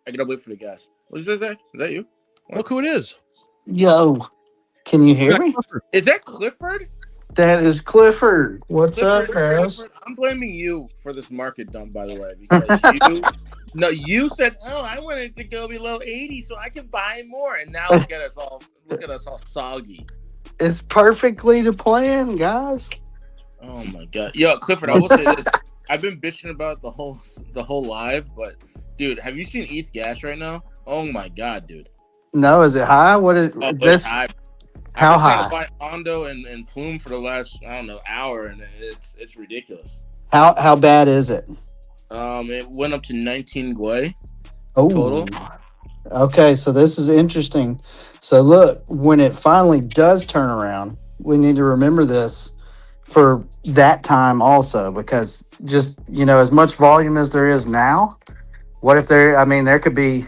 S2: I gotta wait for the gas. What is that, Zach? Is that you? What?
S3: Look who it is.
S4: Yo, can you hear me?
S2: Is that Clifford?
S4: That is Clifford. What's up, Harris?
S2: I'm blaming you for this market dump, by the way, because you said, "Oh, I wanted to go below 80 so I can buy more," and now look at us all soggy.
S4: It's perfectly to plan, guys.
S2: Oh my god, yo, Clifford, I will say this: I've been bitching about the whole live, but dude, have you seen ETH gas right now? Oh my god, dude.
S4: No, is it high? What is this?
S2: High.
S4: How
S2: I've been
S4: high?
S2: trying to buy Ondo and Plume for the last hour, and it's ridiculous.
S4: How bad is it?
S2: It went up to 19 Gwei
S4: Oh,
S2: total.
S4: okay. So this is interesting. So look, when it finally does turn around, we need to remember this for that time also, because just as much volume as there is now, what if there could be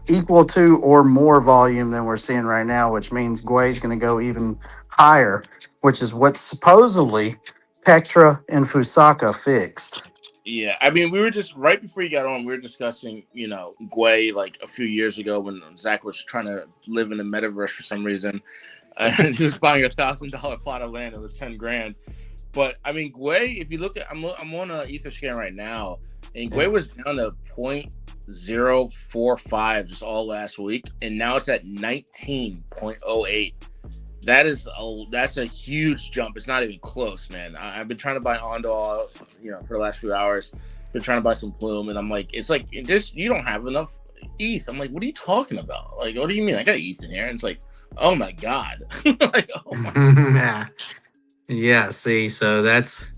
S4: equal to or more volume than we're seeing right now, which means Gwei is going to go even higher, which is what supposedly Petra and Fusaka fixed.
S2: Yeah, I mean, we were just right before you got on. We were discussing, Gwei like a few years ago when Zach was trying to live in the metaverse for some reason, and he was buying $1,000 plot of land. It was 10 grand. But I mean, Gwei, if you look at, I'm on a Etherscan right now, and Gwei was down to 0.045 just all last week, and now it's at 19.08. That's a huge jump. It's not even close, man. I've been trying to buy Ondo, for the last few hours. Been trying to buy some Plume, and I'm like, it's like this. You don't have enough ETH. I'm like, what are you talking about? Like, what do you mean? I got ETH in here, and it's like, oh my god, like, oh my.
S4: Yeah. See, so that's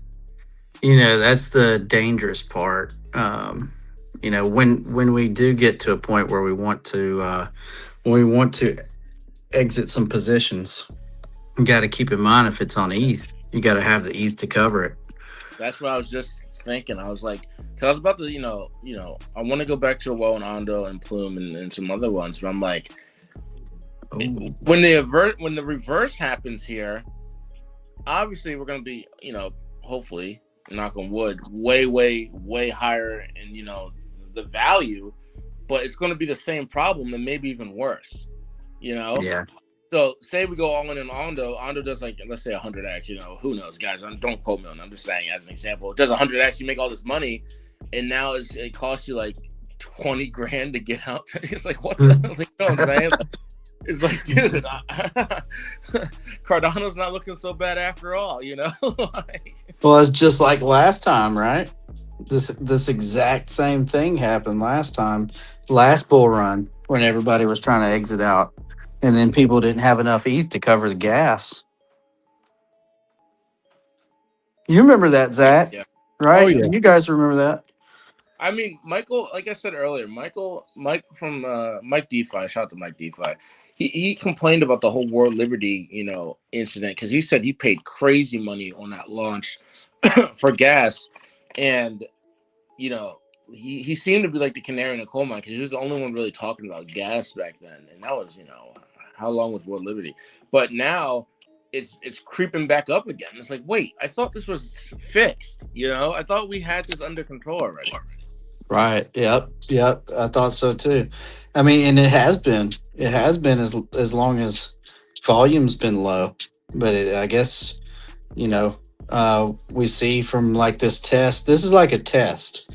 S4: the dangerous part. When we do get to a point where we want to exit some positions, you got to keep in mind, if it's on ETH, you got to have the ETH to cover it.
S2: That's what I was just thinking. I was like, cause I was about to, I want to go back to Well and Ondo and Plume and some other ones, but I'm like, when the reverse happens here, obviously we're gonna be, hopefully, knock on wood, way, way, way higher in the value, but it's going to be the same problem and maybe even worse.
S4: Yeah.
S2: So say we go all in Ondo. Ondo does like, let's say 100x. Who knows, guys? Don't quote me on that. I'm just saying as an example. It does 100x. You make all this money, and now it costs you like 20 grand to get out. It's like, what the hell? You know what I'm saying? It's like, dude, Cardano's not looking so bad after all,
S4: Well, it's just like last time, right? This exact same thing happened last bull run, when everybody was trying to exit out, and then people didn't have enough ETH to cover the gas. You remember that, Zach?
S2: Yeah.
S4: Right?
S3: Oh, yeah.
S4: You guys remember that?
S2: I mean, Michael, like I said earlier, Mike from Mike DeFi, shout out to Mike DeFi. He complained about the whole World Liberty, incident, because he said he paid crazy money on that launch for gas, and he seemed to be like the canary in the coal mine, because he was the only one really talking about gas back then, and that was how long was World Liberty, but now it's creeping back up again. It's like, wait, I thought this was fixed. I thought we had this under control already.
S4: Right. Yep. I thought so too. I mean, and it has been as long as volume's been low, but I guess, we see from like this test, this is like a test.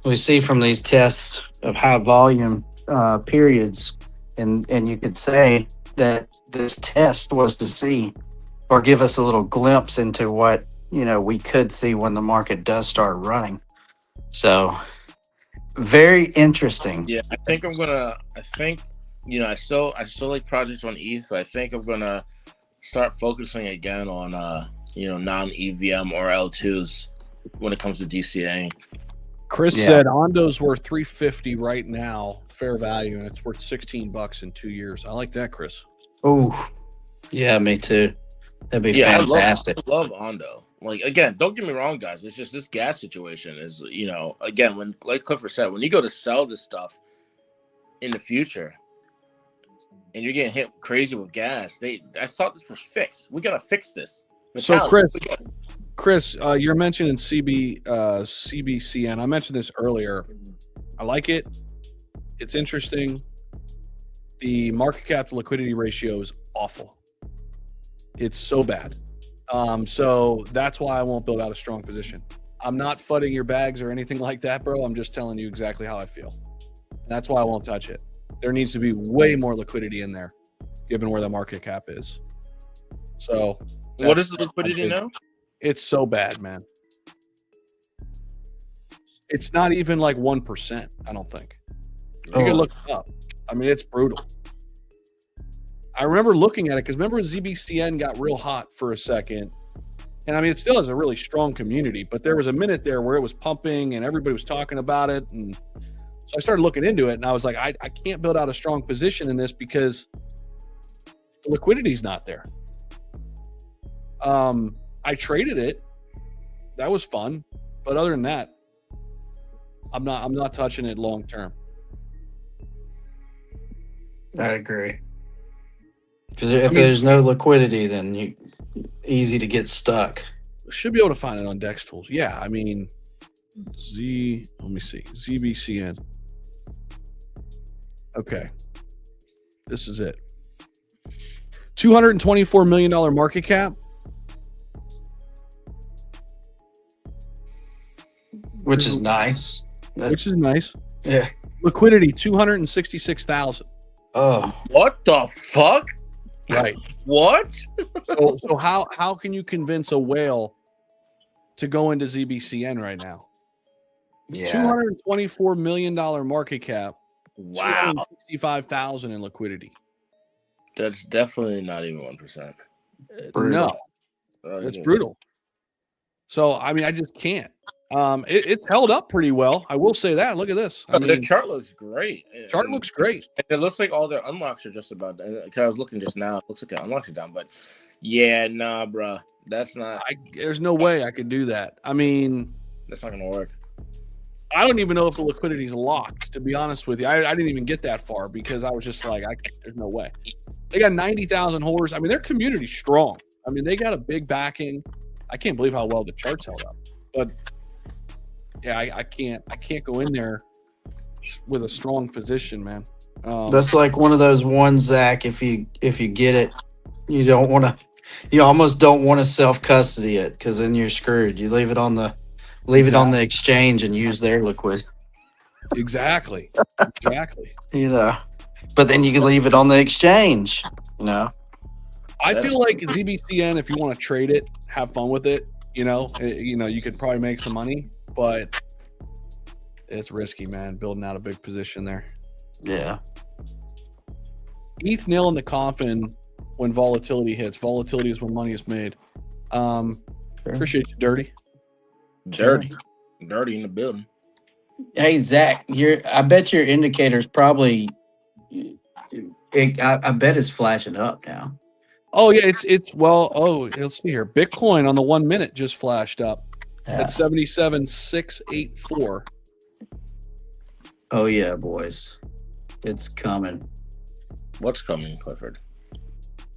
S4: We see from these tests of high volume periods, and you could say that this test was to see or give us a little glimpse into what we could see when the market does start running. So very interesting.
S2: Yeah, I think I still like projects on ETH, but I think I'm gonna start focusing again on non-EVM or L2s when it comes to DCA.
S3: Chris
S4: Yeah.
S3: said Ondo's worth 350 right now, fair value, and it's worth $16 in 2 years. I like that, Chris.
S4: Oh, yeah, me too. That'd be fantastic.
S2: I love Ondo. Like, again, don't get me wrong, guys. It's just this gas situation is, again, when, like Clifford said, when you go to sell this stuff in the future and you're getting hit crazy with gas, I thought this was fixed. We gotta fix this.
S3: So, Chris, you're mentioning CBCN. I mentioned this earlier. I like it. It's interesting. The market cap to liquidity ratio is awful. It's so bad. So that's why I won't build out a strong position. I'm not fudding your bags or anything like that, bro. I'm just telling you exactly how I feel. And that's why I won't touch it. There needs to be way more liquidity in there, given where the market cap is. So
S2: what is the liquidity now?
S1: It's so bad, man. It's not even like 1%, I don't think. You can look it up. I mean, it's brutal. I remember looking at it because remember ZBCN got real hot for a second. And I mean, it still has a really strong community, but there was a minute there where it was pumping and everybody was talking about it. And so I started looking into it and I was like, I can't build out a strong position in this because the liquidity's not there. I traded it. That was fun. But other than that, I'm not touching it long term.
S4: I agree. If there's no liquidity, then easy to get stuck.
S1: Should be able to find it on Dex Tools. Yeah, I mean, let me see. ZBCN. Okay. This is it. $224 million market cap.
S4: Which is nice.
S1: Which is nice.
S4: Yeah.
S1: Liquidity, 266,000.
S4: Oh.
S2: What the fuck?
S1: Right.
S2: What?
S1: So how can you convince a whale to go into ZBCN right now?
S4: Yeah.
S1: $224 million market cap.
S2: Wow.
S1: 65,000 in liquidity.
S2: That's definitely not even 1%.
S1: No. It's brutal. So I mean, I just can't. It's held up pretty well. I will say that. Look at this. I mean,
S2: the chart looks great.
S1: Chart looks great.
S2: It looks like all their unlocks are just about. Because I was looking just now. It looks like the unlocks are down. But yeah, nah, bro. That's not.
S1: There's no way I could do that. I mean,
S2: that's not gonna work.
S1: I don't even know if the liquidity is locked. To be honest with you, I didn't even get that far because I was just like, there's no way. They got 90,000 holders. I mean, their community's strong. I mean, they got a big backing. I can't believe how well the chart's held up. But yeah, I can't go in there with a strong position, man.
S4: That's like one of those ones, Zach. If you get it, you almost don't want to self custody it because then you're screwed. You leave it on the exchange and use their liquid.
S1: Exactly.
S4: But then you can leave it on the exchange.
S1: I feel like ZBCN, if you want to trade it, have fun with it. You could probably make some money, but it's risky, man. Building out a big position there.
S4: Yeah.
S1: ETH nail in the coffin when volatility hits. Volatility is when money is made.
S4: Sure.
S1: Appreciate you, Dirty.
S2: Dirty in the building.
S4: Hey, Zach, I bet your indicator's probably. I bet it's flashing up now.
S1: Oh yeah, it's well. Oh, let's see here. Bitcoin on the 1 minute just flashed up at 77,684.
S4: Oh yeah, boys, it's coming.
S2: What's coming, Clifford?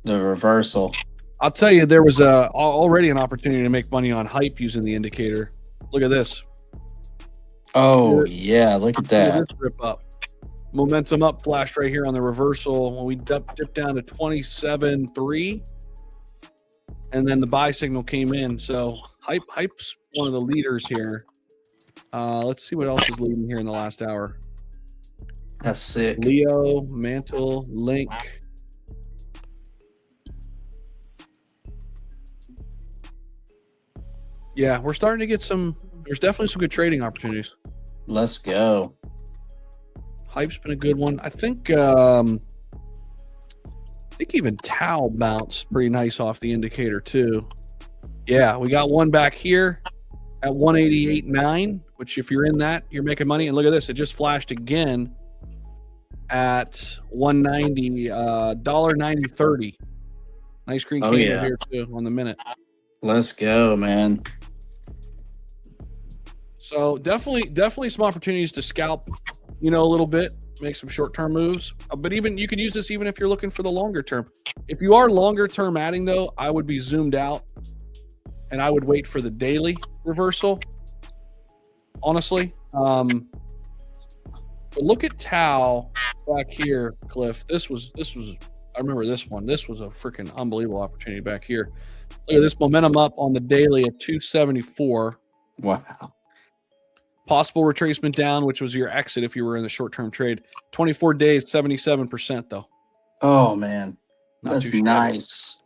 S4: The reversal.
S1: I'll tell you, there was already an opportunity to make money on hype using the indicator. Look at this.
S4: Oh yeah, look at that.
S1: Look at this rip up. Momentum up flashed right here on the reversal when we dipped down to 27.3, and then the buy signal came in. So hype's one of the leaders here. Let's see what else is leading here in the last hour.
S4: That's sick.
S1: Leo, Mantle, Link. Yeah, we're starting to get some. There's definitely some good trading opportunities.
S4: Let's go.
S1: Hype's been a good one. I think even Tau bounced pretty nice off the indicator too. Yeah, we got one back here at 188.9, which if you're in that, you're making money. And look at this, it just flashed again at 190, $1.90.30. Nice green candle here too on the minute.
S4: Let's go, man.
S1: So definitely some opportunities to scalp, a little bit, make some short-term moves. But even you can use this even if you're looking for the longer term. If you are longer term adding though, I would be zoomed out and I would wait for the daily reversal. Honestly. But look at Tau back here, Cliff. This was I remember this one. This was a freaking unbelievable opportunity back here. Look at this momentum up on the daily at 274.
S4: Wow.
S1: Possible retracement down, which was your exit if you were in the short-term trade. 24 days, 77% though.
S4: Oh man, that's nice.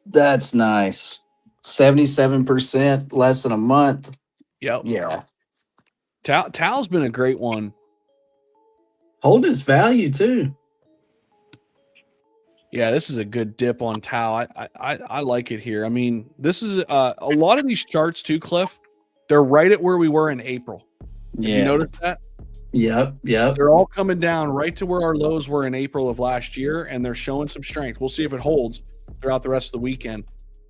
S4: That's nice. 77% less than a month.
S1: Yep.
S4: Yeah.
S1: Tau's been a great one.
S4: Hold its value too.
S1: Yeah, this is a good dip on Tau. I like it here. I mean, this is a lot of these charts too, Cliff. They're right at where we were in April.
S4: Yeah.
S1: You notice that?
S4: Yep.
S1: They're all coming down right to where our lows were in April of last year, and they're showing some strength. We'll see if it holds throughout the rest of the weekend.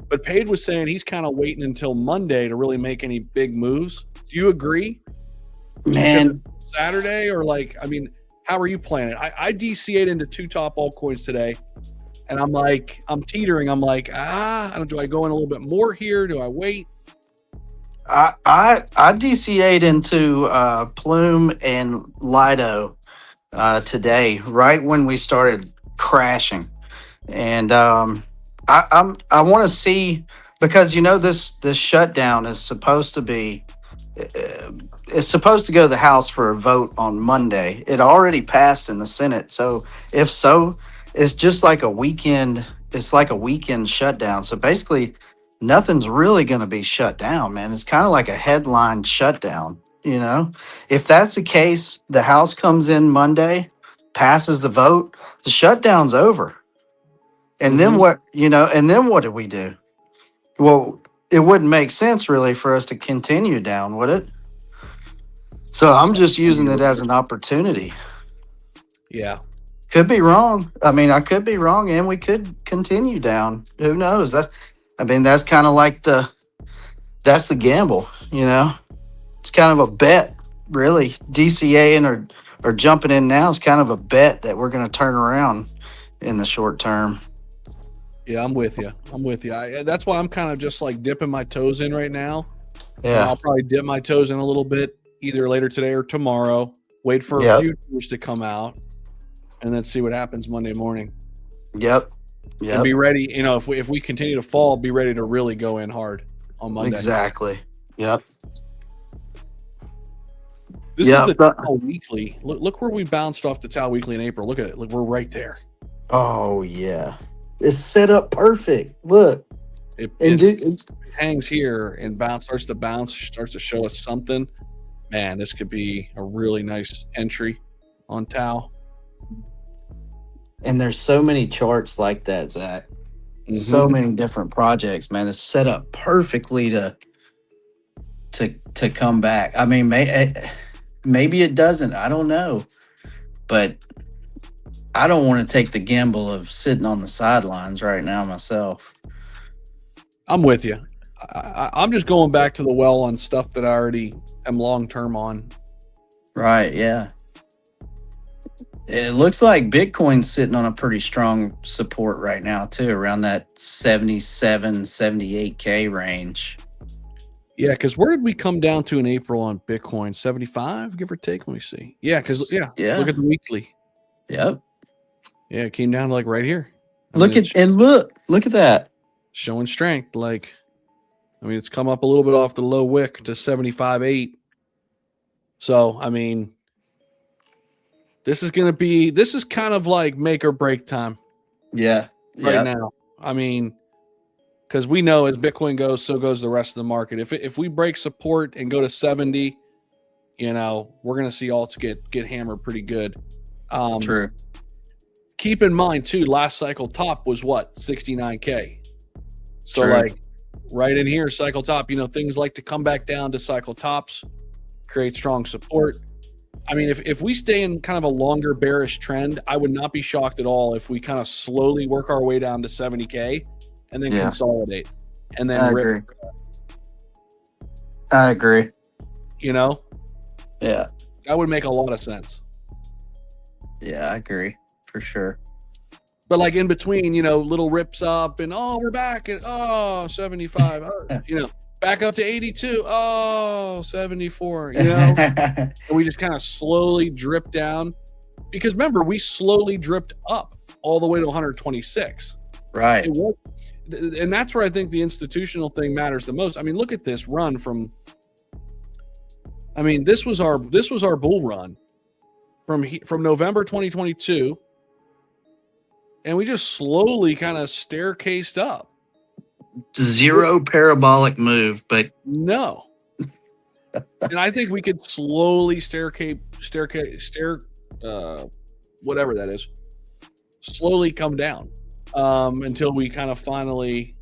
S1: But Page was saying he's kind of waiting until Monday to really make any big moves. Do you agree?
S4: Man.
S1: Saturday or how are you playing it? I DCA'd into two top altcoins today, and I'm teetering. I'm like, do I go in a little bit more here? Do I wait?
S4: I DCA'd into Plume and Lido today, right when we started crashing, and I want to see, because this shutdown is supposed to be it's supposed to go to the House for a vote on Monday. It already passed in the Senate, so if so, it's just like a weekend. It's like a weekend shutdown. So basically, nothing's really going to be shut down, man. It's kind of like a headline shutdown, If that's the case, the House comes in Monday, passes the vote, the shutdown's over. And then what, and then what do we do? Well, it wouldn't make sense really for us to continue down, would it? So I'm just using it as an opportunity.
S1: Yeah.
S4: Could be wrong. I mean, I could be wrong, and we could continue down. Who knows? That's kind of like that's the gamble, It's kind of a bet, really. DCAing or jumping in now is kind of a bet that we're going to turn around in the short term.
S1: Yeah, I'm with you. That's why I'm kind of just like dipping my toes in right now.
S4: Yeah.
S1: And I'll probably dip my toes in a little bit either later today or tomorrow. Wait for futures to come out, and then see what happens Monday morning.
S4: Yep.
S1: And be ready. If we continue to fall, be ready to really go in hard on Monday.
S4: Exactly. Yep.
S1: This is the Tau Weekly. Look where we bounced off the Tau Weekly in April. Look at it. Look, we're right there.
S4: Oh yeah, it's set up perfect. Look,
S1: it hangs here and starts to show us something. Man, this could be a really nice entry on Tau.
S4: And there's so many charts like that, Zach. So many different projects, man. It's set up perfectly to come back. I mean, maybe it doesn't. I don't know, but I don't want to take the gamble of sitting on the sidelines right now myself.
S1: I'm with you. I'm just going back to the well on stuff that I already am long term on.
S4: Right. Yeah. It looks like Bitcoin's sitting on a pretty strong support right now, too, around that 77, 78K range.
S1: Yeah, because where did we come down to in April on Bitcoin? 75, give or take? Let me see. Yeah, because, look at the weekly.
S4: Yep.
S1: Yeah, it came down to like right here.
S4: Look at that.
S1: Showing strength. It's come up a little bit off the low wick to 75.8. So, This is kind of like make or break time
S4: Yeah.
S1: right now. I mean, because we know as Bitcoin goes, so goes the rest of the market. If we break support and go to 70, we're going to see alts get hammered pretty good.
S4: True.
S1: Keep in mind too, last cycle top was what, 69K. So
S4: True.
S1: like right in here, cycle top, things like to come back down to cycle tops, create strong support. I mean, if we stay in kind of a longer bearish trend, I would not be shocked at all if we kind of slowly work our way down to 70K and then consolidate and then
S4: I agree. I agree.
S1: Yeah,
S4: that
S1: would make a lot of sense.
S4: Yeah, I agree for sure.
S1: But like in between, little rips up and we're back at 75, back up to 82, 74, and we just kind of slowly drip down, because remember, we slowly dripped up all the way to 126.
S4: Right.
S1: And that's where I think the institutional thing matters the most. I mean, look at this run this was our bull run from November 2022, and we just slowly kind of staircased up.
S4: Zero parabolic move, but
S1: no. And I think we could slowly whatever that is, slowly come down until we kind of finally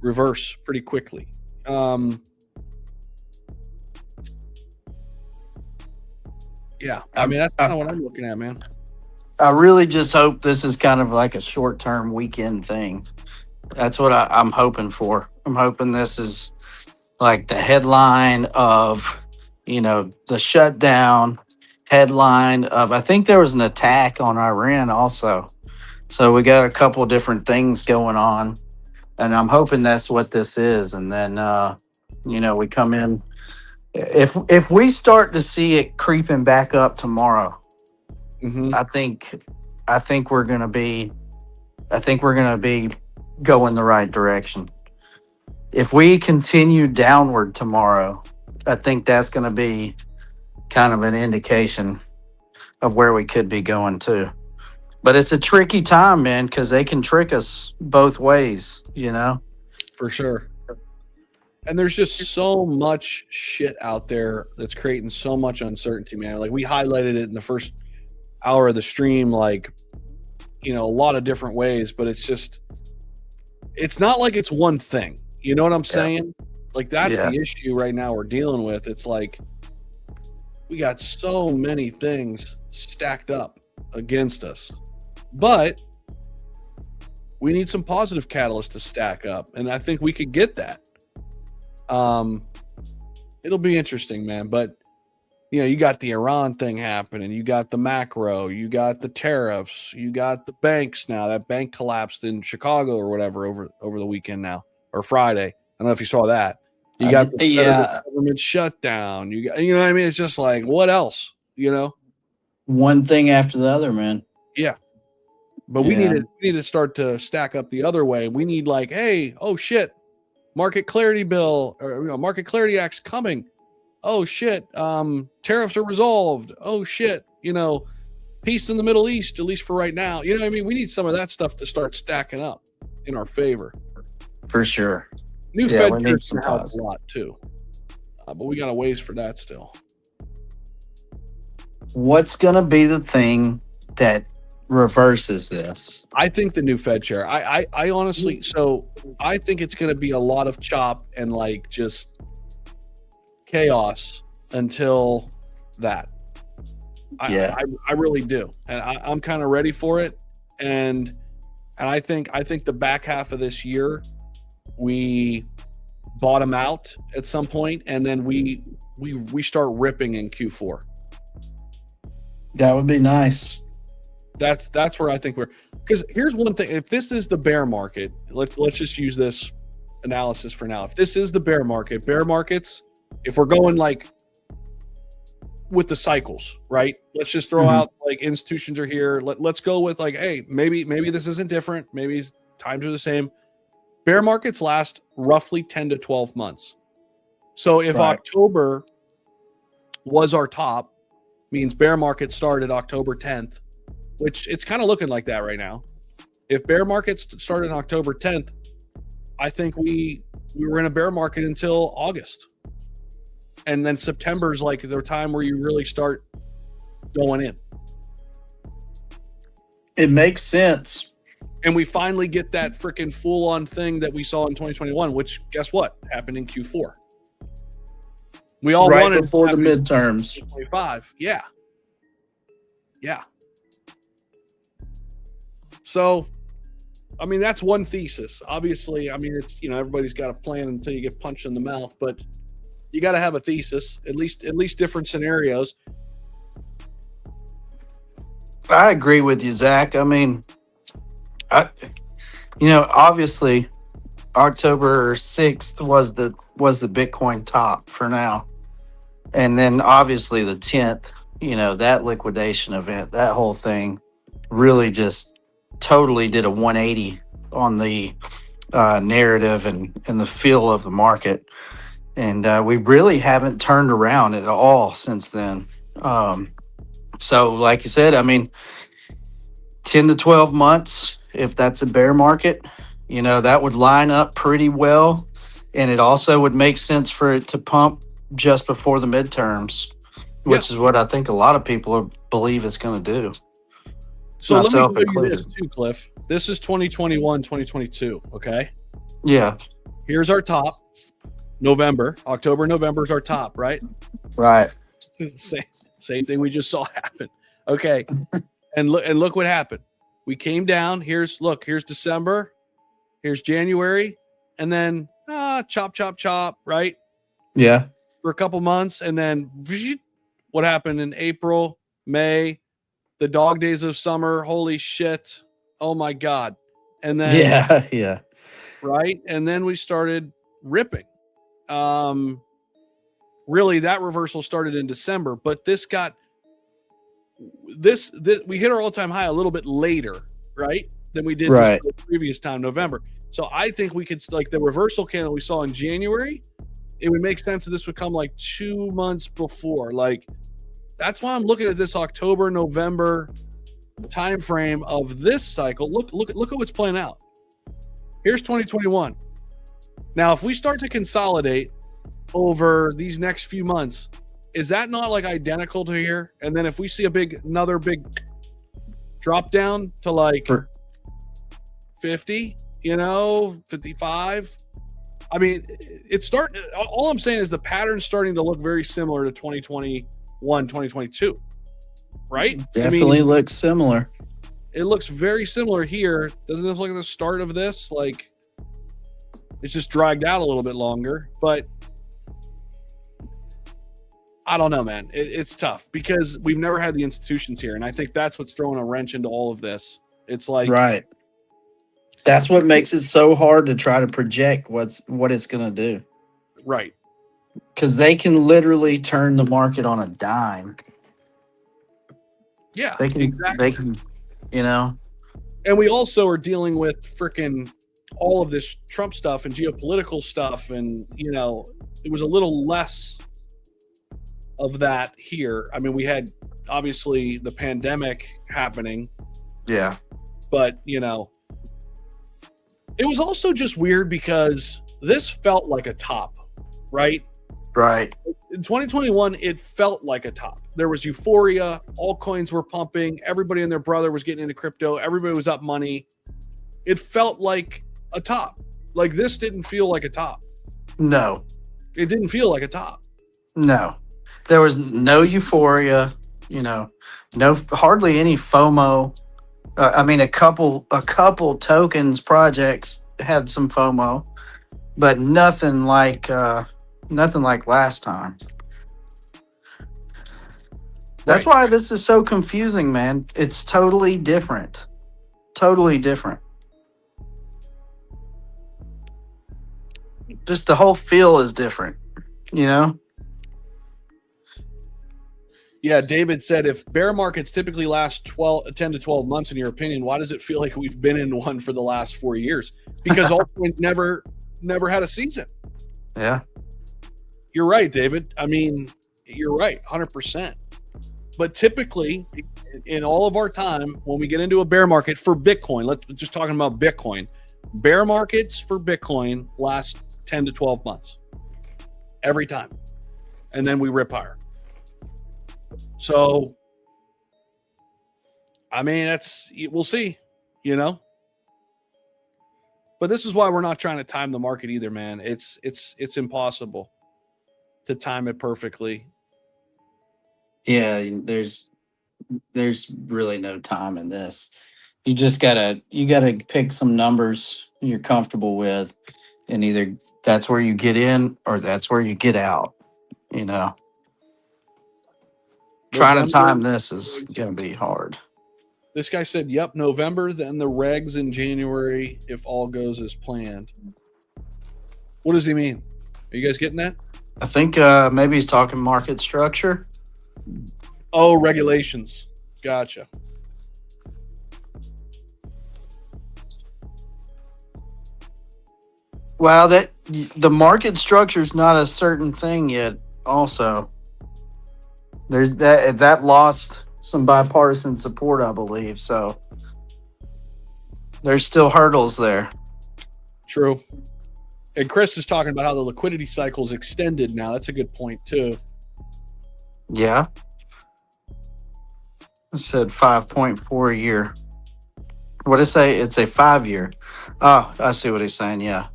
S1: reverse pretty quickly. Yeah, I mean, that's kind of what I'm looking at, man.
S4: I really just hope this is kind of like a short-term weekend thing. That's what I'm hoping for. I'm hoping this is like the headline of, the shutdown, headline of, I think there was an attack on Iran also. So we got a couple different things going on, and I'm hoping that's what this is. And then, we come in. If we start to see it creeping back up tomorrow, I think we're gonna be going the right direction. If we continue downward tomorrow, I think that's gonna be kind of an indication of where we could be going too. But it's a tricky time, man, because they can trick us both ways,
S1: For sure. And there's just so much shit out there that's creating so much uncertainty, man. Like we highlighted it in the first hour of the stream, like, a lot of different ways, but it's not like it's one thing. You know what I'm saying? Like that's the issue right now we're dealing with. It's like we got so many things stacked up against us, but we need some positive catalysts to stack up. And I think we could get that. It'll be interesting, man. But you got the Iran thing happening, you got the macro, you got the tariffs, you got the banks now. That bank collapsed in Chicago or whatever over the weekend now, or Friday. I don't know if you saw that. You got the government shutdown. You got, what I mean? It's just like, what else?
S4: One thing after the other, man.
S1: Yeah. But we need to start to stack up the other way. We need like, hey, oh shit, market clarity bill, or market clarity act's coming. Oh shit, tariffs are resolved. Oh shit, peace in the Middle East, at least for right now. You know what I mean? We need some of that stuff to start stacking up in our favor.
S4: For sure.
S1: New Fed chair's gonna help a lot too, but we got a ways for that still.
S4: What's gonna be the thing that reverses this?
S1: I think the new Fed chair. I honestly, so I think it's going to be a lot of chop and like just chaos until that. I really do, and I'm kind of ready for it. And I think the back half of this year we bottom out at some point, and then we start ripping in Q4.
S4: That would be nice.
S1: That's where I think we're, because here's one thing. If this is the bear market, let's just use this analysis for now. If this is the bear markets, if we're going like with the cycles, right? Let's just throw out like institutions are here. Let's go with like, hey, maybe this isn't different. Maybe times are the same. Bear markets last roughly 10 to 12 months. So if October was our top, means bear market started October 10th, which it's kind of looking like that right now. If bear markets started on October 10th, I think we were in a bear market until August. And then September is like the time where you really start going in.
S4: It makes sense.
S1: And we finally get that freaking full-on thing that we saw in 2021, which guess what? Happened in Q4. We all
S4: Right
S1: wanted
S4: before the midterms.
S1: 25. Yeah. Yeah. So, I mean, that's one thesis. Obviously, I mean, it's, everybody's got a plan until you get punched in the mouth, but you got to have a thesis, at least different scenarios.
S4: I agree with you, Zach. I mean, obviously October 6th was the Bitcoin top for now. And then obviously the 10th, that liquidation event, that whole thing really just totally did a 180 on the narrative and the feel of the market. And we really haven't turned around at all since then. So like you said, I mean, 10 to 12 months, if that's a bear market, that would line up pretty well. And it also would make sense for it to pump just before the midterms, which is what I think a lot of people believe it's going to do.
S1: So let me
S4: Myself
S1: show you
S4: included.
S1: this too, Cliff. This is 2021, 2022, okay?
S4: Yeah,
S1: Here's our top. October, November is our top, right?
S4: right.
S1: Same thing we just saw happen. Okay. And look what happened. We came down. Here's December. Here's January. And then chop, right?
S4: Yeah.
S1: For a couple months. And then what happened in April, May, the dog days of summer. Holy shit. Oh my God. And then
S4: Yeah.
S1: right. And then we started ripping. Really that reversal started in December, but this we hit our all-time high a little bit later, right? Than we did
S4: Right.
S1: the previous time, November. So I think we could, like the reversal candle we saw in January, it would make sense that this would come like 2 months before. Like that's why I'm looking at this October, November time frame of this cycle. Look at what's playing out. Here's 2021. Now, if we start to consolidate over these next few months, is that not like identical to here? And then if we see another big drop down to like 50, 55. I mean, all I'm saying is the pattern's starting to look very similar to 2021, 2022, right?
S4: Definitely looks similar.
S1: It looks very similar here. Doesn't it look like the start of this? Like, it's just dragged out a little bit longer, but I don't know, man. It's tough because we've never had the institutions here, and I think that's what's throwing a wrench into all of this. It's like,
S4: right. That's what makes it so hard to try to project what it's going to do.
S1: Right.
S4: Because they can literally turn the market on a dime.
S1: Yeah,
S4: They can,
S1: exactly.
S4: And
S1: we also are dealing with freaking all of this Trump stuff and geopolitical stuff, and it was a little less of that here. I mean, we had obviously the pandemic happening.
S4: Yeah.
S1: But, it was also just weird because this felt like a top, right?
S4: Right.
S1: In 2021, it felt like a top. There was euphoria. Altcoins were pumping. Everybody and their brother was getting into crypto. Everybody was up money. It felt like a top. Like this didn't feel like a top.
S4: No.
S1: It didn't feel like a top.
S4: No. There was no euphoria, no hardly any FOMO. I mean, a couple tokens projects had some FOMO, but nothing like last time. That's why this is so confusing, man. It's totally different. Totally different. Just the whole feel is different,
S1: Yeah, David said, if bear markets typically last 10 to 12 months, in your opinion, why does it feel like we've been in one for the last 4 years? Because altcoins never had a season.
S4: Yeah.
S1: You're right, David. I mean, you're right, 100%. But typically, in all of our time, when we get into a bear market for Bitcoin, let's just talking about Bitcoin, bear markets for Bitcoin last 10 to 12 months every time. And then we rip higher. So, I mean, we'll see, you know. But this is why we're not trying to time the market either, man. It's impossible to time it perfectly.
S4: Yeah, there's really no time in this. You just gotta pick some numbers you're comfortable with, and either that's where you get in or that's where you get out. You know, trying to time this is gonna be hard.
S1: This guy said, "Yep, November, then the regs in January if all goes as planned." What does he mean? Are you guys getting that?
S4: I think maybe he's talking market structure.
S1: Oh, regulations. Gotcha.
S4: Well, that the market structure is not a certain thing yet. Also, there's that lost some bipartisan support, I believe. So there's still hurdles there.
S1: True. And Chris is talking about how the liquidity cycle is extended now. That's a good point too.
S4: Yeah. I said 5.4 a year. What did it say? It's a 5 year. Oh, I see what he's saying. Yeah.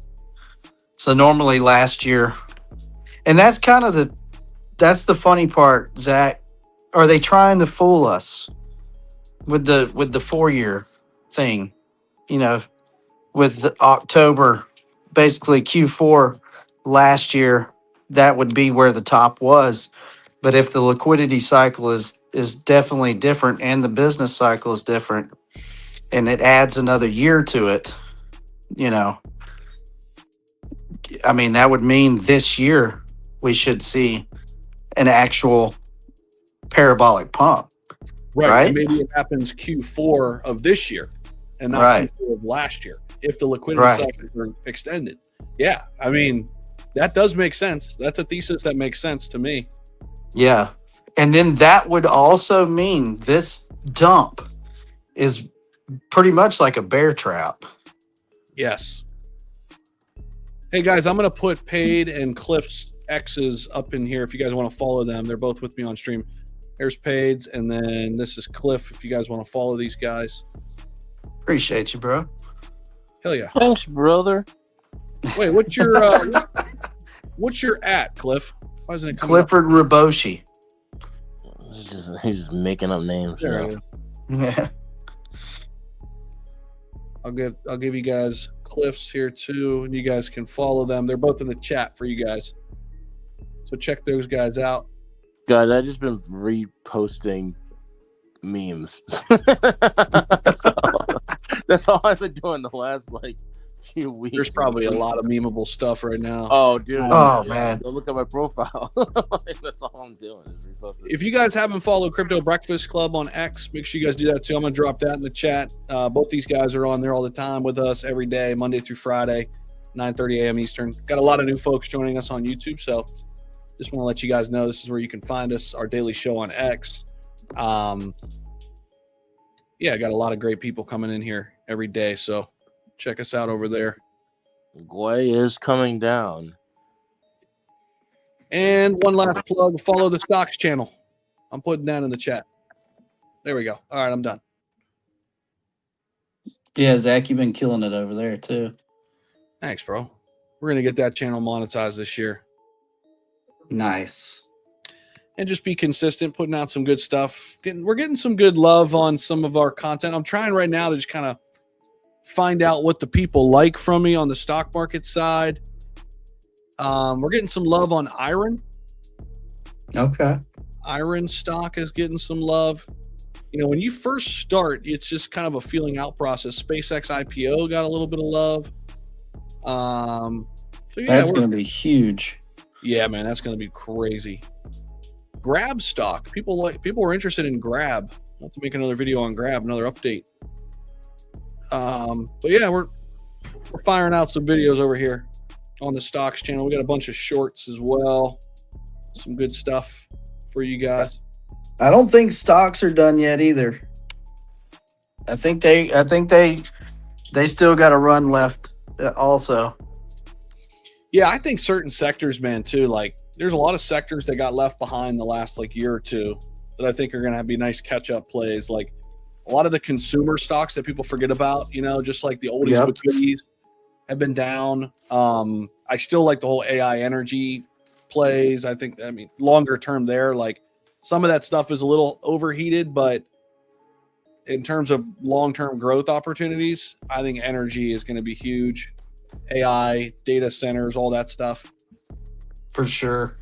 S4: So normally last year, and that's kind of that's the funny part, Zach. Are they trying to fool us with the 4 year thing? You know, with the October, basically Q4 last year, that would be where the top was. But if the liquidity cycle is definitely different and the business cycle is different, and it adds another year to it, you know, I mean, that would mean this year we should see an actual parabolic pump. Right?
S1: And maybe it happens Q4 of this year and not Q4 of last year if the liquidity cycles are extended. Yeah. I mean, that does make sense. That's a thesis that makes sense to me.
S4: Yeah. And then that would also mean this dump is pretty much like a bear trap.
S1: Yes. Hey guys, I'm going to put Paid and Cliff's X's up in here if you guys want to follow them. They're both with me on stream. There's Paid's, and then this is Cliff if you guys want to follow these guys.
S4: Appreciate you, bro.
S1: Hell yeah.
S5: Thanks, brother.
S1: Wait, what's your at, Cliff? Why isn't it coming
S4: Clifford Raboshi.
S5: He's just making up names.
S1: There
S4: Yeah.
S1: I'll give you guys Cliff's here too, and you guys can follow them. They're both in the chat for you guys. So check those guys out.
S5: Guys, I've just been reposting memes. That's all I've been doing the last few weeks.
S1: There's probably a lot of memeable stuff right now.
S5: Oh, dude.
S4: Oh, man.
S5: Go look at my profile. That's all I'm doing is reposting.
S1: If you guys haven't followed Crypto Breakfast Club on X, make sure you guys do that too. I'm going to drop that in the chat. Both these guys are on there all the time with us every day, Monday through Friday, 9:30 a.m. Eastern. Got a lot of new folks joining us on YouTube, so just want to let you guys know this is where you can find us, our daily show on X. Yeah, got a lot of great people coming in here every day, so check us out over there.
S5: Gwei is coming down.
S1: And one last plug, follow the stocks channel. I'm putting that in the chat. There we go. All right, I'm done.
S4: Yeah, Zach, you've been killing it over there too.
S1: Thanks, bro. We're going to get that channel monetized this year.
S4: Nice.
S1: And just be consistent, putting out some good stuff. We're getting some good love on some of our content. I'm trying right now to just kind of find out what the people like from me on the stock market side. We're getting some love on Iron.
S4: Okay.
S1: Iron stock is getting some love. You know, when you first start, it's just kind of a feeling out process. SpaceX IPO got a little bit of love. So yeah,
S4: that's going to be huge.
S1: Yeah, man, that's going to be crazy. Grab stock. People were interested in Grab. I'll have to make another video on Grab, another update. But yeah, we're firing out some videos over here on the stocks channel. We got a bunch of shorts as well. Some good stuff for you guys.
S4: I don't think stocks are done yet either. I think they still got a run left also.
S3: Yeah, I think certain sectors, man, too. Like, there's a lot of sectors that got left behind the last year or two that I think are going to be nice catch-up plays. Like a lot of the consumer stocks that people forget about, just like the oldies but goodies have been down. I still like the whole AI energy plays. I mean, longer term there, like some of that stuff is a little overheated, but in terms of long-term growth opportunities, I think energy is going to be huge. AI, data centers, all that stuff.
S4: For sure.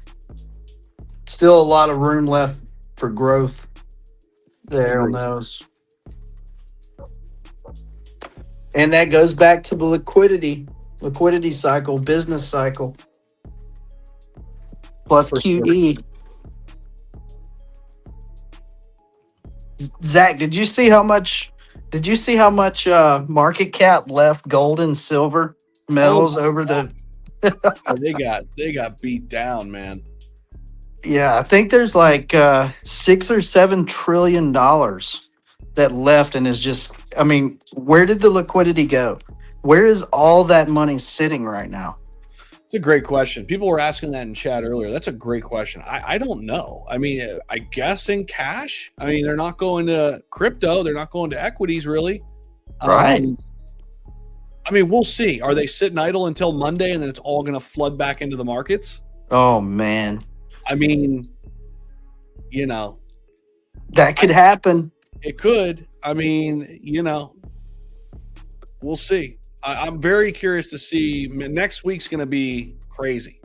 S4: Still a lot of room left for growth there on those. And that goes back to the liquidity cycle, business cycle. Plus
S3: For
S4: QE. Zach, did you see how much market cap left gold and silver metals over the
S3: they got beat down, man.
S4: Yeah, I think there's like $6 or $7 trillion that left, and is just, I mean, where did the liquidity go? Where is all that money sitting right now?
S3: It's a great question. People were asking that in chat earlier. That's a great question. I don't know. I mean, I guess in cash. I mean, they're not going to crypto. They're not going to equities, really.
S4: Right.
S3: I mean, we'll see. Are they sitting idle until Monday and then it's all going to flood back into the markets?
S4: Oh, man.
S3: I mean,
S4: that could happen.
S3: It could. I mean, we'll see. I'm very curious to see. Next week's going to be crazy.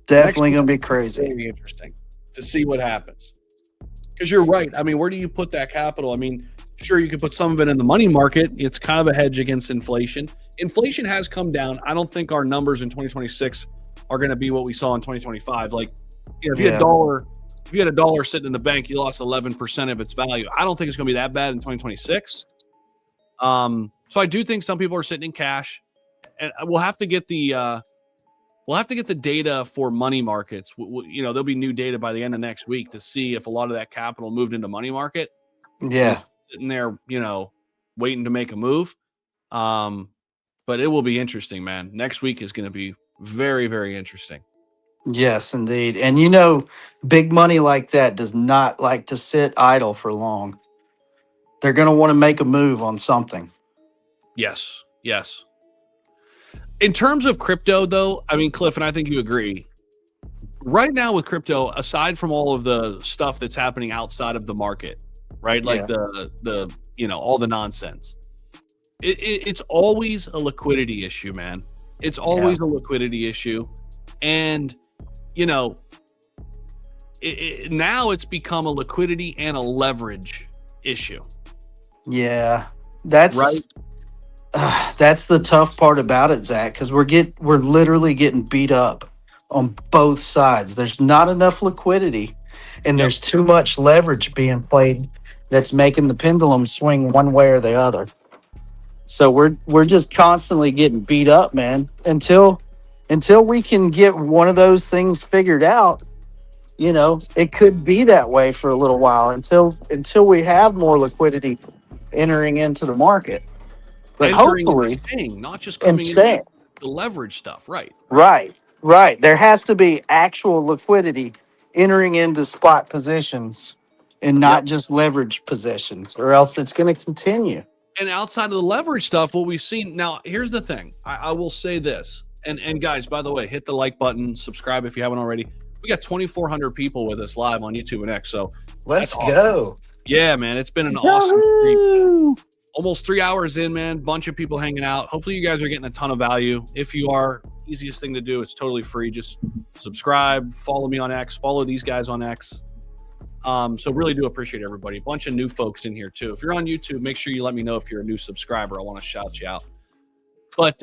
S4: Definitely going to be crazy.
S3: Very interesting to see what happens. Because you're right. I mean, where do you put that capital? I mean, sure, you could put some of it in the money market. It's kind of a hedge against inflation. Inflation has come down. I don't think our numbers in 2026 are going to be what we saw in 2025. Like, if you had a dollar sitting in the bank, you lost 11% of its value. I don't think it's going to be that bad in 2026. So I do think some people are sitting in cash, and we'll have to get the data for money markets. There'll be new data by the end of next week to see if a lot of that capital moved into money market.
S4: Yeah,
S3: sitting there, waiting to make a move. But it will be interesting, man. Next week is going to be very, very interesting.
S4: Yes, indeed. And big money like that does not like to sit idle for long. They're going to want to make a move on something.
S3: Yes. In terms of crypto, though, I mean, Cliff, and I think you agree. Right now with crypto, aside from all of the stuff that's happening outside of the market, right? Like the all the nonsense. It's always a liquidity issue, man. It's always a liquidity issue. And, now it's become a liquidity and a leverage issue.
S4: Yeah, that's
S3: right.
S4: That's the tough part about it, Zach, because we're literally getting beat up on both sides. There's not enough liquidity, and there's too much leverage being played that's making the pendulum swing one way or the other. So we're just constantly getting beat up, man. Until we can get one of those things figured out, it could be that way for a little while until we have more liquidity entering into the market. But hopefully,
S3: staying, not just coming in the leverage stuff, right?
S4: Right. There has to be actual liquidity entering into spot positions and not just leverage positions, or else it's going to continue.
S3: And outside of the leverage stuff, what we've seen now, here's the thing. I will say this, and guys, by the way, hit the like button, subscribe if you haven't already. We got 2,400 people with us live on YouTube and X. So
S4: let's go.
S3: Awesome. Yeah, man, it's been an awesome stream. Almost 3 hours in, man. Bunch of people hanging out. Hopefully you guys are getting a ton of value. If you are, easiest thing to do, it's totally free. Just subscribe, follow me on X, follow these guys on X. So really do appreciate everybody. A bunch of new folks in here too. If you're on YouTube, make sure you let me know if you're a new subscriber. I want to shout you out. But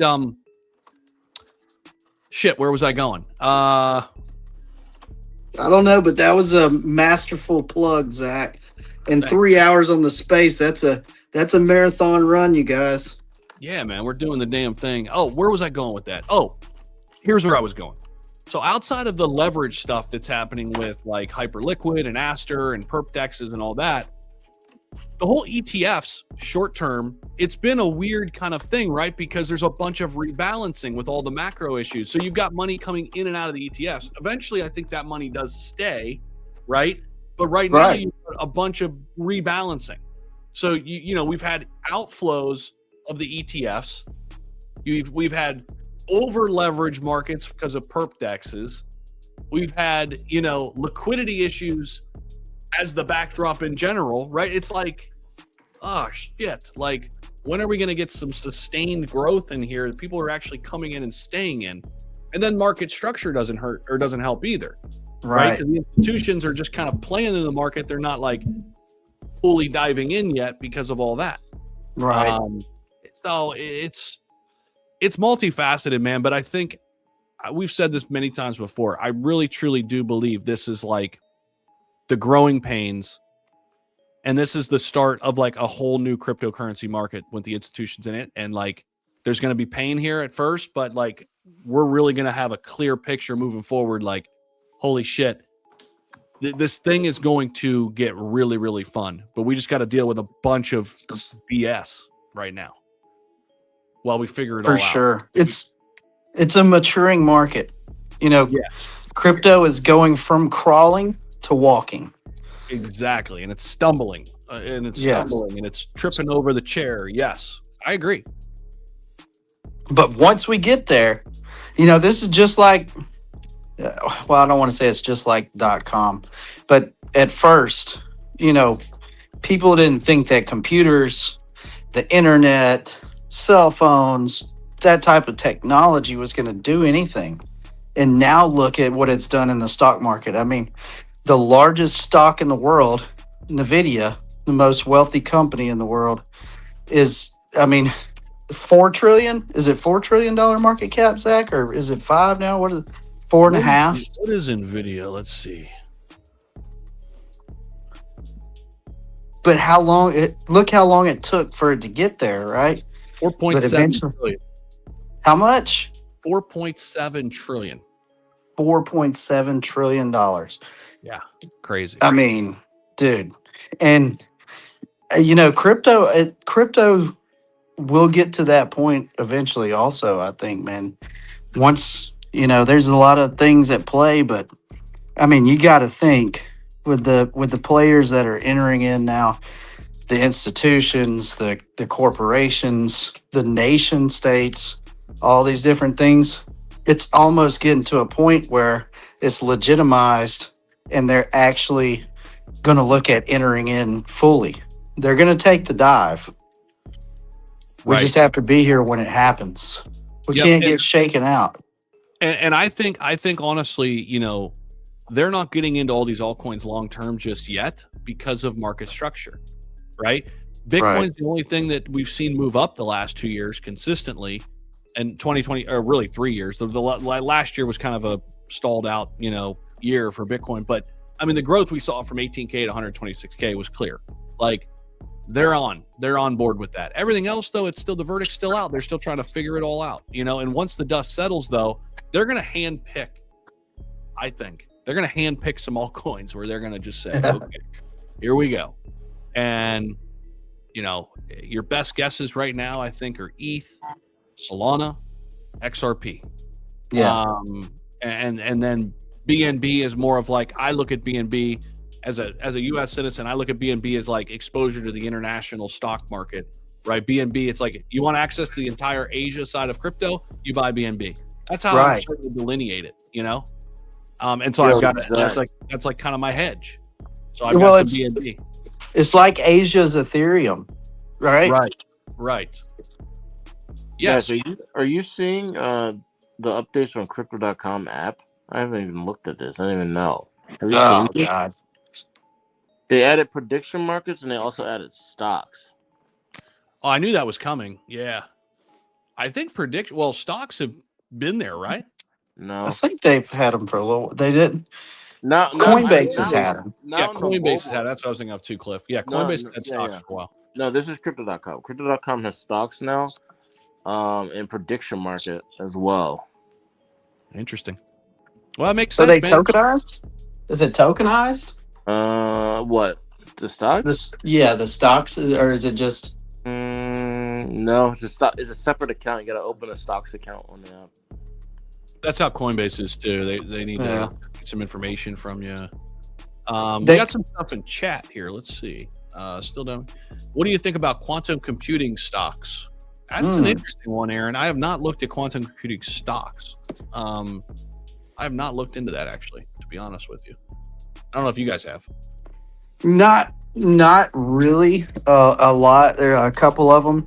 S3: where was I going?
S4: I don't know, but that was a masterful plug, Zach. And 3 hours on the space, that's a marathon run, you guys.
S3: Yeah, man, we're doing the damn thing. Oh, where was I going with that? Oh, here's where I was going. So outside of the leverage stuff that's happening with like Hyperliquid and Aster and perp dexes and all that, the whole ETFs short term, it's been a weird kind of thing, right? Because there's a bunch of rebalancing with all the macro issues. So you've got money coming in and out of the ETFs. Eventually, I think that money does stay, right? But right now, you've got a bunch of rebalancing. So you know, we've had outflows of the ETFs. We've had over leverage markets because of perp dexes. We've had, you know, liquidity issues as the backdrop in general, right? It's like, oh shit, like when are we going to get some sustained growth in here that people are actually coming in and staying in? And then market structure doesn't hurt or doesn't help either, right? Because the institutions are just kind of playing in the market. They're not like fully diving in yet because of all that,
S4: Right.
S3: So it's multifaceted, man. But I think we've said this many times before. I really truly do believe this is like the growing pains, and this is the start of like a whole new cryptocurrency market with the institutions in it. And like there's going to be pain here at first, but like we're really going to have a clear picture moving forward. Like, holy shit, this thing is going to get really, really fun. But we just got to deal with a bunch of BS right now while we figure it all out.
S4: For sure. It's a maturing market. You know,
S3: Yes,
S4: crypto is going from crawling to walking.
S3: exactly. And it's stumbling and it's stumbling and it's tripping over the chair. Yes, I agree.
S4: But once we get there, you know, this is just like, well, I don't want to say it's just like .com, but at first, you know, people didn't think that computers, the internet, cell phones, that type of technology was going to do anything. And now look at what it's done in the stock market. I mean, the largest stock in the world, Nvidia, the most wealthy company in the world, is, I mean, 4 trillion. Is it $4 trillion market cap, Zach, or is it 5 now? What is it? 4.5?
S3: What is Nvidia? Let's see.
S4: But how long look how long it took for it to get there, right?
S3: 4.7 trillion.
S4: How much?
S3: 4.7 trillion.
S4: $4.7 trillion.
S3: Yeah, crazy.
S4: I mean, dude. And you know, crypto will get to that point eventually also, I think, man. Once, you know, there's a lot of things at play, but I mean, you got to think with the players that are entering in now, the institutions, the corporations, the nation states, all these different things, it's almost getting to a point where it's legitimized and they're actually going to look at entering in fully. They're going to take the dive. We just have to be here when it happens. We can't get shaken out.
S3: And I think honestly, you know, they're not getting into all these altcoins long term just yet because of market structure, right? Bitcoin's the only thing that we've seen move up the last 2 years consistently, and 2020, or really 3 years. The last year was kind of a stalled out, you know, year for Bitcoin. But I mean, the growth we saw from 18K to 126K was clear. Like they're on board with that. Everything else, though, it's still, the verdict's still out. They're still trying to figure it all out, you know. And once the dust settles, though, they're going to hand pick. I think they're going to hand pick some altcoins where they're going to just say, okay, here we go. And you know, your best guesses right now, I think, are ETH, Solana, XRP.
S4: Yeah.
S3: And then BNB is more of like, I look at BNB as a US citizen, I look at BNB as like exposure to the international stock market, right? BNB, it's like, you want access to the entire Asia side of crypto, you buy BNB. That's how I'm starting to delineate it, you know? And so I've got that's like kind of my hedge. So I've got the BNB.
S4: It's like Asia's Ethereum, right?
S3: Right. Yes.
S5: Yeah, so are you seeing the updates from Crypto.com app? I haven't even looked at this. I don't even know. Have you seen it?
S4: God.
S5: They added prediction markets and they also added stocks.
S3: Oh, I knew that was coming. Yeah. I think stocks have been there, right?
S5: No.
S4: I think they've had them for a little. They didn't.
S5: No,
S4: Coinbase has had them.
S3: Yeah, Coinbase has had. That's what I was thinking of too, Cliff. Yeah, Coinbase had stocks for a while.
S5: No, this is Crypto.com. Crypto.com has stocks now, and prediction market as well.
S3: Interesting. Well, that makes
S4: So
S3: sense,
S4: they
S3: man.
S4: tokenized? Is it tokenized?
S5: What? The stocks?
S4: The stocks, or is it just?
S5: No, it's a stock. It's a separate account. You got to open a stocks account on the app.
S3: That's how Coinbase is too. They need
S4: Yeah.
S3: to get some information from you. We
S4: They-
S3: got some stuff in chat here. Let's see. Still done. What do you think about quantum computing stocks? That's an interesting one, Aaron. I have not looked at quantum computing stocks. I have not looked into that actually, to be honest with you. I don't know if you guys have.
S4: Not really a lot. There are a couple of them,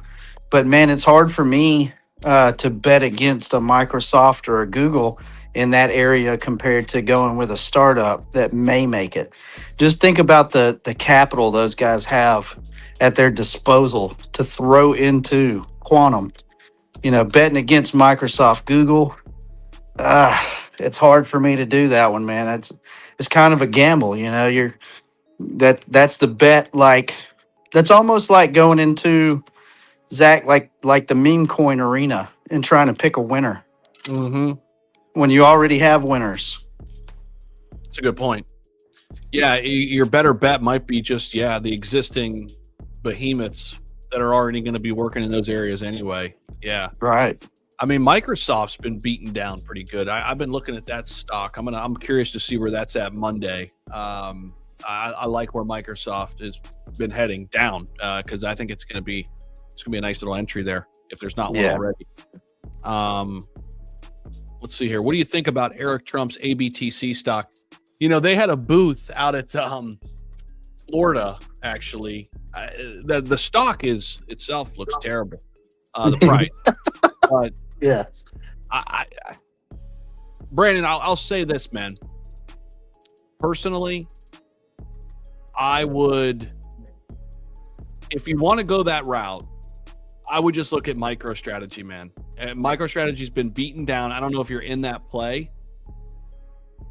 S4: but man, it's hard for me to bet against a Microsoft or a Google in that area compared to going with a startup that may make it. Just think about the capital those guys have at their disposal to throw into quantum. You know, betting against Microsoft, Google. It's hard for me to do that one, man. It's kind of a gamble. You know, that's the bet. Like that's almost like going into Zach, like the meme coin arena and trying to pick a winner
S3: Mm-hmm.
S4: when you already have winners.
S3: That's a good point. Yeah, your better bet might be just the existing behemoths that are already going to be working in those areas anyway. Yeah,
S4: Right.
S3: I mean Microsoft's been beaten down pretty good. I've been looking at that stock. I'm curious to see where that's at Monday. I like where Microsoft has been heading down because I think it's gonna be a nice little entry there if there's not one already. Let's see here. What do you think about Eric Trump's ABTC stock? You know, they had a booth out at Florida, actually. The stock itself looks terrible. The price. But
S4: Yeah.
S3: Brandon, I'll say this, man. Personally, I would, if you want to go that route, I would just look at MicroStrategy, man. MicroStrategy's been beaten down. I don't know if you're in that play,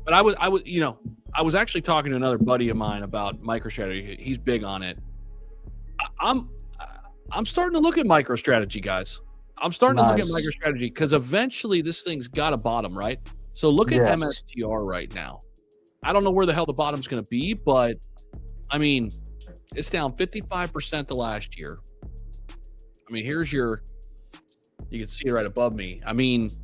S3: but I was actually talking to another buddy of mine about MicroStrategy. He's big on it. I'm starting to look at MicroStrategy, guys. I'm starting to look at MicroStrategy because eventually this thing's got a bottom, right? So look at MSTR right now. I don't know where the hell the bottom's going to be, but I mean, it's down 55% the last year. I mean, you can see it right above me. I mean,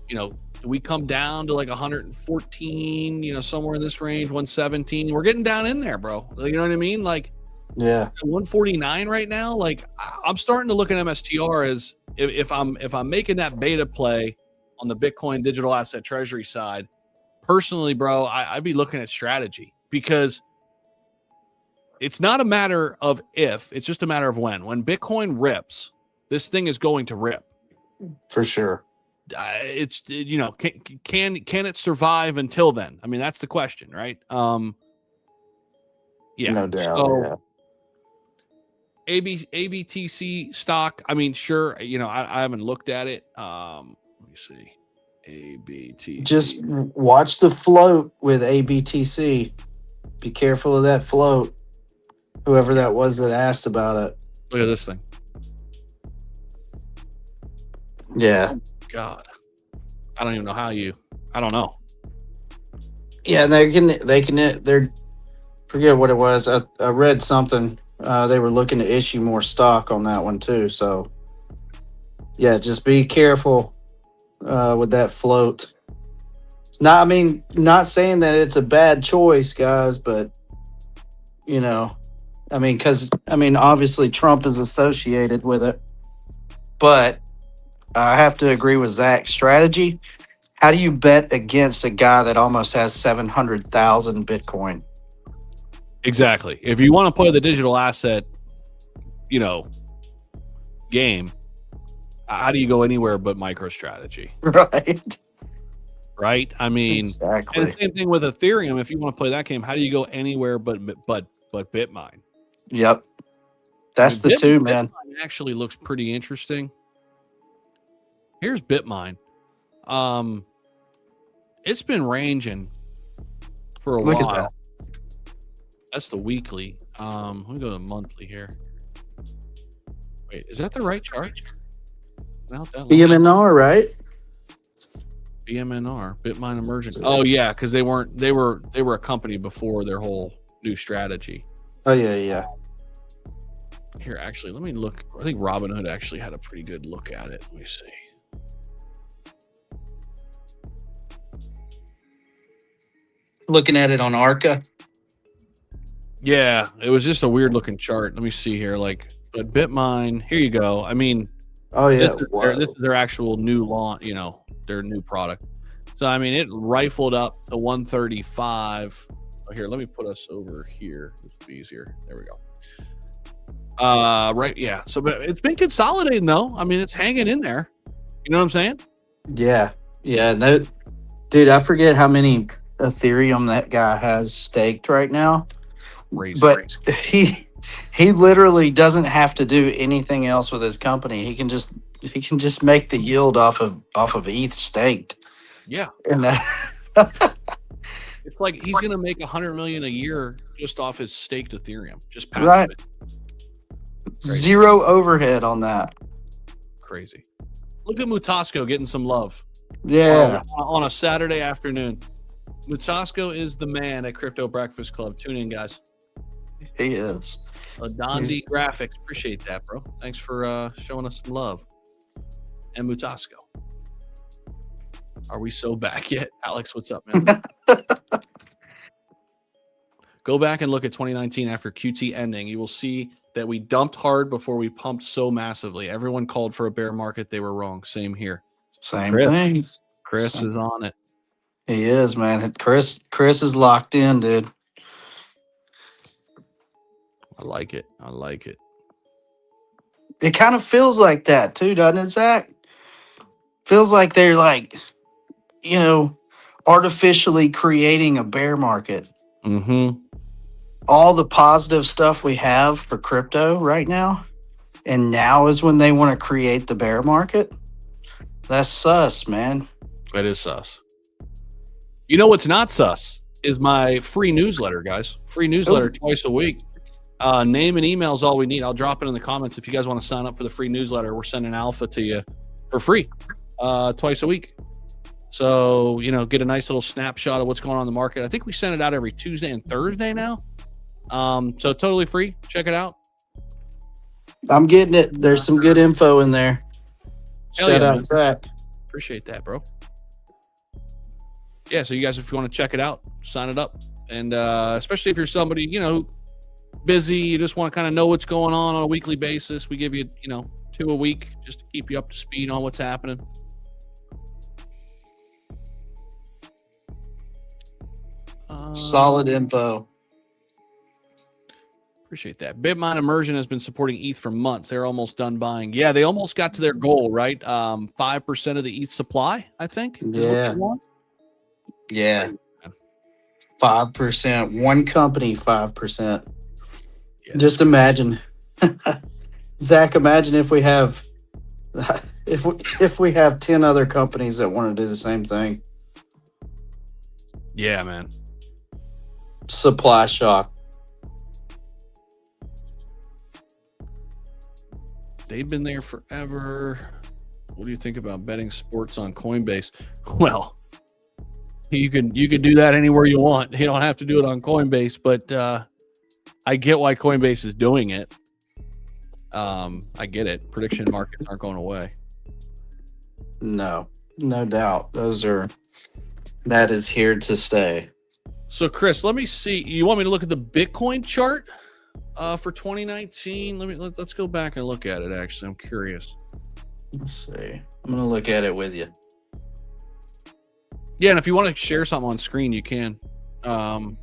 S3: you know, we come down to like 114, you know, somewhere in this range, 117. We're getting down in there, bro. You know what I mean? Like, 149 right now. Like, I'm starting to look at MSTR as if I'm making that beta play on the Bitcoin digital asset treasury side. Personally, bro, I'd be looking at strategy because it's not a matter of if, it's just a matter of when. When Bitcoin rips, this thing is going to rip.
S4: For sure.
S3: It's, you know, can it survive until then? I mean, that's the question, right? Yeah.
S4: No doubt.
S3: So, ABTC stock, I mean, sure, you know, I haven't looked at it. Let me see. ABTC.
S4: Just watch the float with ABTC. Be careful of that float. Whoever that was that asked about it.
S3: Look at this thing.
S4: Yeah.
S3: God. I don't even know how I don't know.
S4: Yeah, they can forget what it was. I read something. They were looking to issue more stock on that one too. So yeah, just be careful with that float. Not saying that it's a bad choice, guys, but you know, obviously Trump is associated with it, but I have to agree with Zach's strategy. How do you bet against a guy that almost has 700,000 Bitcoin?
S3: Exactly. If you want to play the digital asset, you know, game, how do you go anywhere but MicroStrategy? Right. I mean,
S4: exactly.
S3: And the same thing with Ethereum. If you want to play that game, how do you go anywhere but Bitmine?
S4: Yep. That's the two, man.
S3: Bitmine actually looks pretty interesting. Here's Bitmine. It's been ranging for a while.
S4: Look at that.
S3: That's the weekly. Let me go to monthly here. Wait, is that the right chart?
S4: BMNR, right?
S3: BMNR, Bitmine Emerging. Oh yeah, because they were a company before their whole new strategy.
S4: Oh yeah.
S3: Here, actually, let me look. I think Robinhood actually had a pretty good look at it. Let me see.
S4: Looking at it on Arca.
S3: Yeah, it was just a weird looking chart. Let me see here. But Bitmine, here you go. I mean,
S4: Oh yeah.
S3: this is their actual new launch, their new product. So I mean, it rifled up to 135. Oh, here, let me put us over here. It's easier. There we go. Right, yeah. So but it's been consolidating though. I mean, it's hanging in there. You know what I'm saying?
S4: Yeah. Dude, I forget how many Ethereum that guy has staked right now.
S3: Crazy.
S4: But he literally doesn't have to do anything else with his company. He can just make the yield off of ETH staked.
S3: Yeah.
S4: And
S3: it's like he's gonna make $100 million a year just off his staked Ethereum. Just passive.
S4: Right.
S3: It.
S4: Zero overhead on that.
S3: Crazy. Look at Mutasco getting some love.
S4: Yeah.
S3: On a Saturday afternoon. Mutasco is the man at Crypto Breakfast Club. Tune in, guys.
S4: He is.
S3: Dondi Graphics. Appreciate that, bro. Thanks for showing us some love. And Mutasco. Are we so back yet? Alex, what's up, man? Go back and look at 2019 after QT ending. You will see that we dumped hard before we pumped so massively. Everyone called for a bear market. They were wrong. Same here.
S4: Same thing.
S3: Chris is on it.
S4: He is, man. Chris is locked in, dude.
S3: I like it.
S4: It kind of feels like that too, doesn't it, Zach? Feels like they're artificially creating a bear market.
S3: Mm-hmm.
S4: All the positive stuff we have for crypto right now, and now is when they want to create the bear market. That's sus, man.
S3: That is sus. You know what's not sus is my free newsletter, guys. Free newsletter twice a week. Name and email is all we need. I'll drop it in the comments if you guys want to sign up for the free newsletter. We're sending alpha to you for free twice a week. So, get a nice little snapshot of what's going on in the market. I think we send it out every Tuesday and Thursday now. So totally free. Check it out.
S4: I'm getting it. There's some good info in there. Shout out, Zach.
S3: Appreciate that, bro. Yeah, so you guys, if you want to check it out, sign it up. And especially if you're somebody, busy, you just want to kind of know what's going on a weekly basis. We give you, 2 a week just to keep you up to speed on what's happening.
S4: Solid info.
S3: Appreciate that. Bitmine Immersion has been supporting ETH for months. They're almost done buying. Yeah, they almost got to their goal, right? 5% of the ETH supply, I think.
S4: Yeah. Yeah. 5%. One company, 5%.
S3: Yeah,
S4: just imagine. Zach, imagine if we have if we have 10 other companies that want to do the same thing.
S3: Yeah, man.
S4: Supply shock.
S3: They've been there forever. What do you think about betting sports on Coinbase? Well, you can do that anywhere you want. You don't have to do it on Coinbase, but I get why Coinbase is doing it. I get it. Prediction markets aren't going away.
S4: No doubt. That is here to stay.
S3: So, Chris, let me see. You want me to look at the Bitcoin chart for 2019? Let's go back and look at it. Actually, I'm curious.
S4: Let's see. I'm gonna look at it with you.
S3: Yeah, and if you want to share something on screen, you can. If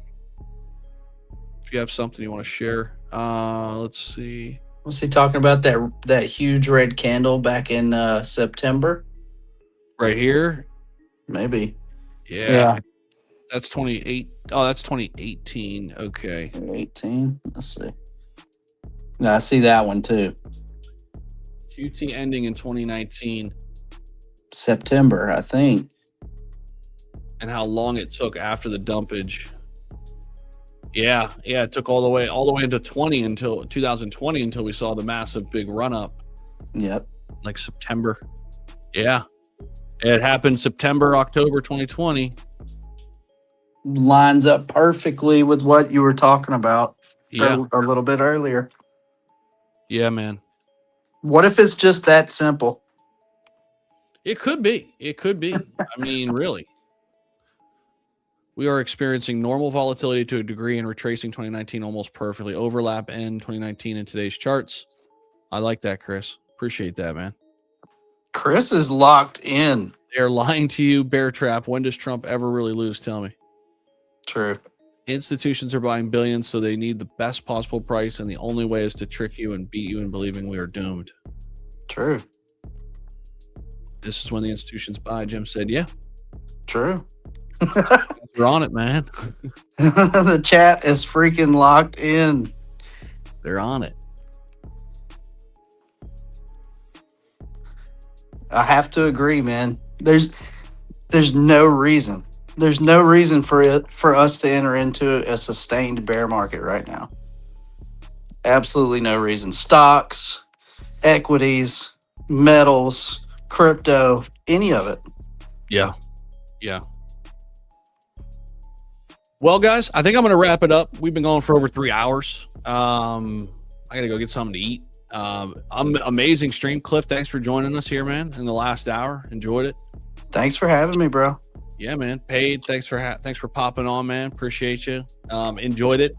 S3: you have something you want to share, let's see.
S4: Was he talking about that huge red candle back in September?
S3: Right here.
S4: Maybe.
S3: Yeah. That's 28. Oh, that's 2018. Okay.
S4: 18. Let's see. No, I see that one too.
S3: QT ending in 2019.
S4: September, I think.
S3: And how long it took after the dumpage. Yeah, it took all the way into 2020 until we saw the massive big run up.
S4: Yep.
S3: Like September. Yeah. It happened September, October 2020.
S4: Lines up perfectly with what you were talking about
S3: Yeah.
S4: a little bit earlier.
S3: Yeah, man.
S4: What if it's just that simple?
S3: It could be. It could be. I mean, really. We are experiencing normal volatility to a degree and retracing 2019 almost perfectly. Overlap in 2019 in today's charts. I like that, Chris. Appreciate that, man.
S4: Chris is locked in.
S3: They're lying to you, bear trap. When does Trump ever really lose? Tell me.
S4: True.
S3: Institutions are buying billions, so they need the best possible price, and the only way is to trick you and beat you in believing we are doomed.
S4: True.
S3: This is when the institutions buy. Jim said, yeah,
S4: True.
S3: we're on it, man.
S4: The chat is freaking locked in.
S3: They're on it.
S4: I have to agree, man. There's no reason. There's no reason for us to enter into a sustained bear market right now. Absolutely no reason. Stocks, equities, metals, crypto, any of it.
S3: Yeah. Yeah. Well, guys, I think I'm going to wrap it up. We've been going for over 3 hours. I got to go get something to eat. Amazing stream, Cliff. Thanks for joining us here, man, in the last hour. Enjoyed it.
S4: Thanks for having me, bro.
S3: Yeah, man. Paid. Thanks for popping on, man. Appreciate you. Enjoyed it.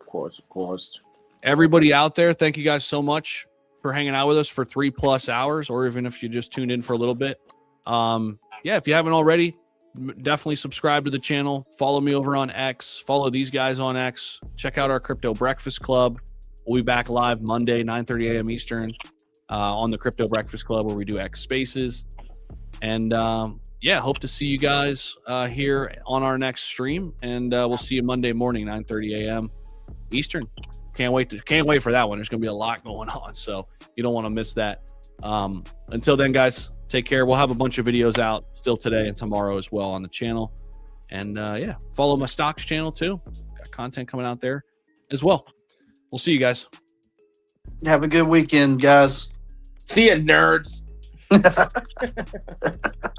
S5: Of course.
S3: Everybody out there, thank you guys so much for hanging out with us for 3+ hours, or even if you just tuned in for a little bit. Yeah, if you haven't already, definitely subscribe to the channel. Follow me over on X. Follow these guys on X. Check out our Crypto Breakfast Club. We'll be back live Monday, 9:30 a.m. Eastern on the Crypto Breakfast Club, where we do X Spaces. And yeah, hope to see you guys here on our next stream. And we'll see you Monday morning, 9:30 a.m. Eastern. Can't wait for that one. There's going to be a lot going on, so you don't want to miss that. Until then, guys, take care. We'll have a bunch of videos out still today and tomorrow as well on the channel. And yeah, follow my stocks channel too. Got content coming out there as well. We'll see you guys.
S4: Have a good weekend, guys.
S2: See ya, nerds.